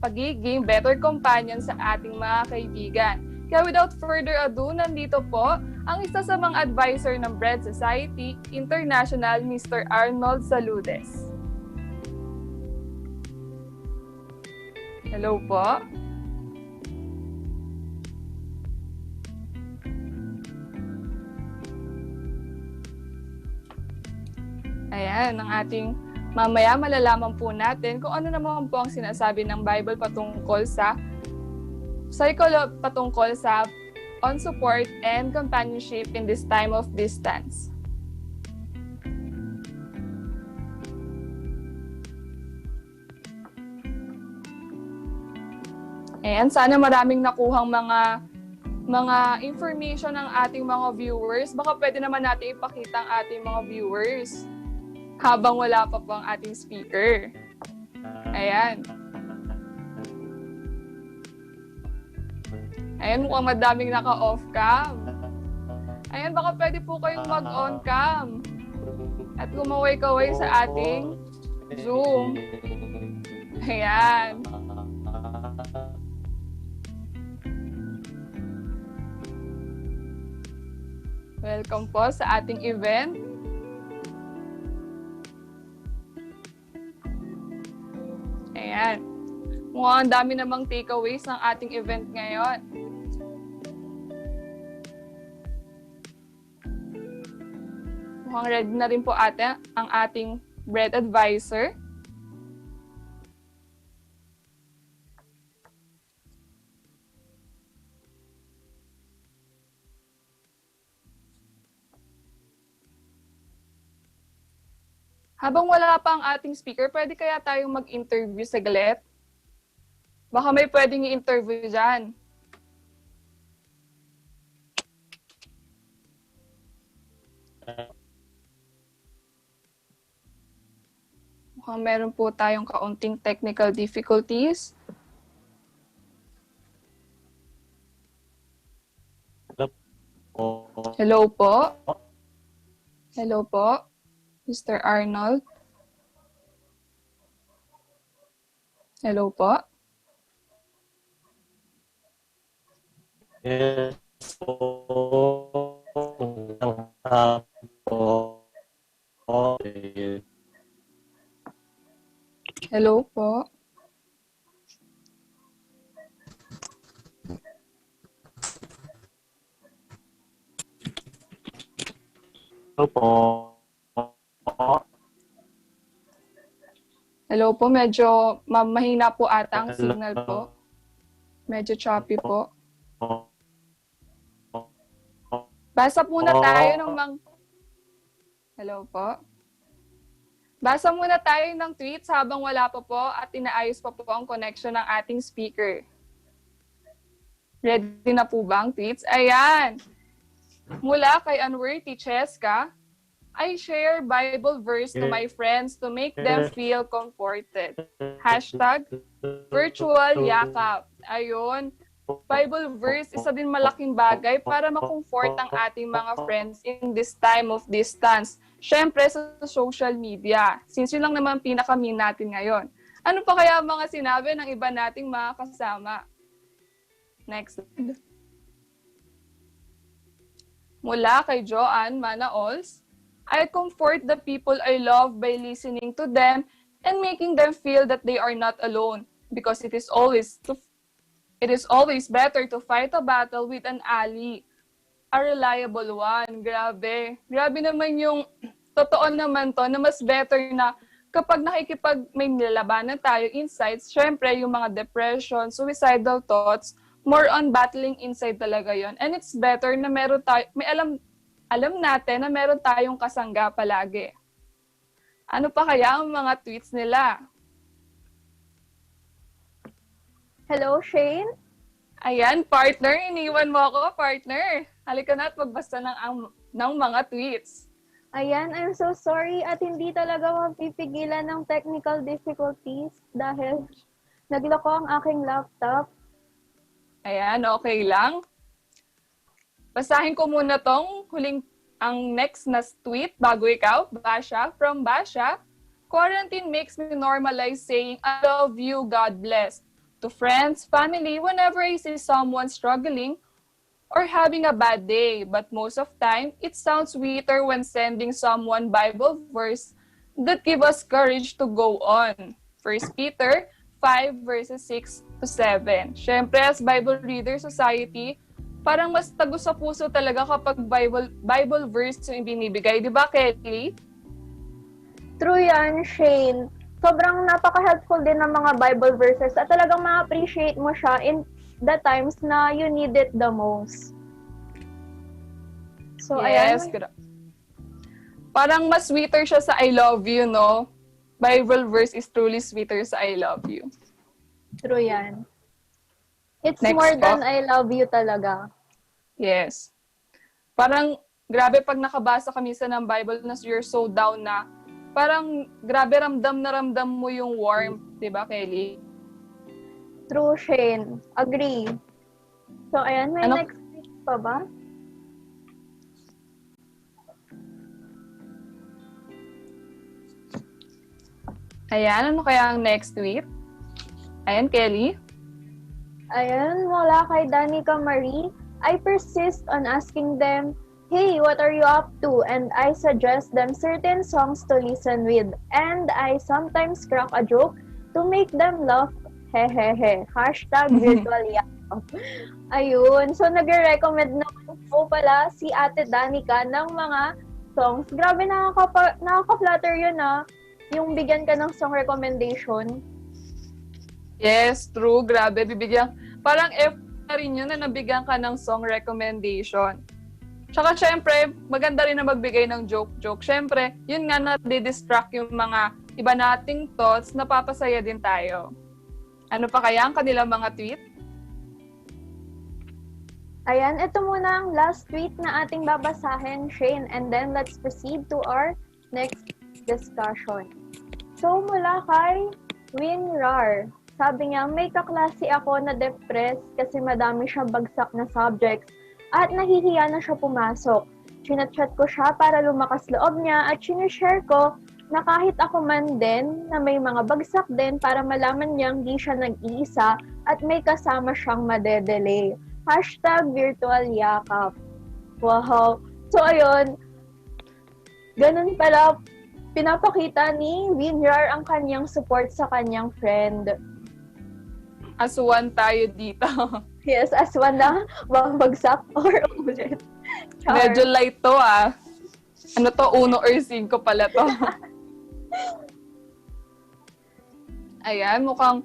pagiging better companion sa ating mga kaibigan. Kaya without further ado, nandito po ang isa sa mga advisor ng Bread Society International, Mr. Arnold Saludes. Hello po. Ayan, ang ating mamaya malalaman po natin kung ano naman po ang sinasabi ng Bible patungkol sa on support and companionship in this time of distance. Ayan, sana maraming nakuhang mga information ng ating mga viewers. Baka pwede naman natin ipakita ang ating mga viewers habang wala pa po ang ating speaker. Ayan. Ayan, mukhang madaming naka-off cam. Ayan, baka pwede po kayong mag-on cam at gumaway-kaway sa ating Zoom. Ayan. Welcome po sa ating event. Ayan. Mukhang ang dami namang takeaways ng ating event ngayon. Mukhang ready na rin po ate ang ating bread advisor. Habang wala pa ang ating speaker, pwede kaya tayong mag-interview saglit? Baka may pwedeng i-interview dyan. Mukhang meron po tayong kaunting technical difficulties. Hello po. Hello po. Mr. Arnold. Hello po. Yes po. Hello po. Hello po. Hello po, medyo mahina po ata ang signal po. Medyo choppy po. Basa muna tayo ng Hello po. Basa muna tayo ng tweets habang wala pa po at inaayos pa po ang connection ng ating speaker. Ready na po ba ang tweets? Ayan! Mula kay Unworthy Cheska, I share Bible verse to my friends to make them feel comforted. Hashtag virtual Yakap. Ayun. Bible verse, isa din malaking bagay para makomfort ang ating mga friends in this time of distance. Siyempre sa social media, since yun lang naman pinaka-main natin ngayon. Ano pa kaya ang mga sinabi ng iba nating mga kasama? Next. Mula kay Joanne Manaols, I comfort the people I love by listening to them and making them feel that they are not alone, because it is always better to fight a battle with an ally, a reliable one. Grabe. Grabe naman yung totoo naman to na mas better na kapag may nilalabanan tayo insights, syempre yung mga depression, suicidal thoughts, more on battling inside talaga yon. And it's better na meron tayo, alam natin na meron tayong kasangga palagi. Ano pa kaya ang mga tweets nila? Hello, Shane? Ayan, partner. Iniwan mo ako, partner. Halika na at magbasa ng mga tweets. Ayan, I'm so sorry at hindi talaga mapipigilan ng technical difficulties dahil nagloko ang aking laptop. Ayan, okay lang. Basahin ko muna ang next na tweet bago ikaw. Basha, from Basha. Quarantine makes me normalize saying, I love you, God bless. To friends, family, whenever I see someone struggling or having a bad day. But most of time, it sounds sweeter when sending someone Bible verse that give us courage to go on. 1 Peter 5 verses 6 to 7. Syempre, as Bible Reader Society, parang mas tago sa puso talaga kapag Bible verse yung binibigay. Di ba, Kelly? True yan, Shane. Sobrang napaka-helpful din ng mga Bible verses at talagang ma-appreciate mo siya in the times na you need it the most. So, yes, ayan. Parang mas sweeter siya sa I love you, no? Bible verse is truly sweeter sa I love you. True yan. It's Next more po. than I love you talaga. Yes. Parang, grabe pag nakabasa kami sa ng Bible na you're so down na, parang grabe ramdam na ramdam mo yung warmth, di ba, Kelly? True, Shane. Agree. So, ayan, may next week pa ba? Ayan, ano kaya ang next tweet? Ayan, Kelly. Ayan, mula kay Danica Marie. I persist on asking them, hey, what are you up to? And I suggest them certain songs to listen with. And I sometimes crack a joke to make them laugh. Hehehe. Hashtag virtual yakap. Ayun. So, nagre-recommend naman po pala si Ate Danica ng mga songs. Grabe, nakaka-flatter yun yung bigyan ka ng song recommendation. Yes, true. Grabe, parang effort na rin yun na nabigyan ka ng song recommendation. Tsaka syempre, maganda rin na magbigay ng joke-joke. Syempre, yun nga na-distract yung mga iba nating thoughts, napapasaya din tayo. Ano pa kaya ang kanilang mga tweet? Ayan, ito muna ang last tweet na ating babasahin, Shane. And then, let's proceed to our next discussion. So, mula kay Winrar. Sabi niya, may kaklase ako na depressed kasi madami siyang bagsak na subjects at nahihiya na siya pumasok. Chinachat ko siya para lumakas loob niya at sinishare ko na kahit ako man din na may mga bagsak din para malaman niyang di siya nag-iisa at may kasama siyang madedelay. Hashtag virtual yakap. Wow. So, ayun. Ganun pala, pinapakita ni Winrar ang kanyang support sa kanyang friend. Aswan tayo dito. Yes, aswan na babagsak or ulit. Char. Medyo light to Ano to? 1 or 5 pala to. Ayan, mukhang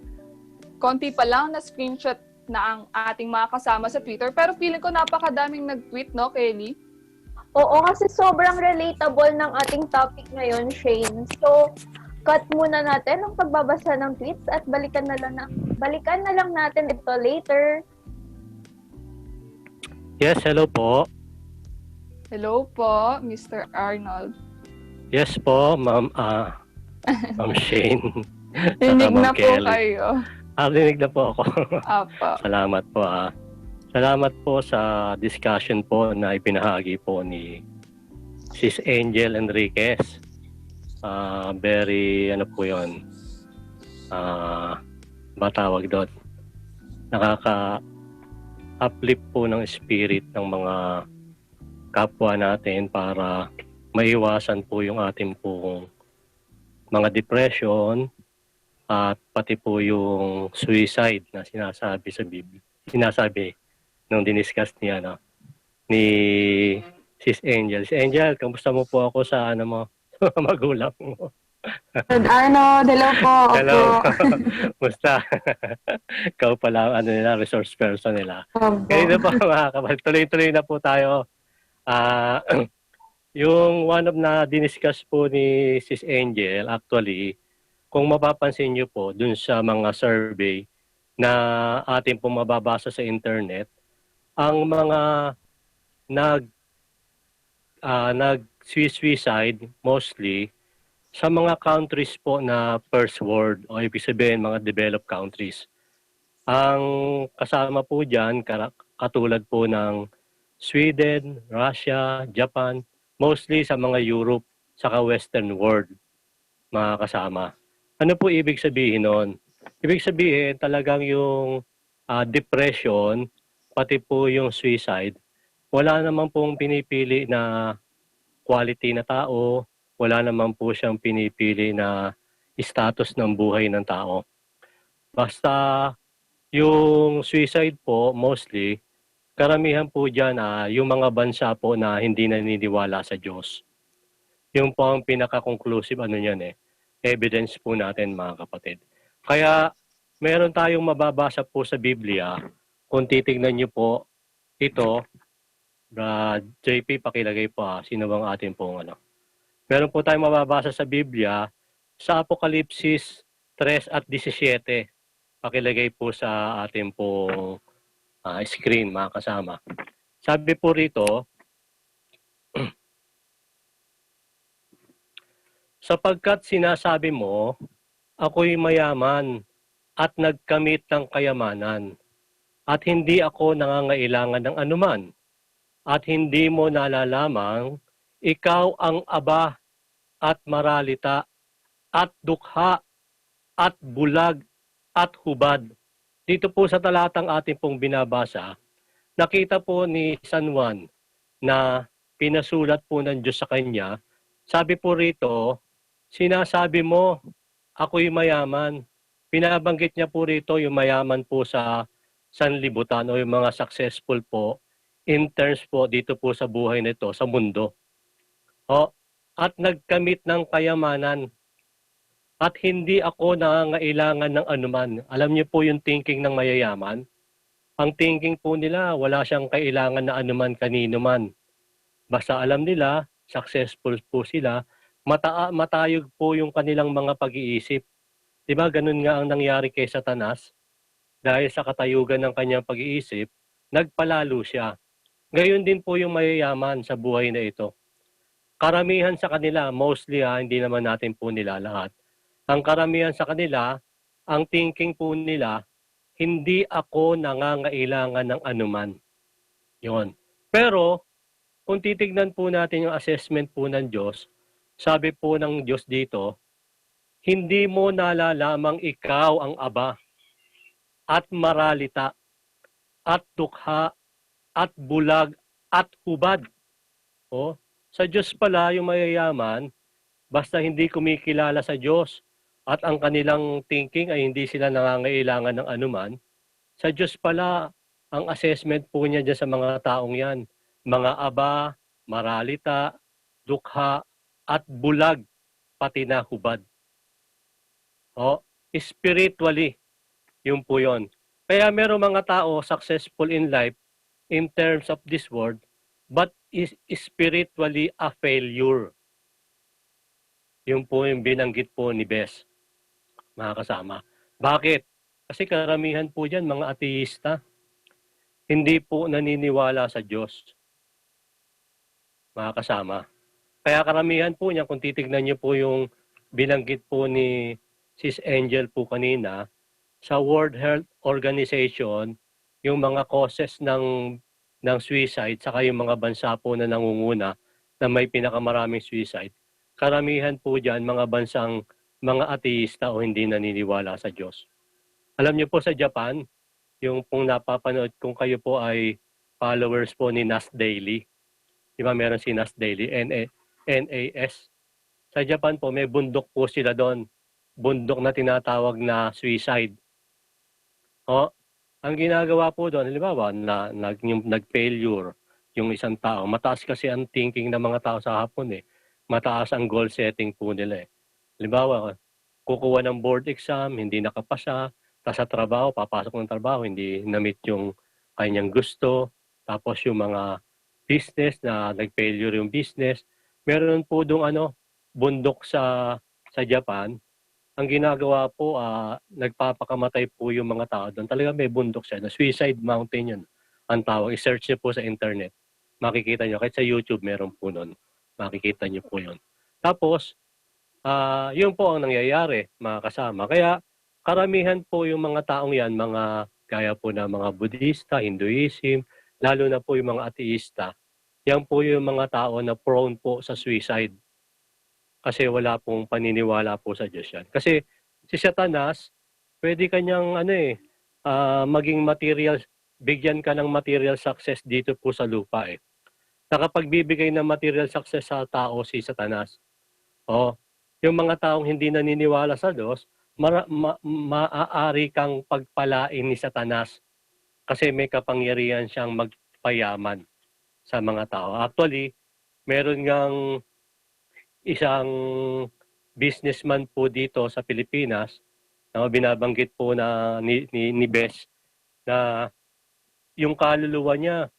konti pa lang na screenshot na ang ating mga kasama sa Twitter. Pero feeling ko napakadaming nag-tweet, no, Kelly? Oo, kasi sobrang relatable ng ating topic ngayon, Shane. So, cut muna natin ang pagbabasa ng tweets at balikan na lang natin ito later. Yes, hello po. Hello po, Mr. Arnold. Yes po, Ma'am Shane. Rinig na po Kelly. kayo. Rinig na po ako. Apo. Salamat po Salamat po sa discussion po na ibinahagi po ni Sis Angel Enriquez. Very, ano po yun, batawag doon. Nakaka-uplift po ng spirit ng mga kapwa natin para maiwasan po yung ating pong mga depression at pati po yung suicide na sinasabi sa Biblia. Sinasabi nung diniscuss niya ni Sis Angel. Sis Angel, kamusta mo po ako sa magulang mo? Good Arnold, hello po. Hello. Musta? Ikaw pala resource person nila. Ganito po mga kapatid. Tuloy-tuloy na po tayo. Yung one of na diniscuss po ni Sis Angel, actually, kung mapapansin nyo po dun sa mga survey na ating po mababasa sa internet, ang mga nag-suicide mostly sa mga countries po na first world o ibig sabihin mga developed countries. Ang kasama po dyan, katulad po ng Sweden, Russia, Japan, mostly sa mga Europe, saka Western world, mga kasama. Ano po ibig sabihin nun? Ibig sabihin talagang yung depression, pati po yung suicide, wala naman pong pinipili na quality na tao, wala naman po siyang pinipili na status ng buhay ng tao. Basta yung suicide po, mostly, karamihan po dyan yung mga bansa po na hindi naniniwala sa Diyos. Yung po ang pinaka-conclusive evidence po natin mga kapatid. Kaya meron tayong mababasa po sa Biblia, kung titignan niyo po ito, JP, pakilagay po sino bang atin pong Meron po tayong mababasa sa Biblia sa Apokalipsis 3 at 17. Pakilagay po sa ating pong screen, mga kasama. Sabi po rito, sapagkat sinasabi mo, ako'y mayaman at nagkamit ng kayamanan, at hindi ako nangangailangan ng anuman, at hindi mo nalalamang ikaw ang aba at maralita at dukha at bulag at hubad. Dito po sa talatang ating pong binabasa, nakita po ni San Juan na pinasulat po ng Diyos sa kanya, sabi po rito, sinasabi mo, ako'y mayaman. Pinabanggit niya po rito yung mayaman po sa sanlibutan o yung mga successful po in terms po dito po sa buhay nito, sa mundo. O, at nagkamit ng kayamanan at hindi ako nangangailangan ng anuman. Alam niyo po yung thinking ng mayayaman? Ang thinking po nila, wala siyang kailangan na anuman kanino man. Basta alam nila, successful po sila, matayog po yung kanilang mga pag-iisip. Diba, ganun nga ang nangyari kay Satanas. Dahil sa katayugan ng kanyang pag-iisip, nagpalalo siya. Gayon din po yung mayayaman sa buhay na ito. Karamihan sa kanila, mostly hindi naman natin po nila lahat. Ang karamihan sa kanila, ang thinking po nila, hindi ako nangangailangan ng anuman. Yon. Pero, kung titignan po natin yung assessment po ng Diyos, sabi po ng Diyos dito, hindi mo nalalamang ikaw ang aba at maralita at dukha at bulag at hubad. O, sa Diyos pala yung mayayaman, basta hindi kumikilala sa Diyos at ang kanilang thinking ay hindi sila nangangailangan ng anuman, sa Diyos pala ang assessment po niya dyan sa mga taong yan. Mga aba, maralita, dukha, at bulag, pati na hubad. O, spiritually, yun po yun. Kaya meron mga tao successful in life in terms of this world, but is spiritually a failure. Yun po yung binanggit po ni Bes, mga kasama. Bakit? Kasi karamihan po dyan, mga ateista, hindi po naniniwala sa Diyos, mga kasama. Kaya karamihan po niya, kung titignan niyo po yung binanggit po ni Sis Angel po kanina, sa World Health Organization, yung mga causes ng suicide, saka yung mga bansa po na nangunguna na may pinakamaraming suicide, karamihan po dyan mga bansang mga ateista o hindi naniniwala sa Diyos. Alam niyo po sa Japan, yung pong napapanood kung kayo po ay followers po ni Nas Daily. Di ba meron si Nas Daily, NAS. Sa Japan po may bundok po sila doon. Bundok na tinatawag na suicide. O, ang ginagawa po doon, halimbawa, nag-failure yung isang tao. Mataas kasi ang thinking ng mga tao sa hapon eh. Mataas ang goal setting po nila eh. Halimbawa, kukuha ng board exam, hindi nakapasa, tapos sa trabaho, papasok ng trabaho, hindi na-meet yung kanyang gusto. Tapos yung mga business na nag-failure yung business. Meron po doon bundok sa Japan. Ang ginagawa po, nagpapakamatay po yung mga tao doon. Talaga may bundok siya. Na Suicide Mountain yun. Ang tawag. I-search niyo po sa internet. Makikita niyo. Kahit sa YouTube meron po nun. Makikita niyo po yun. Tapos, yun po ang nangyayari, mga kasama. Kaya, karamihan po yung mga taong yan, mga gaya po na mga Buddhista, Hinduism, lalo na po yung mga ateista. Yan po yung mga tao na prone po sa suicide. Kasi wala pong paniniwala po sa Diyos yan. Kasi si Satanas, pwede kanyang maging material, bigyan ka ng material success dito po sa lupa eh. Nakapagbibigay ng material success sa tao si Satanas. Yung mga taong hindi naniniwala sa Diyos, maaari kang pagpalain ni Satanas kasi may kapangyarihan siyang magpayaman sa mga tao. Actually, meron ngang isang businessman po dito sa Pilipinas na binabanggit po na ni Bes na yung kaluluwa niya,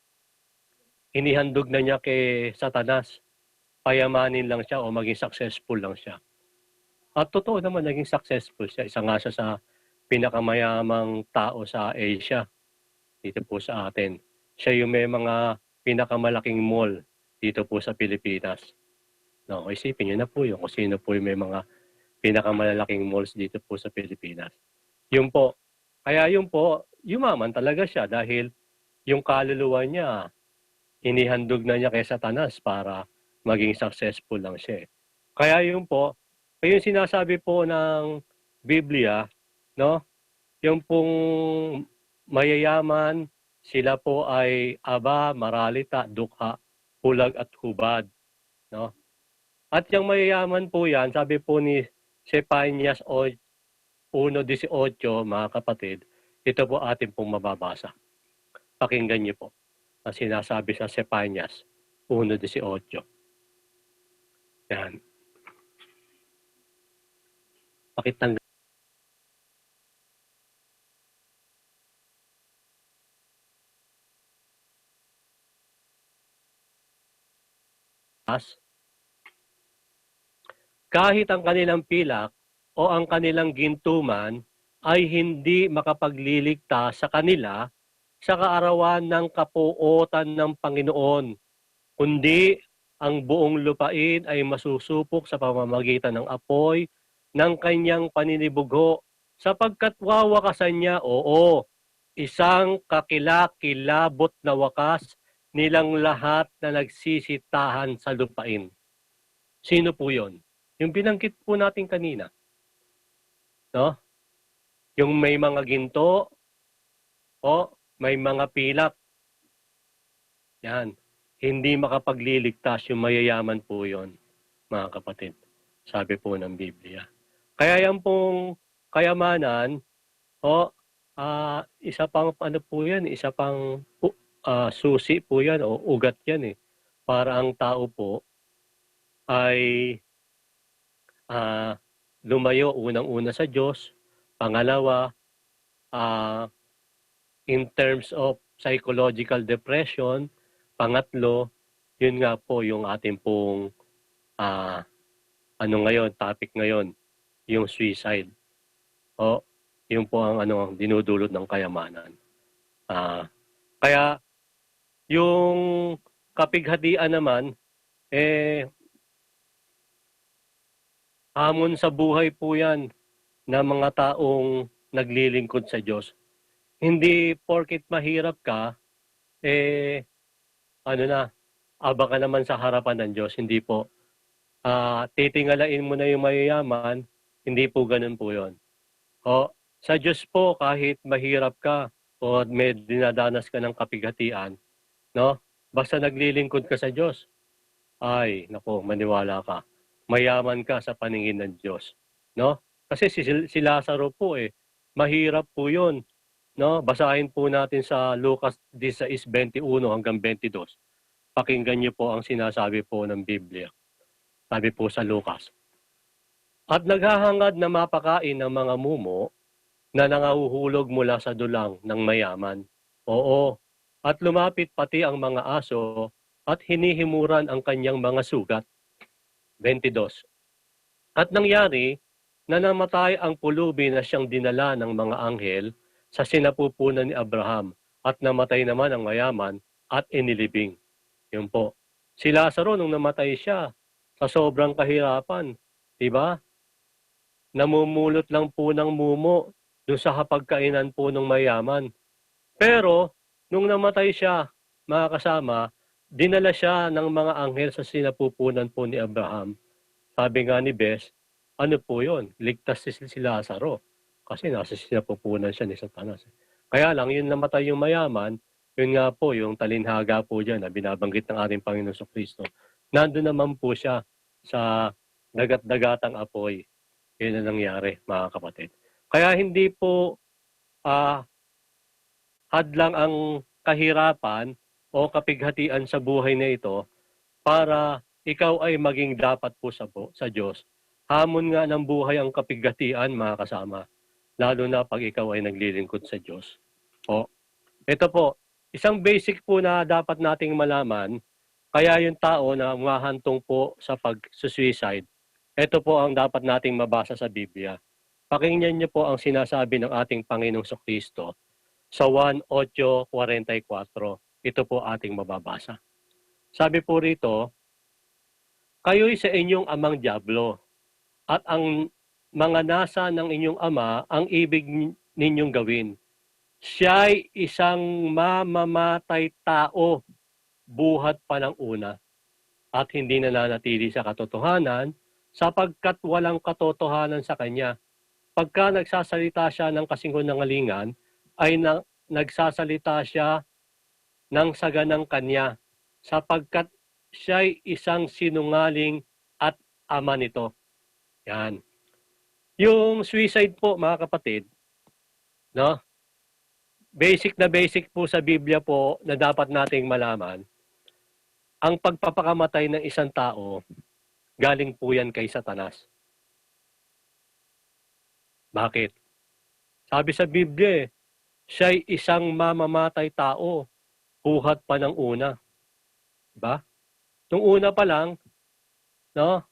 inihandog na niya kay Satanas. Payamanin lang siya o maging successful lang siya. At totoo naman, naging successful siya. Isa nga siya sa pinakamayamang tao sa Asia, dito po sa atin. Siya yung may mga pinakamalaking mall dito po sa Pilipinas. No, isipin niyo na po yun kung sino po yung may mga pinakamalaking malls dito po sa Pilipinas. Yun po. Kaya yun po, yumaman talaga siya dahil yung kaluluwa niya, inihandog na niya kay Satanas para maging successful lang siya. Kaya yun po, yung sinasabi po ng Biblia, no? Yung pong mayayaman, sila po ay aba, maralita, dukha. bulag at hubad. No? At yung mayayaman po yan, sabi po ni Sepanias 1:18, mga kapatid, ito po atin pong mababasa. Pakinggan niyo po ang sinasabi sa Sepanias 1:18. Yan. Pakitang kahit ang kanilang pilak o ang kanilang gintuman ay hindi makapagliligtas sa kanila sa kaarawan ng kapuotan ng Panginoon, kundi ang buong lupain ay masusupok sa pamamagitan ng apoy ng kanyang paninibugho, sapagkat wawakasan niya, isang kakilakilabot na wakas nilang lahat na nagsisitahan sa lupain. Sino po yon? Yung binanggit po natin kanina. No? Yung may mga ginto, may mga pilak. Yan. Hindi makapagliligtas, yung mayayaman po yon, mga kapatid. Sabi po ng Biblia. Kaya yan pong kayamanan, isa pang isa pang susi po yan o ugat yan para ang tao po ay lumayo unang-una sa Diyos. Pangalawa, in terms of psychological depression. Pangatlo, yun nga po yung ating pong topic ngayon, yung suicide. Yun po ang dinudulot ng kayamanan. Kaya yung kapighatian naman, hamon sa buhay po yan ng mga taong naglilingkod sa Diyos. Hindi porket mahirap ka, aba ka naman sa harapan ng Diyos. Hindi po. Titingalain mo na yung mayayaman, hindi po ganun po yun. Sa Diyos po, kahit mahirap ka o may dinadanas ka ng kapighatian, no? Basta naglilingkod ka sa Diyos, ay, maniwala ka. Mayaman ka sa paningin ng Diyos. No? Kasi si Lazaro po mahirap po yun. No? Basahin po natin sa Lucas 16:21 hanggang 22. Pakinggan niyo po ang sinasabi po ng Biblia. Sabi po sa Lucas. At naghahangad na mapakain ng mga mumo na nangahuhulog mula sa dulang ng mayaman. At lumapit pati ang mga aso at hinihimuran ang kanyang mga sugat. 22. At nangyari na namatay ang pulubi na siyang dinala ng mga anghel sa sinapupunan ni Abraham, at namatay naman ang mayaman at inilibing. Yun po. Si Lazaro nung namatay siya sa sobrang kahirapan, diba? Namumulot lang po ng mumo doon sa hapagkainan po ng mayaman. Pero nung namatay siya, mga kasama, dinala siya ng mga anghel sa sinapupunan po ni Abraham. Sabi nga ni Bes, ano po yun? Ligtas si Lazaro. Kasi nasa sinapupunan siya ni Satanas. Kaya lang, yun namatay yung mayaman, yun nga po, yung talinhaga po dyan na binabanggit ng ating Panginoon sa Kristo. Nandun naman po siya sa dagat-dagatang apoy. Yun ang nangyari, mga kapatid. Kaya hindi po hadlang ang kahirapan o kapighatian sa buhay na ito para ikaw ay maging dapat po sa Diyos. Hamon nga ng buhay ang kapighatian, mga kasama. Lalo na pag ikaw ay naglilingkod sa Diyos. Ito po, isang basic po na dapat nating malaman, kaya yung tao na umahantong po sa pag-suicide, ito po ang dapat nating mabasa sa Biblia. Pakinggan niyo po ang sinasabi ng ating Panginoong Kristo sa 1:8:44. Ito po ating mababasa. Sabi po rito, kayo'y sa inyong amang dyablo, at ang mga nasa ng inyong ama ang ibig ninyong gawin. Siya'y isang mamamatay tao, buhat pa ng una, at hindi nananatili sa katotohanan, sapagkat walang katotohanan sa kanya. Pagka nagsasalita siya ng kasinungalingan, ay nagsasalita siya ng saganang kanya, sapagkat siya'y isang sinungaling at ama nito. Yan. Yung suicide po, mga kapatid, no? Basic na basic po sa Biblia po na dapat nating malaman, ang pagpapakamatay ng isang tao, galing po yan kay Satanas. Bakit? Sabi sa Biblia, siya'y isang mamamatay tao, buhat pa ng una. Diba? Nung una pa lang, no?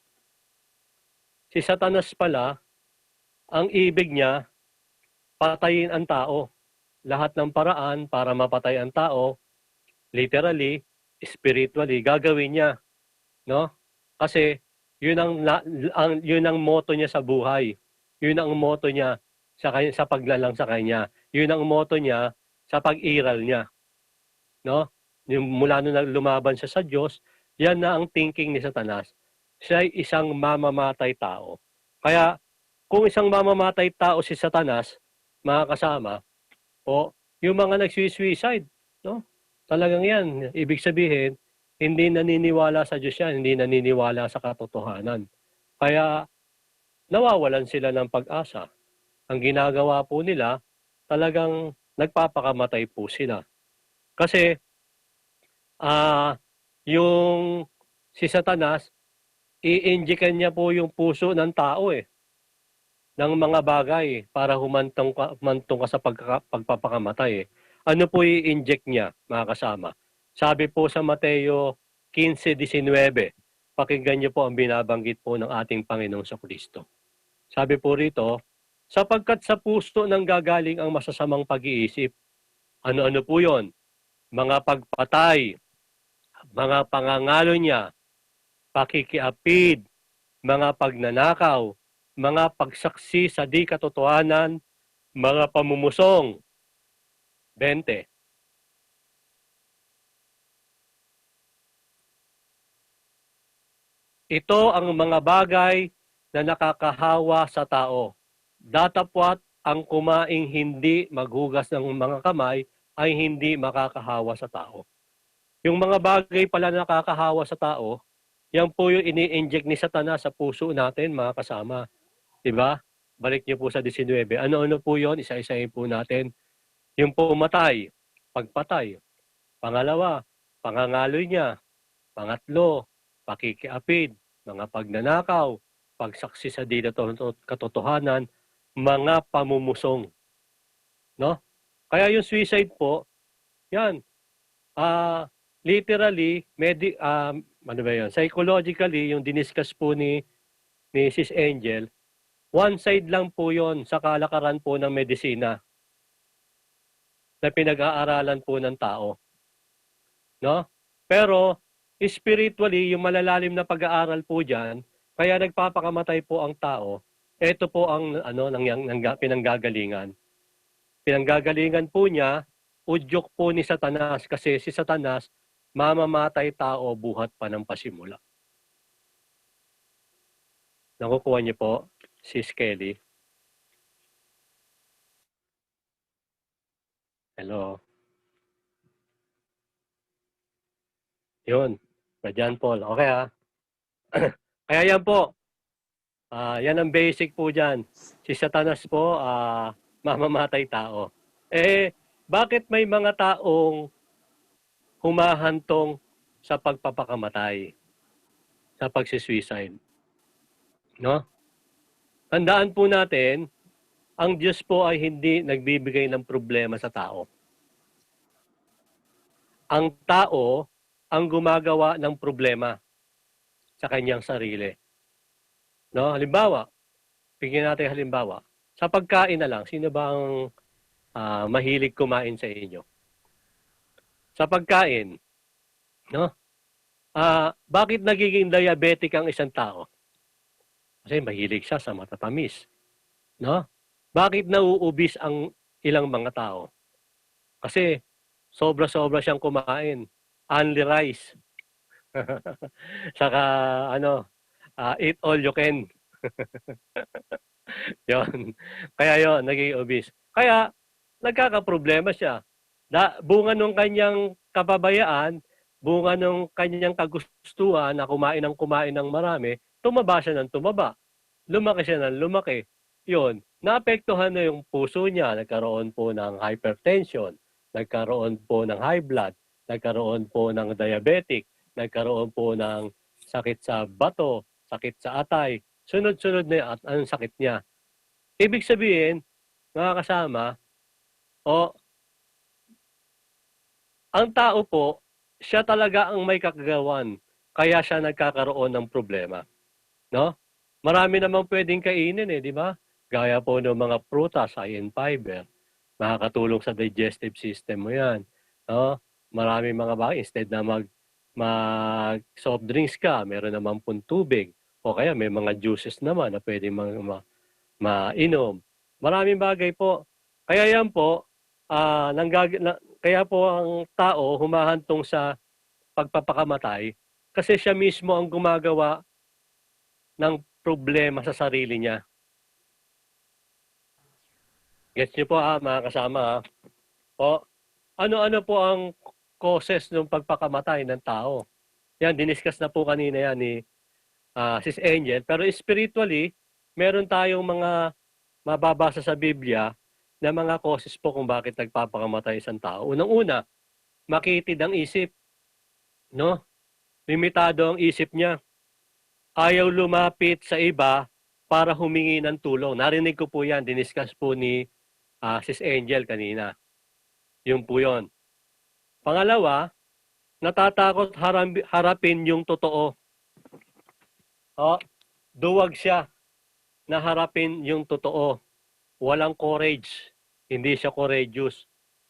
Si Satanas pala, ang ibig niya, patayin ang tao. Lahat ng paraan para mapatay ang tao, literally, spiritually, gagawin niya. No? Kasi, yun ang motto niya sa buhay. Yun ang motto niya sa paglalang sa kanya. Yun ang motto niya sa pag-iral niya. No? Yung mula nung lumaban siya sa Diyos, yan na ang thinking ni Satanas. Siya ay isang mamamatay tao. Kaya, kung isang mamamatay tao si Satanas, mga kasama, o yung mga nagsuicide, no? Talagang yan. Ibig sabihin, hindi naniniwala sa Diyos yan, hindi naniniwala sa katotohanan. Kaya, nawawalan sila ng pag-asa. Ang ginagawa po nila, talagang nagpapakamatay po sila. Kasi, yung si Satanas, i-injectan niya po yung puso ng tao ng mga bagay para humantong ka sa pagpapakamatay. Ano po i-inject niya, mga kasama? Sabi po sa Mateo 15:19, pakinggan niyo po ang binabanggit po ng ating Panginoong Kristo. Sabi po rito, sapagkat sa puso nang gagaling ang masasamang pag-iisip. Ano-ano po yon? Mga pagpatay, mga pangangalo niya, pakikiapid, mga pagnanakaw, mga pagsaksi sa di katotohanan, mga pamumusong. 20. Ito ang mga bagay na nakakahawa sa tao. Datapwat ang kumaing hindi maghugas ng mga kamay ay hindi makakahawa sa tao. Yung mga bagay pala na nakakahawa sa tao, yan po yung ini-inject ni Satanas sa puso natin, mga kasama. Diba? Balik niyo po sa 19. Ano-ano po yon? Isa-isahin po natin. Yung pumatay, pagpatay. Pangalawa, pangangaloy niya. Pangatlo, pakikiapid, mga pagnanakaw, pagsaksi sa di katotohanan, mga pamumusong. No? Kaya yung suicide po, yan, literally, ano ba yun? Psychologically, yung diniscuss po ni Mrs. Angel, one side lang po yon sa kalakaran po ng medisina na pinag-aaralan po ng tao. No? Pero, spiritually, yung malalalim na pag-aaral po dyan, kaya nagpapakamatay po ang tao, ito po ang pinanggagalingan. Pinanggagalingan po niya, udyok po ni Satanas kasi si Satanas, mamamatay tao buhat pa ng pasimula. Nakukuha niyo po, Sis Kelly. Hello. Yun. Brad Paul. Okay ha. Kaya yan po. Yan ang basic po dyan. Si Satanas po, mamamatay tao. Bakit may mga taong humahantong sa pagpapakamatay? Sa pagsisuicide? No? Tandaan po natin, ang Diyos po ay hindi nagbibigay ng problema sa tao. Ang tao ang gumagawa ng problema sa kanyang sarili. No? Halimbawa, bigyan natin halimbawa. Sa pagkain na lang, sino ba ang mahilig kumain sa inyo? Sa pagkain, no? Bakit nagiging diabetic ang isang tao? Kasi mahilig siya sa matatamis. No? Bakit nauubis ang ilang mga tao? Kasi sobra-sobra siyang kumain. Only rice. Saka eat all you can. Yon. Kaya yon, naging obese. Kaya nagkakaproblema siya. Bunga nung kanyang kapabayaan, bunga ng kanyang kagustuhan na kumain ng marami, tumaba siya ng tumaba. Lumaki siya ng lumaki. Yun, naapektuhan na yung puso niya, nagkaroon po ng hypertension, nagkaroon po ng high blood, nagkaroon po ng diabetic, nagkaroon po ng sakit sa bato, sakit sa atay. Sunod-sunod na at anong sakit niya. Ibig sabihin, mga kasama, ang tao po, siya talaga ang may kakagawan, kaya siya nagkakaroon ng problema. No? Marami namang pwedeng kainin di ba? Gaya po ng mga prutas, high in fiber. Makakatulong sa digestive system mo yan. No? Marami mga bagay, instead na mag soft drinks ka, meron naman pong tubig. O kaya may mga juices naman na pwedeng mainom. Maraming bagay po. Kaya yan po, kaya po ang tao humahantong sa pagpapakamatay kasi siya mismo ang gumagawa ng problema sa sarili niya. Gets niyo po mga kasama. Ano-ano po ang causes ng pagpakamatay ng tao? Yan, diniscuss na po kanina yan ni Sis Angel. Pero spiritually, meron tayong mga mababasa sa Biblia na mga causes po kung bakit nagpapakamatay isang tao. Unang-una, makitid ang isip. No? Limitado ang isip niya. Ayaw lumapit sa iba para humingi ng tulong. Narinig ko po yan, diniscuss po ni Sis Angel kanina. Yun po yun. Pangalawa, natatakot harapin yung totoo. Duwag siya na harapin yung totoo. Walang courage. Hindi siya courageous.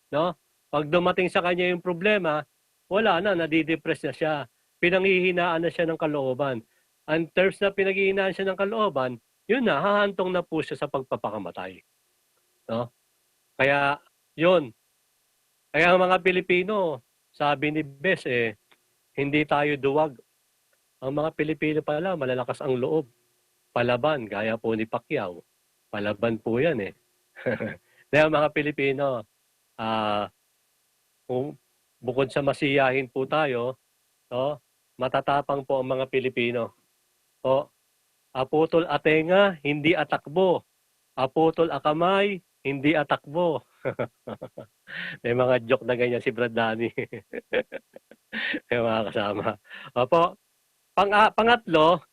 No? Pag dumating sa kanya yung problema, wala na, nadidepress na siya. Pinanghihinaan na siya ng kalooban. Ang terms na pinanghihinaan siya ng kalooban, yun na, hahantong na po siya sa pagpapakamatay. No? Kaya, yun. Kaya ang mga Pilipino, sabi ni Bes, hindi tayo duwag. Ang mga Pilipino pala, malalakas ang loob. Palaban, gaya po ni Pacquiao. Palaban po yan Kaya mga Pilipino, kung bukod sa masiyahin po tayo, matatapang po ang mga Pilipino. Aputol atenga, hindi atakbo. Aputol akamay, hindi atakbo. May mga joke na ganyan si Brad Danny. May mga kasama. Opo. Pangatlo,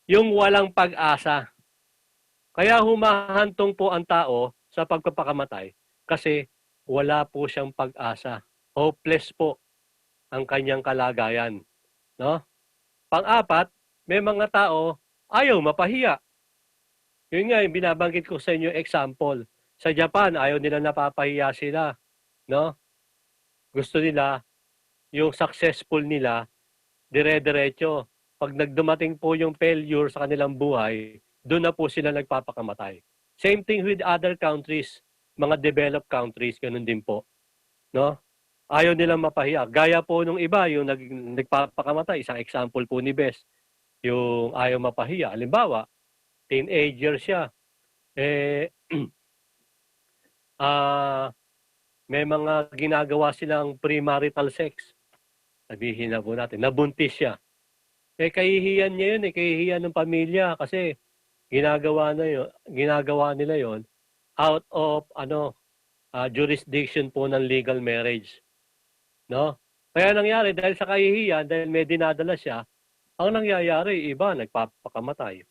yung walang pag-asa. Kaya humahantong po ang tao sa pagpapakamatay kasi wala po siyang pag-asa. Hopeless po ang kanyang kalagayan. No? Pang-apat, may mga tao ayaw mapahiya. Yun nga, yung binabanggit ko sa inyo example. Sa Japan, ayaw nila napapahiya sila. No? Gusto nila, yung successful nila, dire-diretso. Pag nagdumating po yung failure sa kanilang buhay, doon na po sila nagpapakamatay. Same thing with other countries, mga developed countries, ganun din po. No? Ayaw nilang mapahiya. Gaya po nung iba, yung nagpapakamatay, isang example po ni Bes, yung ayaw mapahiya. Halimbawa, teenager siya. May mga ginagawa silang premarital sex. Sabihin na po natin, nabuntis siya. Kahihiyan niya yun, kahihiyan ng pamilya kasi ginagawa nila yon out of jurisdiction po ng legal marriage. No? Kaya nangyari dahil sa kahihiyan, dahil may dinadala siya, ang nangyayari iba nagpapakamatay.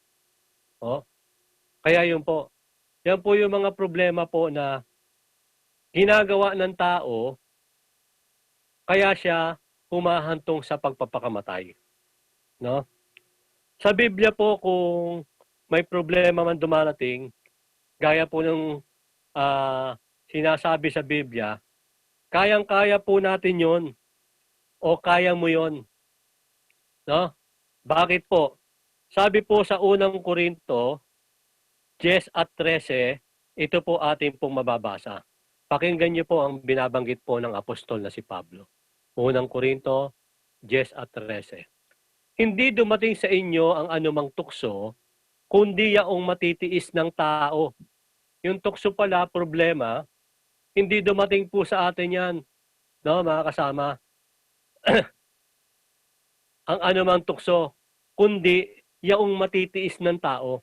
Kaya yun po. Yan po yung mga problema po na ginagawa ng tao kaya siya humahantong sa pagpapakamatay. No? Sa Biblia po kung may problema man dumarating, gaya po ng sinasabi sa Biblia, kayang-kaya po natin yon o kaya mo yon. No? Bakit po? Sabi po sa unang Korinto, 10 at 13, ito po ating pong mababasa. Pakinggan niyo po ang binabanggit po ng apostol na si Pablo. Unang Korinto, 10 at 13. Hindi dumating sa inyo ang anumang tukso, kundi yaong matitiis ng tao. Yung tukso pala, problema, hindi dumating po sa atin yan. No, mga kasama? ang anumang tukso, kundi yaong matitiis ng tao.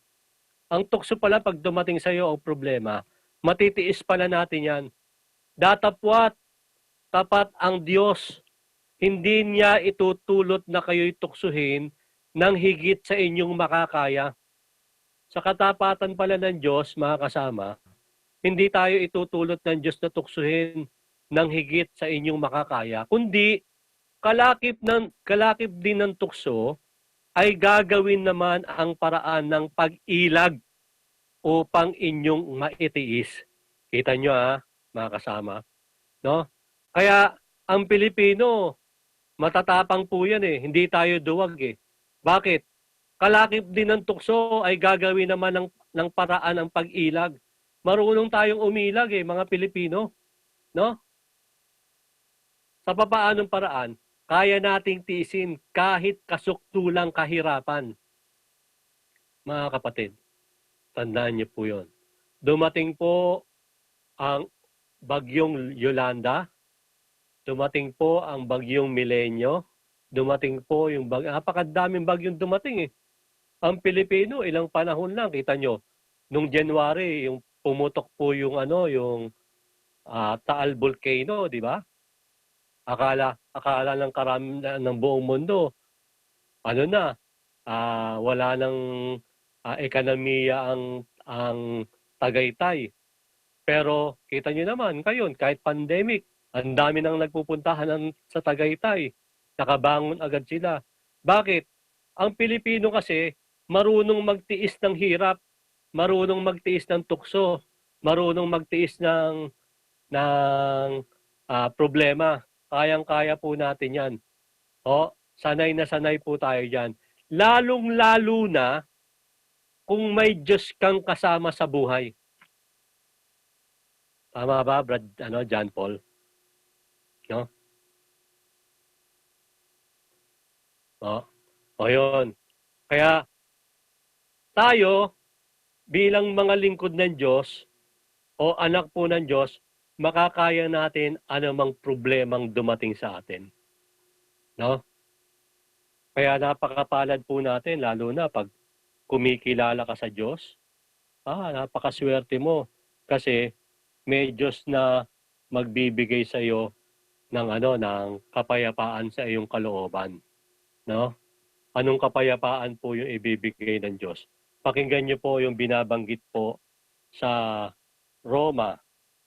Ang tukso pala pag dumating sa iyo ang problema, matitiis pala natin yan. Datapwat, tapat ang Diyos. Hindi niya itutulot na kayo'y tuksuhin ng higit sa inyong makakaya. Sa katapatan pala ng Diyos, mga kasama, hindi tayo itutulot ng Diyos na tuksuhin ng higit sa inyong makakaya, kundi kalakip din ng tukso ay gagawin naman ang paraan ng pag-ilag upang inyong maitiis. Kita nyo mga kasama. No? Kaya ang Pilipino, matatapang po yan Hindi tayo duwag Bakit? Kalakip din ng tukso ay gagawin naman ng paraan ng pag-ilag. Marunong tayong umilag mga Pilipino. No? Sa papaanong paraan, kaya nating tiisin kahit kasuktulang kahirapan. Mga kapatid, tandaan niyo po yun. Dumating po ang bagyong Yolanda, dumating po ang bagyong Milenyo, dumating po yung napakadaming bagyong dumating Ang Pilipino, ilang panahon lang, kita nyo, nung January, yung pumutok po yung Taal Volcano, di ba? Akala ng karamihan ng buong mundo, wala nang ekonomiya ang Tagaytay. Pero kita nyo naman, kahit pandemic, ang dami nang nagpupuntahan sa Tagaytay. Nakabangon agad sila. Bakit? Ang Pilipino kasi, marunong magtiis ng hirap, marunong magtiis ng tukso, marunong magtiis ng problema. Kayang-kaya po natin yan. Sanay na sanay po tayo dyan. Lalong-lalo na kung may Diyos kang kasama sa buhay. Tama ba, Brad, John Paul? No? Yun. Kaya, tayo, bilang mga lingkod ng Diyos, o anak po ng Diyos, makakaya natin anumang problemang dumating sa atin. No? Kaya napakapalad po natin, lalo na pag kumikilala ka sa Diyos. Napakaswerte mo. Kasi may Diyos na magbibigay sa iyo ng kapayapaan sa iyong kalooban. No? Anong kapayapaan po yung ibibigay ng Diyos? Pakinggan niyo po yung binabanggit po sa Roma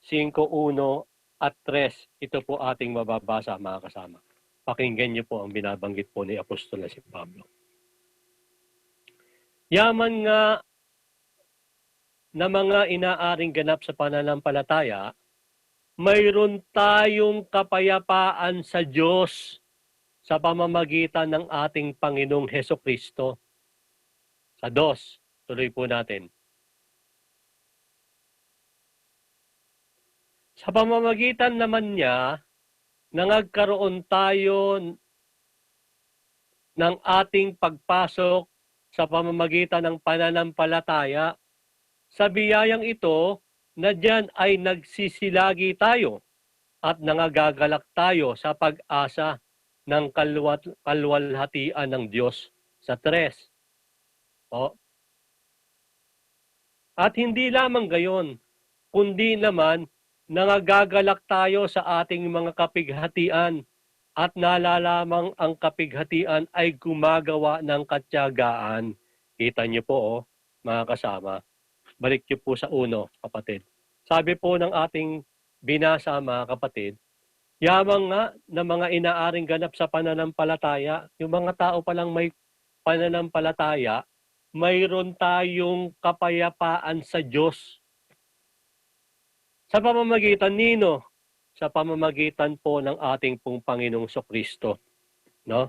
5:1 at 3. Ito po ating mababasa, mga kasama. Pakinggan niyo po ang binabanggit po ni Apostol na si Pablo. Yaman nga na mga inaaring ganap sa pananampalataya, mayroon tayong kapayapaan sa Diyos sa pamamagitan ng ating Panginoong Hesukristo. Sa 2, tuloy po natin. Sa pamamagitan naman niya, nagkaroon tayo ng ating pagpasok sa pamamagitan ng pananampalataya. Sa biyayang ito, na diyan ay nagsisilagi tayo at nangagagalak tayo sa pag-asa ng kalwalhatian ng Diyos. Sa 3. At hindi lamang gayon, kundi naman nangagagalak tayo sa ating mga kapighatian at nalalamang ang kapighatian ay gumagawa ng katyagaan. Kita niyo po, mga kasama. Balik niyo po sa 1, kapatid. Sabi po ng ating binasa, mga kapatid, yamang nga na mga inaaring ganap sa pananampalataya, yung mga tao palang may pananampalataya, mayroon tayong kapayapaan sa Diyos. Sa pamamagitan nino? Sa pamamagitan po ng ating pong Panginoong Hesukristo. No?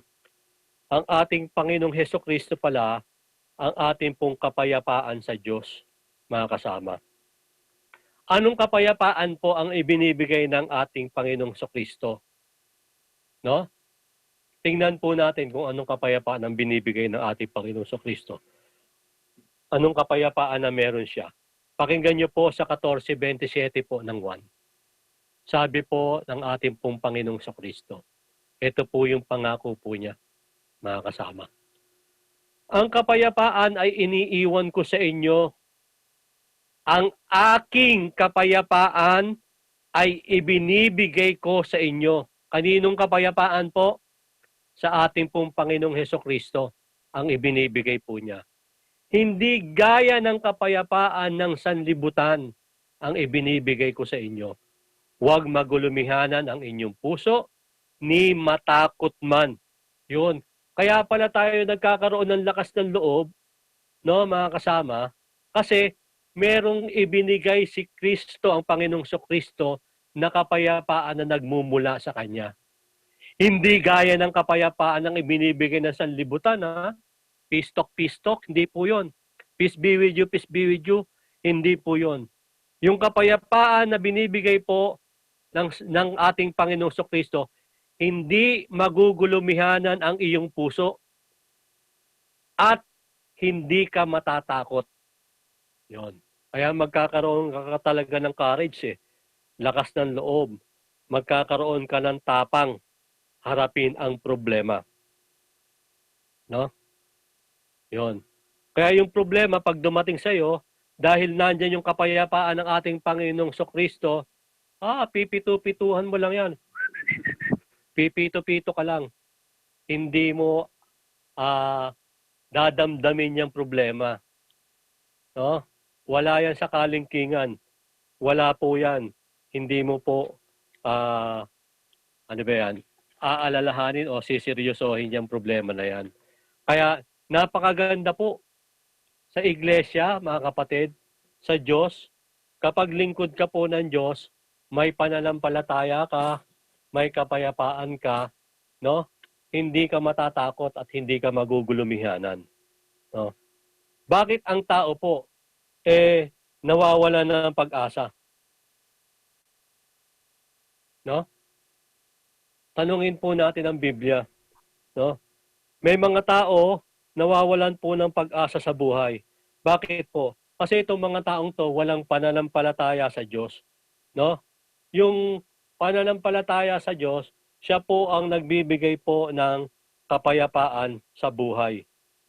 Ang ating Panginoong Hesukristo pala, ang ating pong kapayapaan sa Diyos, mga kasama. Anong kapayapaan po ang ibinibigay ng ating Panginoong Hesukristo? No? Tingnan po natin kung anong kapayapaan ang binibigay ng ating Panginoong Hesukristo. Anong kapayapaan na meron siya? Pakinggan niyo po sa 14:27 po ng 1. Sabi po ng ating pong Panginoong Hesukristo, ito po yung pangako po niya. mga kasama. Ang kapayapaan ay iniiwan ko sa inyo. Ang aking kapayapaan ay ibinibigay ko sa inyo. Kaninong kapayapaan po? Sa ating pong Panginoong Hesukristo ang ibinibigay po niya. Hindi gaya ng kapayapaan ng sanlibutan ang ibinibigay ko sa inyo. Huwag magulumihanan ang inyong puso, ni matakot man. Yun. Kaya pala tayo nagkakaroon ng lakas ng loob, no, mga kasama, kasi merong ibinigay si Kristo, ang Panginoong Kristo, na kapayapaan na nagmumula sa Kanya. Hindi gaya ng kapayapaan ng ibinibigay ng sanlibutan, ha? Pistok, hindi po yun. Peace be with you, hindi po yun. Yung kapayapaan na binibigay po ng ating Panginoong Kristo, hindi magugulumihanan ang iyong puso at hindi ka matatakot. Yon. Kaya magkakaroon ka talaga ng courage, lakas ng loob. Magkakaroon ka ng tapang harapin ang problema. No? Yon. Kaya yung problema pag dumating sa iyo, dahil nandiyan yung kapayapaan ng ating Panginoong Kristo, pipito-pituhan mo lang yan. Pipito-pito ka lang. Hindi mo dadamdamin yung problema. No? Wala yan sa kalingkingan. Wala po yan. Hindi mo po, aalalahanin o siseryosohin yung problema na yan. Kaya napakaganda po sa iglesia, mga kapatid, sa Diyos, kapag lingkod ka po ng Diyos, may pananampalataya ka, may kapayapaan ka, no? Hindi ka matatakot at hindi ka magugulumihanan. No? Bakit ang tao po nawawala ng pag-asa? No? Tanungin po natin ang Biblia, no? May mga tao nawawalan po ng pag-asa sa buhay. Bakit po? Kasi itong mga taong to walang pananampalataya sa Diyos, no? Yung pananampalataya sa Diyos, siya po ang nagbibigay po ng kapayapaan sa buhay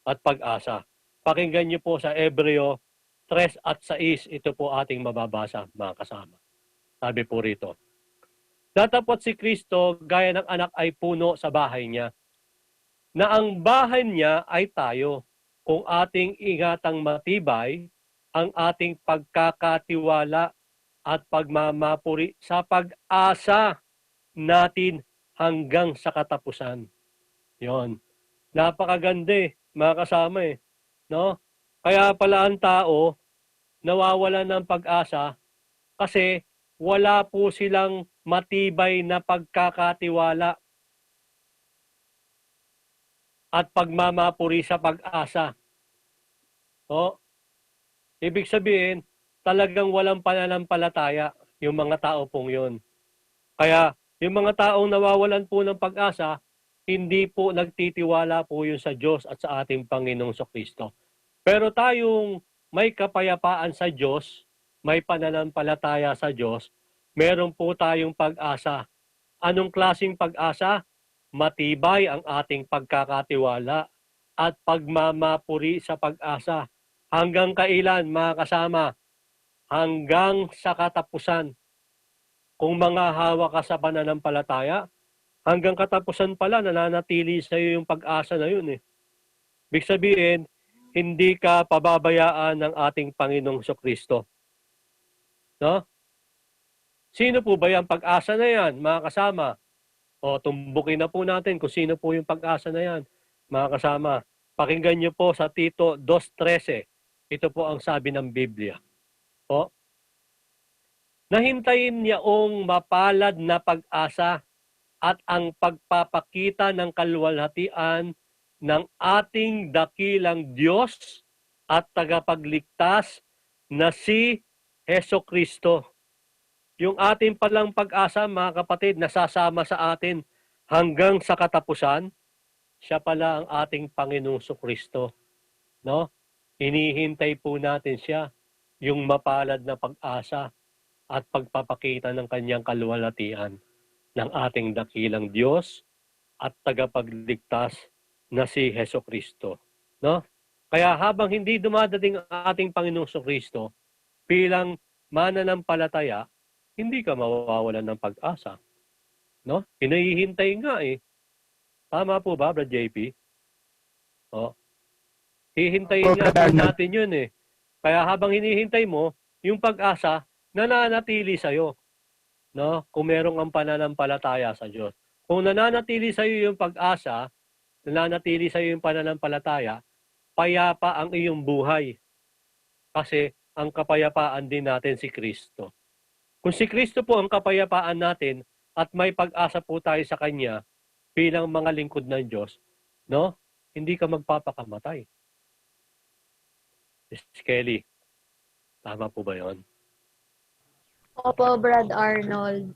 at pag-asa. Pakinggan niyo po sa Hebreo 3 at 6, ito po ating mababasa, mga kasama. Sabi po rito, datapot si Kristo gaya ng anak ay puno sa bahay niya, na ang bahay niya ay tayo, kung ating ingatang matibay ang ating pagkakatiwala at pagmamapuri sa pag-asa natin hanggang sa katapusan. Yon. Napakaganda mga kasama no? Kaya pala ang tao nawawalan ng pag-asa kasi wala po silang matibay na pagkakatiwala at pagmamapuri sa pag-asa. O, ibig sabihin, talagang walang pananampalataya yung mga tao pong yun. Kaya, yung mga taong nawawalan po ng pag-asa, hindi po nagtitiwala po yun sa Diyos at sa ating Panginoong Kristo. Pero tayong may kapayapaan sa Diyos, may pananampalataya sa Diyos, meron po tayong pag-asa. Anong klaseng pag-asa? Matibay ang ating pagkakatiwala at pagmamapuri sa pag-asa. Hanggang kailan, mga kasama? Hanggang sa katapusan. Kung manghahawa ka sa pananampalataya, hanggang katapusan pala nananatili sa iyo yung pag-asa na yun Ibig sabihin, hindi ka pababayaan ng ating Panginoong Kristo. No? Sino po ba yung pag-asa na yan, mga kasama? O tumbukin na po natin kung sino po yung pag-asa na yan, mga kasama. Pakinggan niyo po sa Tito 2:13. Ito po ang sabi ng Biblia. O, nahintayin niyaong mapalad na pag-asa at ang pagpapakita ng kaluwalhatian ng ating dakilang Diyos at tagapagligtas na si Hesukristo. Yung ating palang pag-asa, mga kapatid, nasasama sa atin hanggang sa katapusan, siya pala ang ating Panginoong Kristo. No? Hinihintay po natin siya, yung mapalad na pag-asa at pagpapakita ng kanyang kaluwalhatian ng ating dakilang Diyos at tagapagligtas na si Heso Kristo. No? Kaya habang hindi dumadating ang ating Panginoong Kristo bilang mananampalataya, hindi ka mawawalan ng pag-asa. No? Hinahihintay nga eh. Tama po ba, Brad JP? O, hihintayin nga po natin yun eh. Kaya habang hinihintay mo, yung pag-asa, nananatili sa'yo. No? Kung merong ang pananampalataya sa Diyos. Kung nananatili sa'yo yung pag-asa, nananatili sa'yo yung pananampalataya, payapa ang iyong buhay. Kasi ang kapayapaan din natin si Kristo. Kung si Kristo po ang kapayapaan natin at may pag-asa po tayo sa Kanya bilang mga lingkod ng Diyos, no? Hindi ka magpapakamatay. Kelly, tama po ba yon? Opo, Brad Arnold.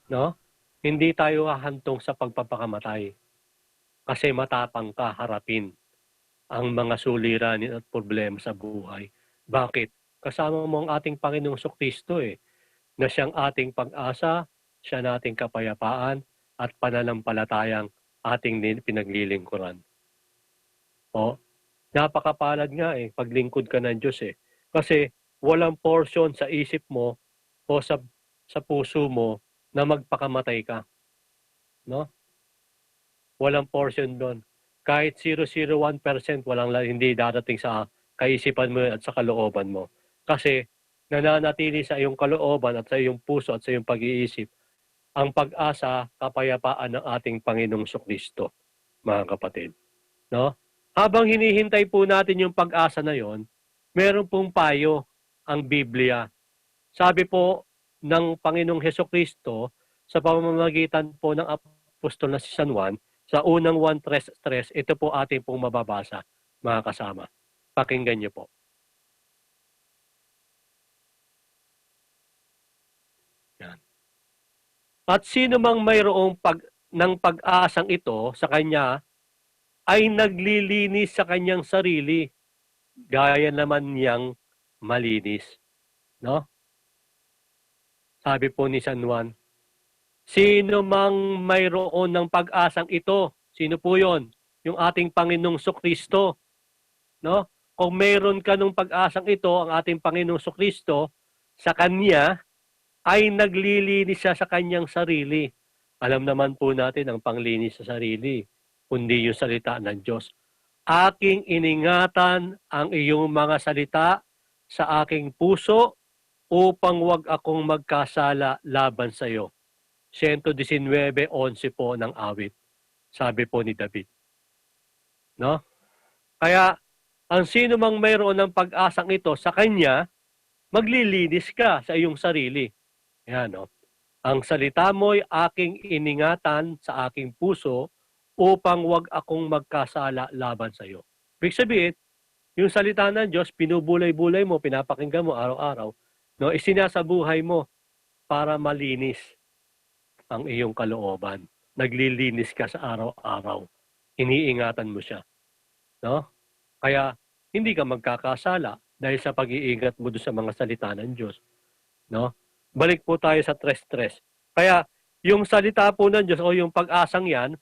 No? Hindi tayo hahantong sa pagpapakamatay. Kasi matapang ka harapin ang mga suliranin at problema sa buhay. Bakit? Kasama mo ang ating Panginoong Kristo eh, na siyang ating pag-asa, siya nating kapayapaan at pananampalatayang ating pinaglilingkuran. O, napakapalad nga eh, paglingkod ka ng Diyos eh. Kasi walang portion sa isip mo o sa puso mo na magpakamatay ka. No? Walang portion doon. Kahit 0.01%, hindi darating sa kaisipan mo at sa kalooban mo. Kasi nananatili sa iyong kalooban at sa iyong puso at sa iyong pag-iisip ang pag-asa, kapayapaan ng ating Panginoong Kristo, mga kapatid. No? Habang hinihintay po natin yung pag-asa na yon, meron pong payo ang Biblia. Sabi po ng Panginoong Kristo sa pamamagitan po ng apostol na si San Juan, sa unang 1:3, ito po ating pong mababasa, mga kasama. Pakinggan niyo po. Yan. At sino mang mayroong ng pag-asang ito sa kanya ay naglilinis sa kanyang sarili, gaya naman niyang malinis. No? Sabi po ni San Juan, sino mang mayroon ng pag-asang ito, sino po yon? Yung ating Panginoong Kristo. No? Kung mayroon ka ng pag-asang ito, ang ating Panginoong Kristo, sa Kanya, ay naglilinis siya sa Kanyang sarili. Alam naman po natin ang panglinis sa sarili, kundi yung salita ng Diyos. Aking iningatan ang iyong mga salita sa aking puso upang wag akong magkasala laban sa iyo. 119:11 po ng awit. Sabi po ni David. No? Kaya, ang sino mang mayroon ng pag-asang ito sa kanya, maglilinis ka sa iyong sarili. Yan, no? Ang salita mo'y aking iningatan sa aking puso upang wag akong magkasala laban sa iyo. Ibig sabihin, yung salita ng Diyos, pinubulay-bulay mo, pinapakinggan mo araw-araw, no? Isinasabuhay mo para malinis ang iyong kalooban. Naglilinis ka sa araw-araw. Iniingatan mo siya. No? Kaya hindi ka magkakasala dahil sa pag-iingat mo doon sa mga salita ng Diyos. No? Balik po tayo sa tres-tres. Kaya yung salita po ng Diyos o yung pag-asang yan,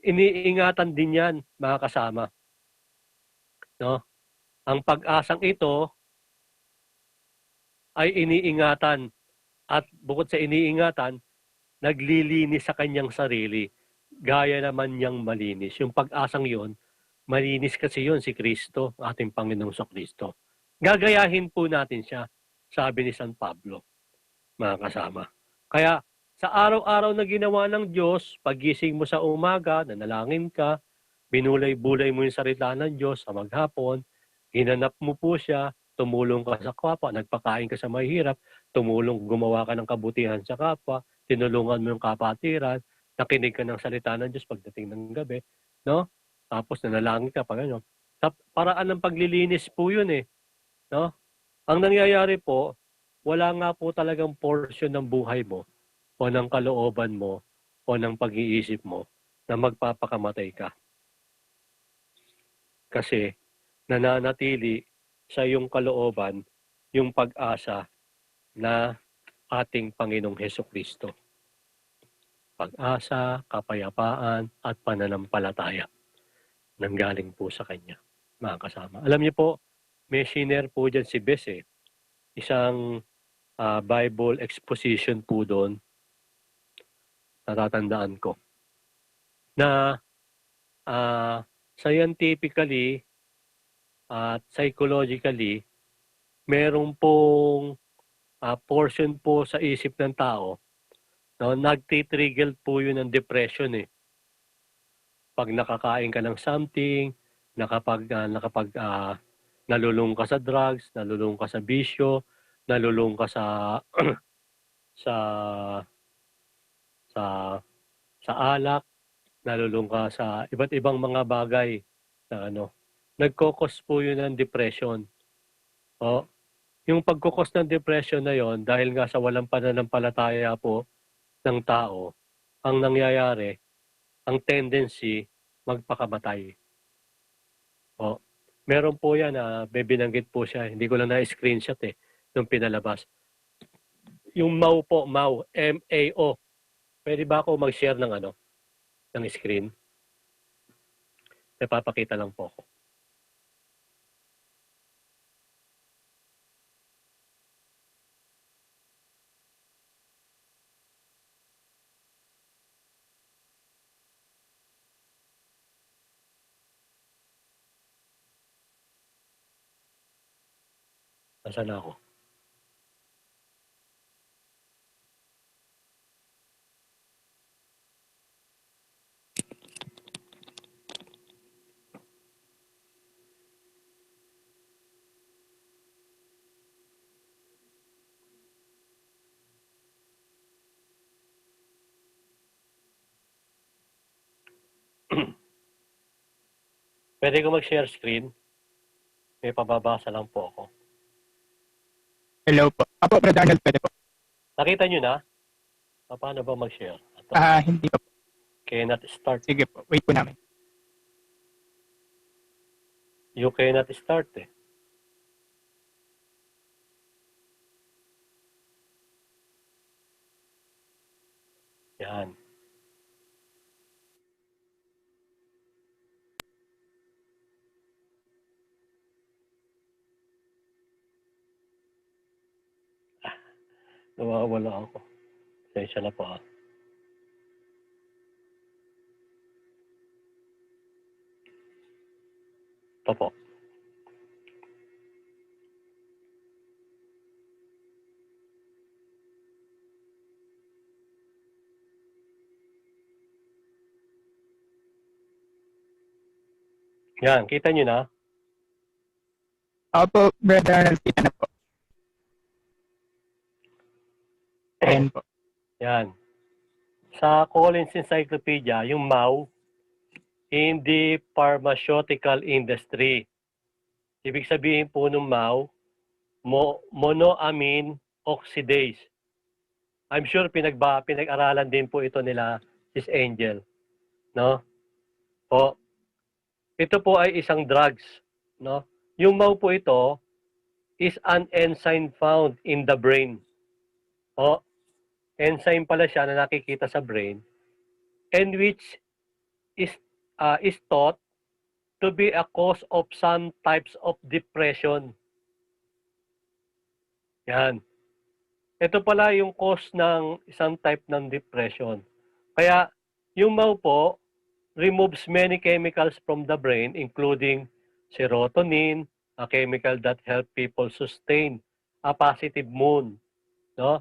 iniingatan din yan, mga kasama. No? Ang pag-asang ito ay iniingatan at bukod sa iniingatan, naglilinis sa kanyang sarili. Gaya naman niyang malinis. Yung pag-asang yon, malinis kasi yon si Kristo, ating Panginoong Kristo. Gagayahin po natin siya, sabi ni San Pablo, mga kasama. Kaya sa araw-araw na ginawa ng Diyos, pagising mo sa umaga, nanalangin ka, binulay-bulay mo yung salita ng Diyos sa maghapon, hinanap mo po siya, tumulong ka sa kapwa, nagpakain ka sa mahirap, tumulong, gumawa ka ng kabutihan sa kapwa, tinulungan mo yung kapatiran, nakinig ka ng salita ng Diyos pagdating ng gabi, no? Tapos nanalangin ka pa gano'n. Paraan ng paglilinis po yun eh, no? Ang nangyayari po, wala nga po talagang portion ng buhay mo o ng kalooban mo o ng pag-iisip mo na magpapakamatay ka. Kasi nananatili sa iyong kalooban yung pag-asa na ating Panginoong Kristo. Pag-asa, kapayapaan, at pananampalataya. nanggaling po sa kanya, mga kasama. Alam niyo po, may shiner po dyan si Bess eh. Isang Bible exposition po doon, natatandaan ko, na scientifically at psychologically, meron pong portion po sa isip ng tao, no, nagtitrigger po yun ng depression eh. Pag nakakain ka ng something, nalulung ka sa drugs, nalulung ka sa bisyo, nalulung ka sa sa sa sa alak, nalulung ka sa iba't ibang mga bagay na nagkokos po yun ng depression. O, yung pagkokos ng depression na yon dahil nga sa walang pananampalataya po ng tao, ang nangyayari, ang tendency, magpakamatay. O, meron po yan na binanggit po siya. Hindi ko lang na-screenshot nung pinalabas. Yung MAO po, MAO, M-A-O. Pwede ba ako mag-share ng ng screen? Napapakita lang po ako. Nasaan na ako? Pwede ko mag-share screen? May pababasa lang po ako. Hello po. Apo, Brother Arnold, pwede po. Nakita nyo na? Paano ba mag-share? Hindi po. Cannot start. Sige po, wait po namin. You cannot start eh. Yan. Nawawala ako. Pasensya na po Ito po. Yan, kita nyo na? Opo, Brother Arnold, kita na po. Ayan po. Yan. Sa Collins Encyclopedia, yung MAO, in the pharmaceutical industry. Ibig sabihin po ng MAO, monoamine oxidase. I'm sure pinag-aralan din po ito nila Sis Angel. No? Po. Ito po ay isang drugs. No? Yung MAO po ito is an enzyme found in the brain. O, enzyme pala siya na nakikita sa brain and which is thought to be a cause of some types of depression. Yan. Ito pala yung cause ng isang type ng depression. Kaya yung MAO po removes many chemicals from the brain including serotonin, a chemical that help people sustain a positive mood. No?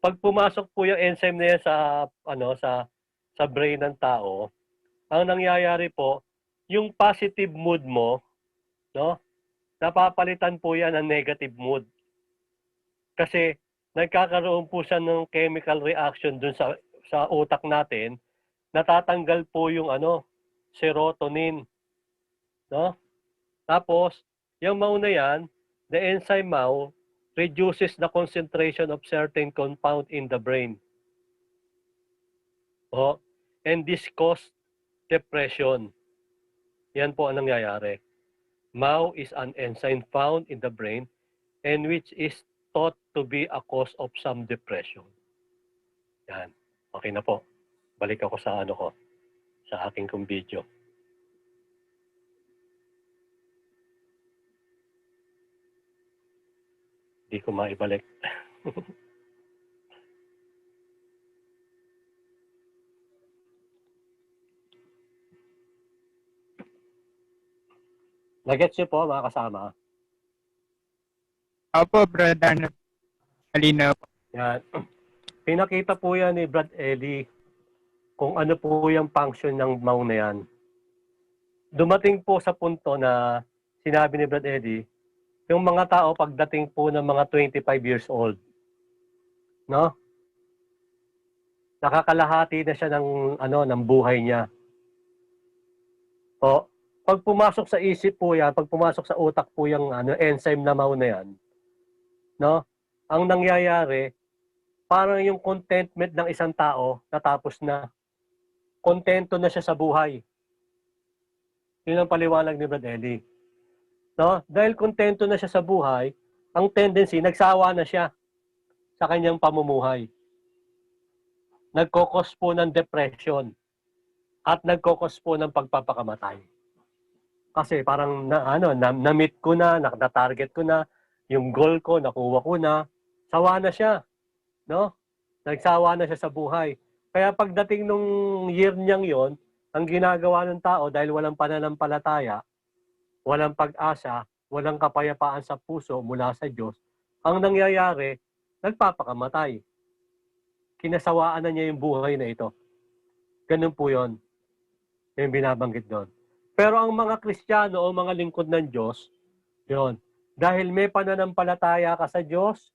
Pag pumasok po yung enzyme na yan sa brain ng tao, ang nangyayari po, yung positive mood mo, no, napapalitan po yan ng negative mood. Kasi nagkakaroon po siya ng chemical reaction dun sa utak natin, natatanggal po yung serotonin, no? Tapos, yung MAO na yan, the enzyme MAO reduces the concentration of certain compound in the brain. And this causes depression. Yan po ang nangyayari. MAO is an enzyme found in the brain and which is thought to be a cause of some depression. Yan. Okay na po. Balik ako sa sa aking kong video. Hindi ko maibalik. Nagets niyo po, mga kasama? Opo, Brad Arnold. Malinaw po. Yan. Pinakita po yan ni Brad Eli kung ano po yung function ng maw na yan. Dumating po sa punto na sinabi ni Brad Eli, yung mga tao pagdating po ng mga 25 years old, no? Nakakalahati na siya ng buhay niya. O, pag pumasok sa isip po yan, pag pumasok sa utak po yung enzyme na maw na yan, no? Ang nangyayari, parang yung contentment ng isang tao natapos na. Kontento na siya sa buhay. Yun ang paliwanag ni Brad Eli. No? Dahil kontento na siya sa buhay, ang tendency, nagsawa na siya sa kanyang pamumuhay. Nagkokos po ng depression at nagkokos po ng pagpapakamatay. Kasi parang na-meet ko na, na-target ko na, yung goal ko, nakuha ko na, sawa na siya. No? Nagsawa na siya sa buhay. Kaya pagdating nung year niyang yon, ang ginagawa ng tao dahil walang pananampalataya, walang pag-asa, walang kapayapaan sa puso mula sa Diyos, ang nangyayari, nagpapakamatay. Kinasawaan na niya yung buhay na ito. Ganun po yon, yung binabanggit doon. Pero ang mga Kristiyano o mga lingkod ng Diyos, yon, dahil may pananampalataya ka sa Diyos,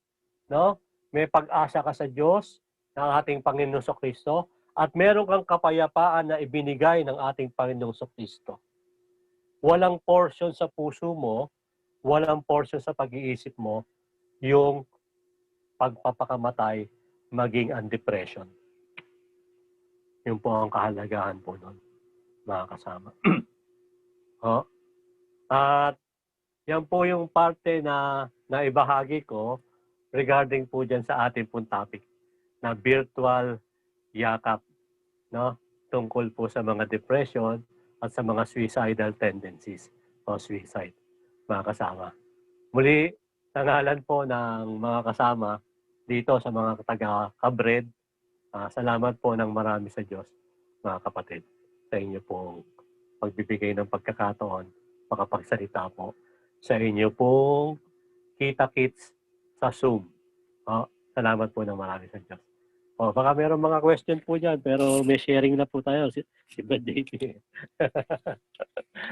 no? May pag-asa ka sa Diyos, ng ating Panginoong Kristo, at meron kang kapayapaan na ibinigay ng ating Panginoong Kristo. Walang portion sa puso mo, walang portion sa pag-iisip mo, yung pagpapakamatay maging ang depression. Yun po ang kahalagahan po nun, mga kasama. At yan po yung parte na naibahagi ko regarding po dyan sa ating pong topic na virtual yakap, no? Tungkol po sa mga depression at sa mga suicidal tendencies o suicide, mga kasama. Muli, sa ngalan po ng mga kasama dito sa mga taga-kabred, salamat po ng marami sa Diyos, mga kapatid, sa inyo pong pagbibigay ng pagkakataon, makapagsalita po sa inyo pong kita-kits sa Zoom. Salamat po ng marami sa Diyos. Baka meron mga question po dyan, pero may sharing na po tayo. Si Brad Davey.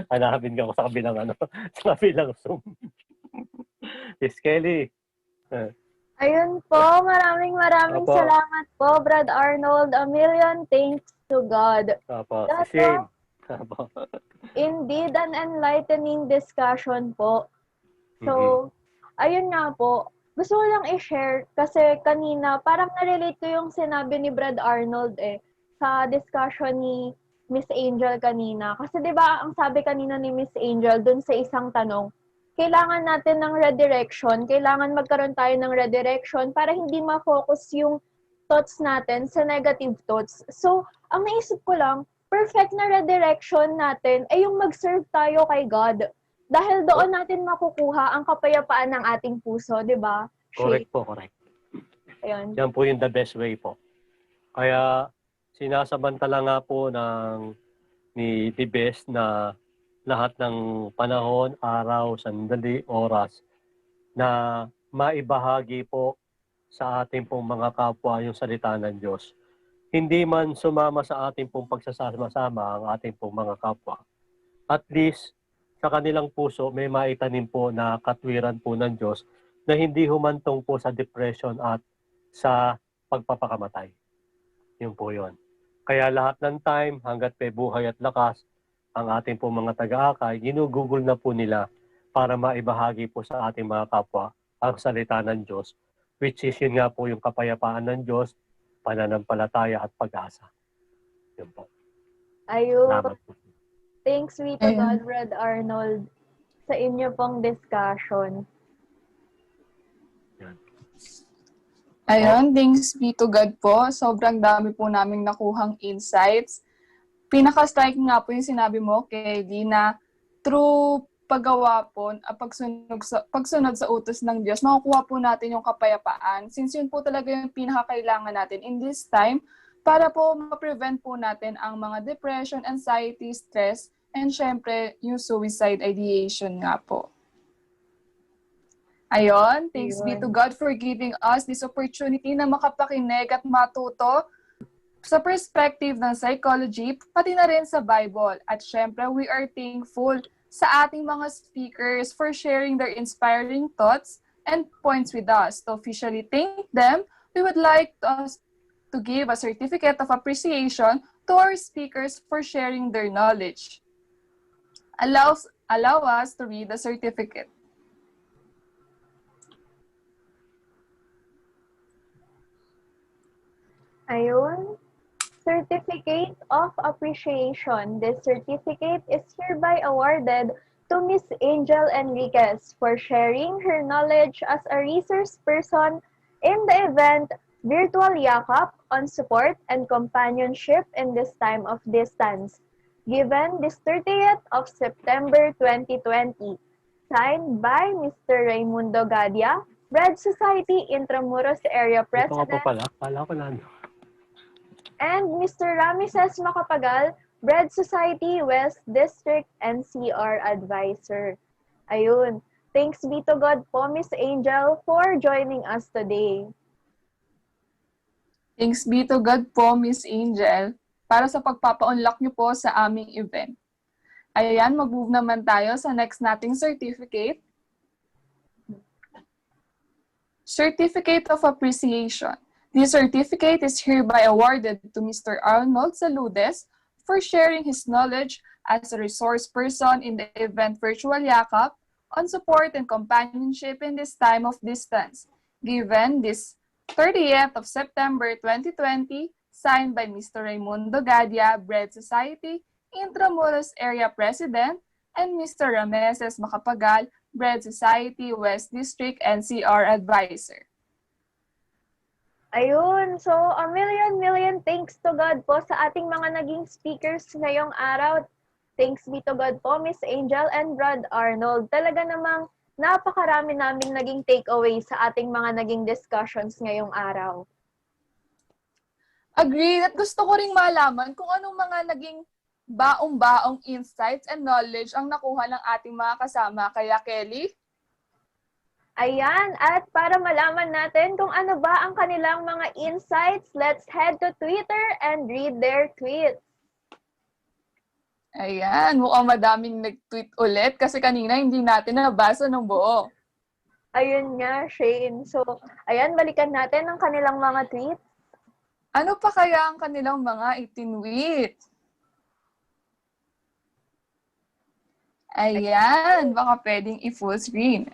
Hanapin ka ko sa kabilang Zoom. Si Kelly. Ayun po, maraming salamat po, Brad Arnold. A million thanks to God. Opo, si Shane. Indeed, an enlightening discussion po. So, ayun nga po. Gusto ko lang i-share kasi kanina parang na-relate ko yung sinabi ni Brad Arnold sa discussion ni Miss Angel kanina. Kasi 'di ba ang sabi kanina ni Miss Angel dun sa isang tanong, kailangan natin ng redirection, kailangan magkaroon tayo ng redirection para hindi ma-focus yung thoughts natin sa negative thoughts. So, ang naisip ko lang, perfect na redirection natin ay yung mag-serve tayo kay God. Dahil doon natin makukuha ang kapayapaan ng ating puso, di ba? Correct po, correct. Ayun. Yan po yung the best way po. Kaya sinasamantala nga po ni The Best na lahat ng panahon, araw, sandali, oras na maibahagi po sa ating pong mga kapwa yung salita ng Diyos. Hindi man sumama sa ating pong pagsasama-sama ang ating pong mga kapwa. At least, sa kanilang puso, may maitanim po na katwiran po ng Diyos na hindi humantong po sa depression at sa pagpapakamatay. Yun po yun. Kaya lahat ng time, hanggat may buhay at lakas, ang ating po mga taga-akay, ginugugol na po nila para maibahagi po sa ating mga kapwa ang salita ng Diyos, which is yun nga po yung kapayapaan ng Diyos, pananampalataya at pag-asa. Yun po. Ayun. Salamat po. Thanks be to God, Brad Arnold, sa inyo pong discussion. Ayun, thanks be to God po. Sobrang dami po naming nakuhang insights. Pinaka-striking nga po yung sinabi mo, Kelly, na through paggawa po, pagsunod sa utos ng Diyos, makukuha po natin yung kapayapaan. Since yun po talaga yung pinakakailangan natin in this time para po ma-prevent po natin ang mga depression, anxiety, stress, and syempre yung suicide ideation nga po. Ayun, thanks be to God for giving us this opportunity na makapakinig at matuto sa perspective ng psychology, pati na rin sa Bible. At syempre, we are thankful sa ating mga speakers for sharing their inspiring thoughts and points with us. To officially thank them, we would like to give a certificate of appreciation to our speakers for sharing their knowledge. Allow us to read the certificate. Ayun. Certificate of Appreciation. This certificate is hereby awarded to Miss Angel Enriquez for sharing her knowledge as a resource person in the event Virtual Yakap on Support and Companionship in this time of distance, given this 30th of September 2020. Signed by Mr. Raimundo Gadia, Bread Society Intramuros Area President, and Mr. Ramesses Macapagal, Bread Society West District NCR Advisor. Ayun. Thanks be to God po, Miss Angel, for joining us today. Thanks be to God po, Miss Angel, para sa pagpapa-unlock niyo po sa aming event. Ayan, mag-move naman tayo sa next nating certificate. Certificate of Appreciation. This certificate is hereby awarded to Mr. Arnold Saludes for sharing his knowledge as a resource person in the event Virtual Yakap on Support and Companionship in this time of distance, given this 30th of September 2020, signed by Mr. Raimundo Gadia, Bread Society, Intramuros Area President, and Mr. Ramesses Macapagal, Bread Society, West District NCR Advisor. Ayun, so a million thanks to God po sa ating mga naging speakers ngayong araw. Thanks be to God po, Miss Angel and Brad Arnold. Talaga namang napakarami namin naging takeaway sa ating mga naging discussions ngayong araw. Agree. At gusto ko ring malaman kung anong mga naging baong-baong insights and knowledge ang nakuha ng ating mga kasama. Kaya Kelly? Ayan, at para malaman natin kung ano ba ang kanilang mga insights, let's head to Twitter and read their tweets. Ayan, mukhang madaming nag-tweet ulit kasi kanina hindi natin nabasa ng buo. Ayun nga, Shane. So, ayan, balikan natin ang kanilang mga tweets. Ano pa kaya ang kanilang mga itinweet? Ayan, baka pwedeng i-full screen.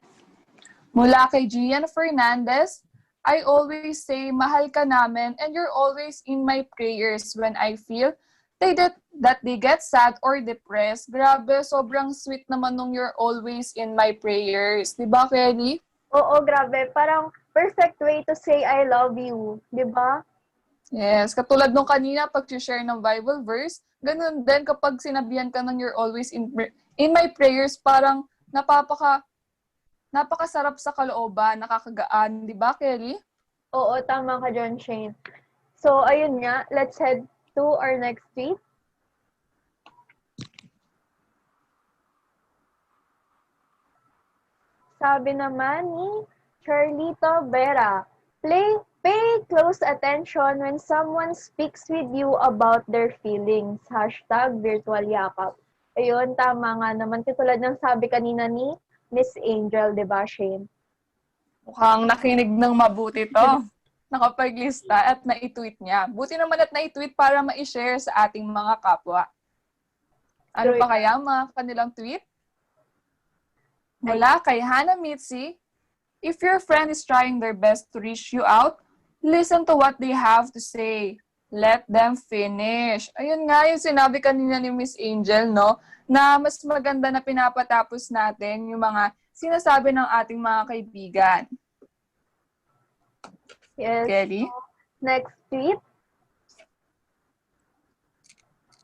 Mula kay Gian Fernandez, I always say, mahal ka namin and you're always in my prayers when I feel that they get sad or depressed. Grabe, sobrang sweet naman nung you're always in my prayers. Diba, Kelly? Oo, grabe. Parang perfect way to say I love you. Diba? Yes, katulad nung kanina, pag-share ng Bible verse, ganun din kapag sinabihan ka ng you're always in my prayers, parang napakasarap sa kalooban, nakakagaan. Di ba, Kelly? Oo, tama ka dyan, Shane. So, ayun nga, let's head to our next tweet. Sabi naman ni Charlito Vera, pay close attention when someone speaks with you about their feelings. #virtual yakap. Ayun, tama nga naman. Katulad ng sabi kanina ni Miss Angel, di ba, Shane? Mukhang nakinig ng mabuti to. Nakapaglista at na-tweet niya. Buti naman at na-tweet para ma-share sa ating mga kapwa. Ano pa kaya mga kanilang tweet? Mula kay Hannah Mitzi, if your friend is trying their best to reach you out, listen to what they have to say. Let them finish. Ayun nga yung sinabi kanina ni Miss Angel, no? Na mas maganda na pinapatapos natin yung mga sinasabi ng ating mga kaibigan. Yes. Kelly? Next tweet.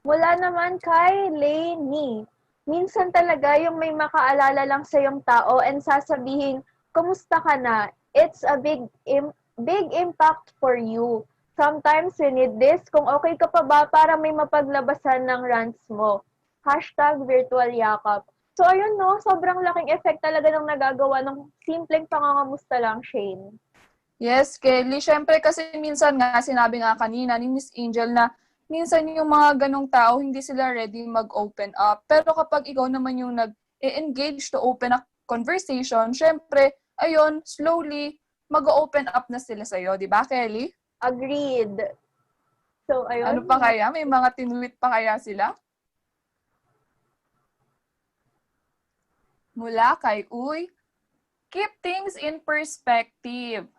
Mula naman kay Lainey. minsan talaga yung may makaalala lang sa yung tao and sasabihin, kumusta ka na? It's a big impact for you. Sometimes we need this. Kung okay ka pa ba para may mapaglabasan ng rants mo. #virtual yakap. So ayun no, sobrang laking effect talaga ng nagagawa ng simpleng pangangamusta lang, Shane. Yes, Kelly. Syempre kasi minsan nga, sinabi nga kanina ni Miss Angel na minsan yung mga ganong tao, hindi sila ready mag-open up. Pero kapag ikaw naman yung nag-engage to open up conversation, syempre, ayun, slowly, mag-open up na sila sa'yo. Di ba, Kelly? Agreed. So, ayun. Ano pa kaya? May mga tinweet pa kaya sila? Mula kay Uy, keep things in perspective.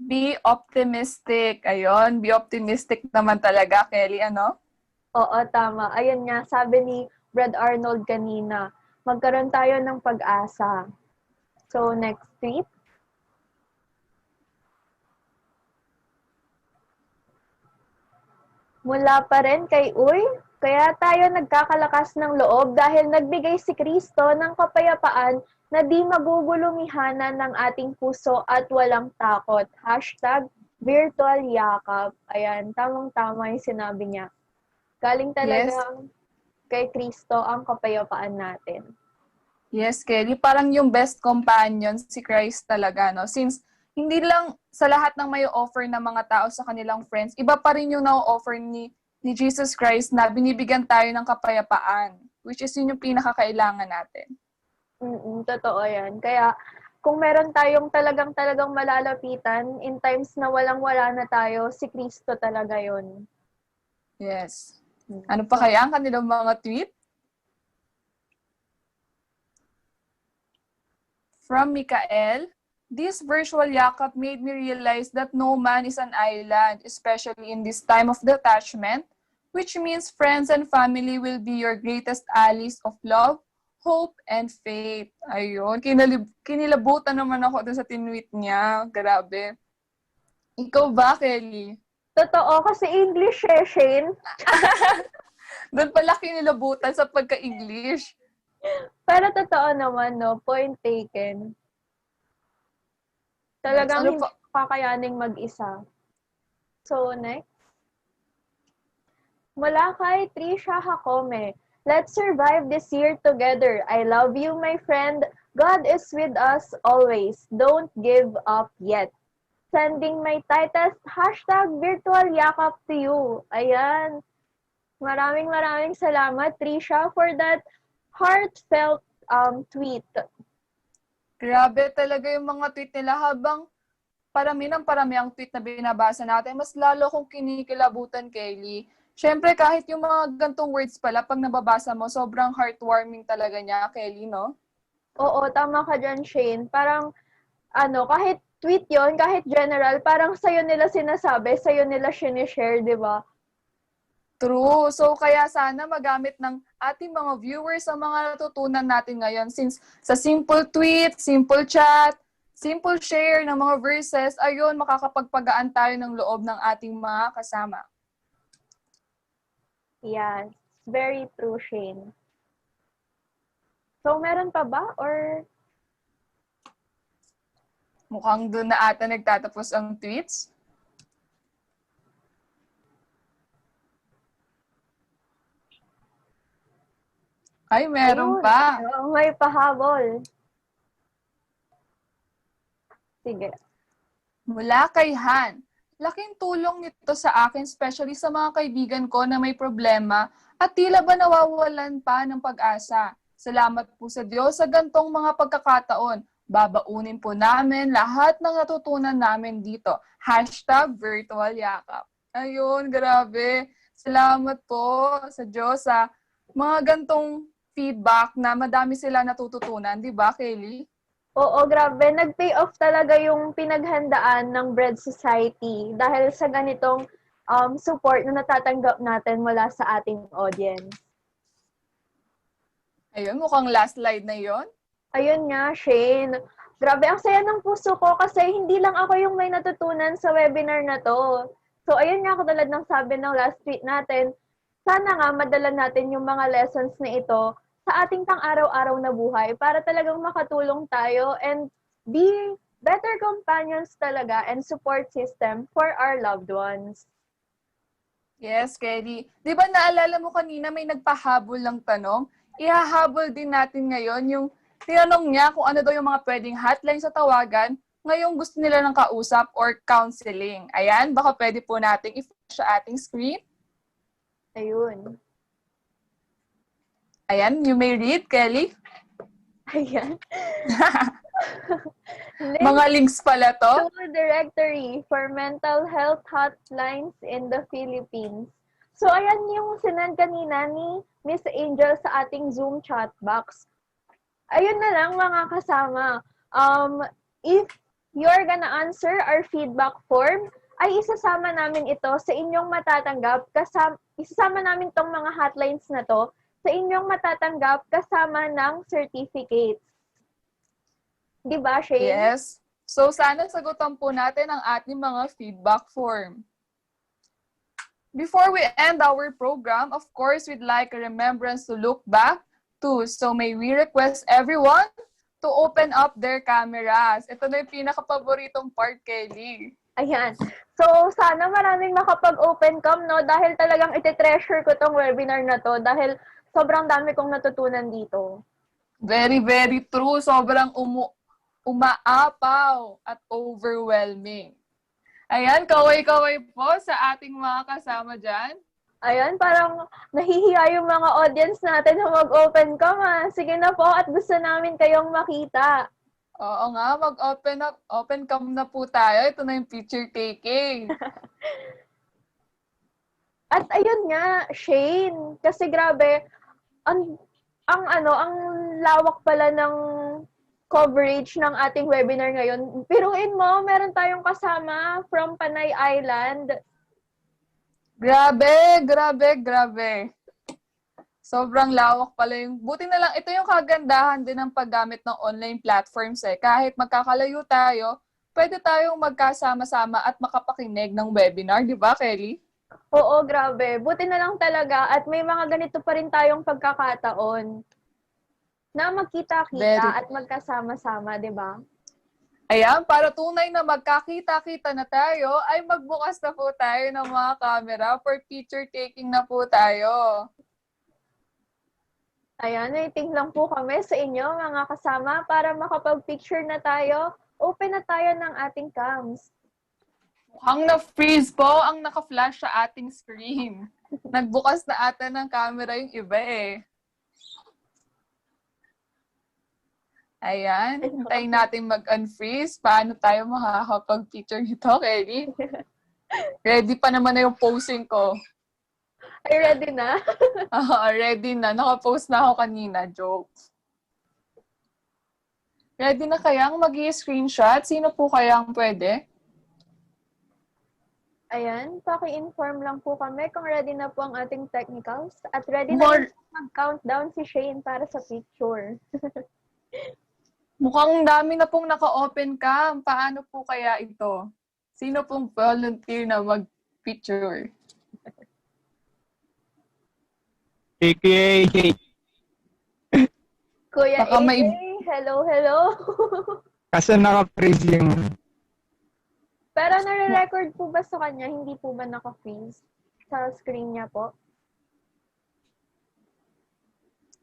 Be optimistic. Ayun, be optimistic naman talaga, Kelly, ano? Oo, tama. Ayun nga, sabi ni Brad Arnold kanina, magkaroon tayo ng pag-asa. So, next tweet. Mula pa rin kay Uy, kaya tayo nagkakalakas ng loob dahil nagbigay si Kristo ng kapayapaan na di magugulumihanan ng ating puso at walang takot. #virtual yakap. Ayan, tamang-tama yung sinabi niya. Galing talaga kay Kristo ang kapayapaan natin. Yes, Kelly. Parang yung best companion si Christ talaga, no? Since hindi lang sa lahat ng may offer ng mga tao sa kanilang friends, iba pa rin yung na-offer ni Jesus Christ na binibigyan tayo ng kapayapaan, which is yun yung pinakakailangan natin. Totoo yan. Kaya, kung meron tayong talagang malalapitan, in times na walang-wala na tayo, si Kristo talaga yon. Yes. Ano pa kaya ang kanilang mga tweet? From Mikael, this virtual yakap made me realize that no man is an island, especially in this time of detachment, which means friends and family will be your greatest allies of love, hope, and faith. Ayun, kinilabutan naman ako dun sa tinweet niya. Grabe. Ikaw ba, Kelly? Totoo, kasi English Shane. Doon pala kinilabutan sa pagka-English. Pero totoo naman, no? Point taken. Talagang hindi kakayaning mag-isa. So, next. Mula kay Trisha Hakome, let's survive this year together. I love you, my friend. God is with us always. Don't give up yet. Sending my tightest #virtual yakap to you. Ayan. Maraming salamat, Trisha, for that heartfelt tweet. Grabe talaga yung mga tweet nila. Habang parami ang tweet na binabasa natin, mas lalo kong kinikilabutan, Kelly. Syempre, kahit yung mga gantong words pala, pag nababasa mo, sobrang heartwarming talaga niya, Kelly, no? Oo, tama ka dyan, Shane. Parang, kahit tweet yon, kahit general, parang sa'yo nila sinasabi, sa'yo nila sinishare, di ba? True. So, kaya sana magamit ng ating mga viewers ang mga natutunan natin ngayon. Since sa simple tweet, simple chat, simple share ng mga verses, ayun, makakapagpagaan tayo ng loob ng ating mga kasama. Yes, very true, Shane. So, meron pa ba? Or mukhang doon na ata nagtatapos ang tweets. Ay, meron pa. May pahabol. Sige. Mula kay Han, laking tulong nito sa akin, especially sa mga kaibigan ko na may problema at tila ba nawawalan pa ng pag-asa. Salamat po sa Diyos sa gantong mga pagkakataon. Babaunin po namin lahat ng natutunan namin dito. #virtual yakap. Ayun, grabe. Salamat po sa Diyos sa mga gantong feedback na madami sila natututunan. Di ba, Kelly? Oo, grabe. Nag-pay off talaga yung pinaghandaan ng Bread Society dahil sa ganitong support na natatanggap natin mula sa ating audience. Ayun, mukhang last slide na yon. Ayun nga, Shane. Grabe, ang saya ng puso ko kasi hindi lang ako yung may natutunan sa webinar na to. So, ayun nga, katulad ng sabi ng last tweet natin, sana nga madala natin yung mga lessons na ito sa sa ating pang-araw-araw na buhay para talagang makatulong tayo and be better companions talaga and support system for our loved ones. Yes, Kelly. Di ba naalala mo kanina may nagpahabol ng tanong? Ihahabol din natin ngayon yung tinanong niya kung ano daw yung mga pwedeng hotline sa tawagan ngayong gusto nila ng kausap or counseling. Ayan, baka pwede po nating i-flash sa ating screen. Ayun. Ayan, you may read, Kelly. Ayan. Mga links pala to. To Directory for Mental Health Hotlines in the Philippines. So, ayan yung sinend kanina ni Miss Angel sa ating Zoom chat box. Ayun na lang mga kasama. If you're gonna answer our feedback form, ay isasama namin ito sa inyong matatanggap. Isasama namin tong mga hotlines na to sa inyong matatanggap kasama ng certificates. Di ba, Shane? Yes. So, sana sagutan po natin ang ating mga feedback form. Before we end our program, of course, we'd like a remembrance to look back to. So, may we request everyone to open up their cameras. Ito na yung pinaka-paboritong part, Kelly. Ayan. So, sana maraming makapag-open cam, no? Dahil talagang iti-treasure ko tong webinar na to dahil sobrang dami kong natutunan dito. Very, very true. Sobrang umaapaw at overwhelming. Ayan, kaway-kaway po sa ating mga kasama dyan. Ayan, parang nahihiya yung mga audience natin na mag-open cam, ha? Sige na po at gusto namin kayong makita. Oo nga, open cam na po tayo. Ito na yung picture taking. At ayun nga, Shane, kasi grabe, ang lawak pala ng coverage ng ating webinar ngayon. Piruin mo, meron tayong kasama from Panay Island. Grabe. Sobrang lawak pala yung... Buti na lang, ito yung kagandahan din ng paggamit ng online platforms eh. Kahit magkakalayo tayo, pwede tayong magkasama-sama at makapakinig ng webinar, di ba, Kelly? Oo, grabe. Buti na lang talaga at may mga ganito pa rin tayong pagkakataon na magkita-kita at magkasama-sama, di ba? Ayan, para tunay na magkakita-kita na tayo, ay magbukas na po tayo ng mga camera for picture taking na po tayo. Ayan, waiting lang po kami sa inyo, mga kasama, para makapag-picture na tayo. Open na tayo ng ating cams. Mukhang na-freeze po ang naka-flash sa ating screen. Nagbukas na ata ng camera yung iba eh. Ayan, hintayin natin mag-unfreeze. Paano tayo makakapag-picture nito, Kelly? Ready pa naman na yung posing ko. Ay, ready na? Ready na. Naka-post na ako kanina. Joke. Ready na kayang mag-i-screenshot? Sino po kayang pwede? Ayan, paki-inform lang po kami kung ready na po ang ating technicals. At ready na mag-countdown si Shane para sa picture. Mukhang dami na pong naka-open cam. Paano po kaya ito? Sino pong volunteer na mag-picture? AKA. Kuya Baka AJ, hello. Kasi naka-freeze yung... Pero nare-record po ba sa kanya? Hindi po ba naka-freeze sa screen niya po?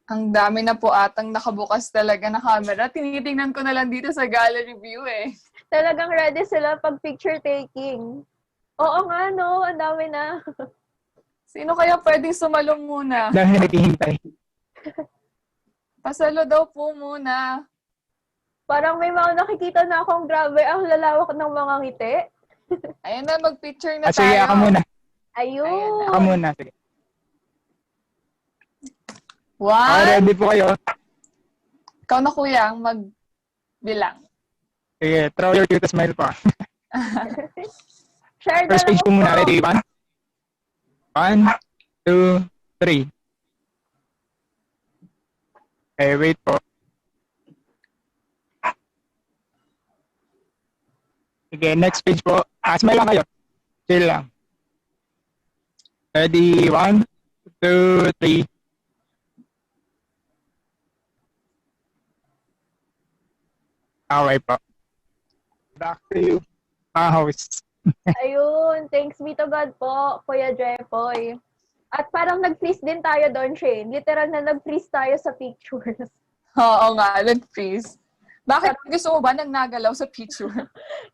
Ang dami na po atang nakabukas talaga na camera. Tinitingnan ko na lang dito sa gallery view eh. Talagang ready sila pag picture taking. Oo nga, no? Ang dami na. Sino kaya pwedeng sumalong muna? Dahil naghihintay. Pasalo daw po muna. Parang may mga nakikita na akong grabe ang lalawak ng mga ngiti. Ayan na, mag-picture na tayo. Sige, ako muna. Ayun. Ako muna, sige. One. Ready po kayo? Ikaw na kuya, magbilang. Sige, throw your cute smile pa. Share First page po muna. Ready? 1, 2, 3. Okay, wait po. Sige, next page po. Smile lang kayo. Chill lang. Ready? 1, 2, 3. Okay po. Back to you, host. Ayun, thanks be to God po, Kuya Jepoy. At parang nag-freeze din tayo doon, Shane. Literal na nag-freeze tayo sa pictures. Oo nga, nag-freeze. Bakit gusto mo ba nang nagalaw sa picture?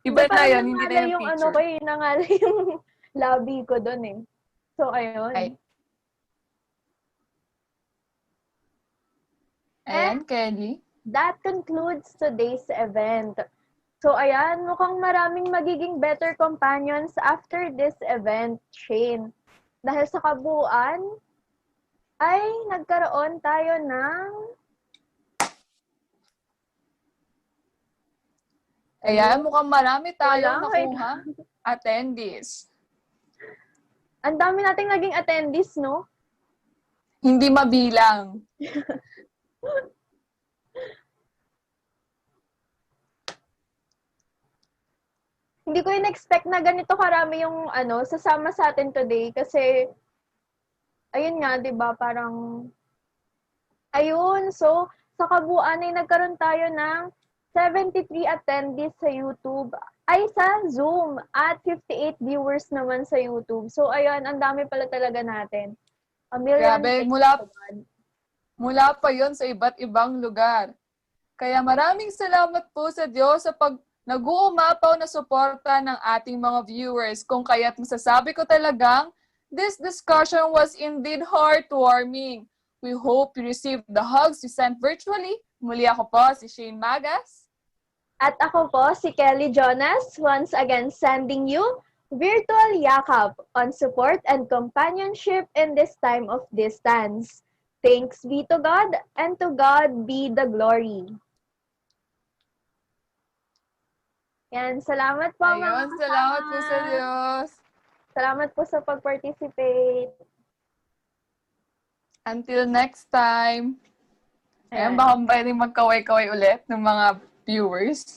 Iba na yun, hindi na yung ano picture. ko eh, nangalay yung lobby ko doon eh. So, ayun. Ay. Ayan, Kelly. That concludes today's event. So, ayan, mukhang maraming magiging better companions after this event, Shane. Dahil sa kabuuan, ay nagkaroon tayo ng... Ayan, mukhang marami tayong nakuha attendees. Ang dami nating naging attendees, no? Hindi mabilang. Hindi ko in-expect na ganito karami yung sasama sa atin today kasi ayun nga, 'di ba, parang ayun, so sa kabuuan ay nagkaroon tayo ng 73 attendees sa YouTube ay sa Zoom at 58 viewers naman sa YouTube. So ayun, ang dami pala talaga natin. A million Grabe, thanks. mula pa yon sa iba't ibang lugar. Kaya maraming salamat po sa Diyos sa nag-uumapaw na suporta ng ating mga viewers. Kung kaya't masasabi ko talagang, this discussion was indeed heartwarming. We hope you received the hugs you sent virtually. Muli ako po, si Shane Magas. At ako po, si Kelly Jonas, once again sending you virtual Yakap on support and companionship in this time of distance. Thanks be to God, and to God be the glory. Yan, salamat po Ayun, mga salamat po sa Diyos. Salamat po sa pag-participate. Until next time. Ayan, baka pwedeng magkaway-kaway ulit ng mga viewers.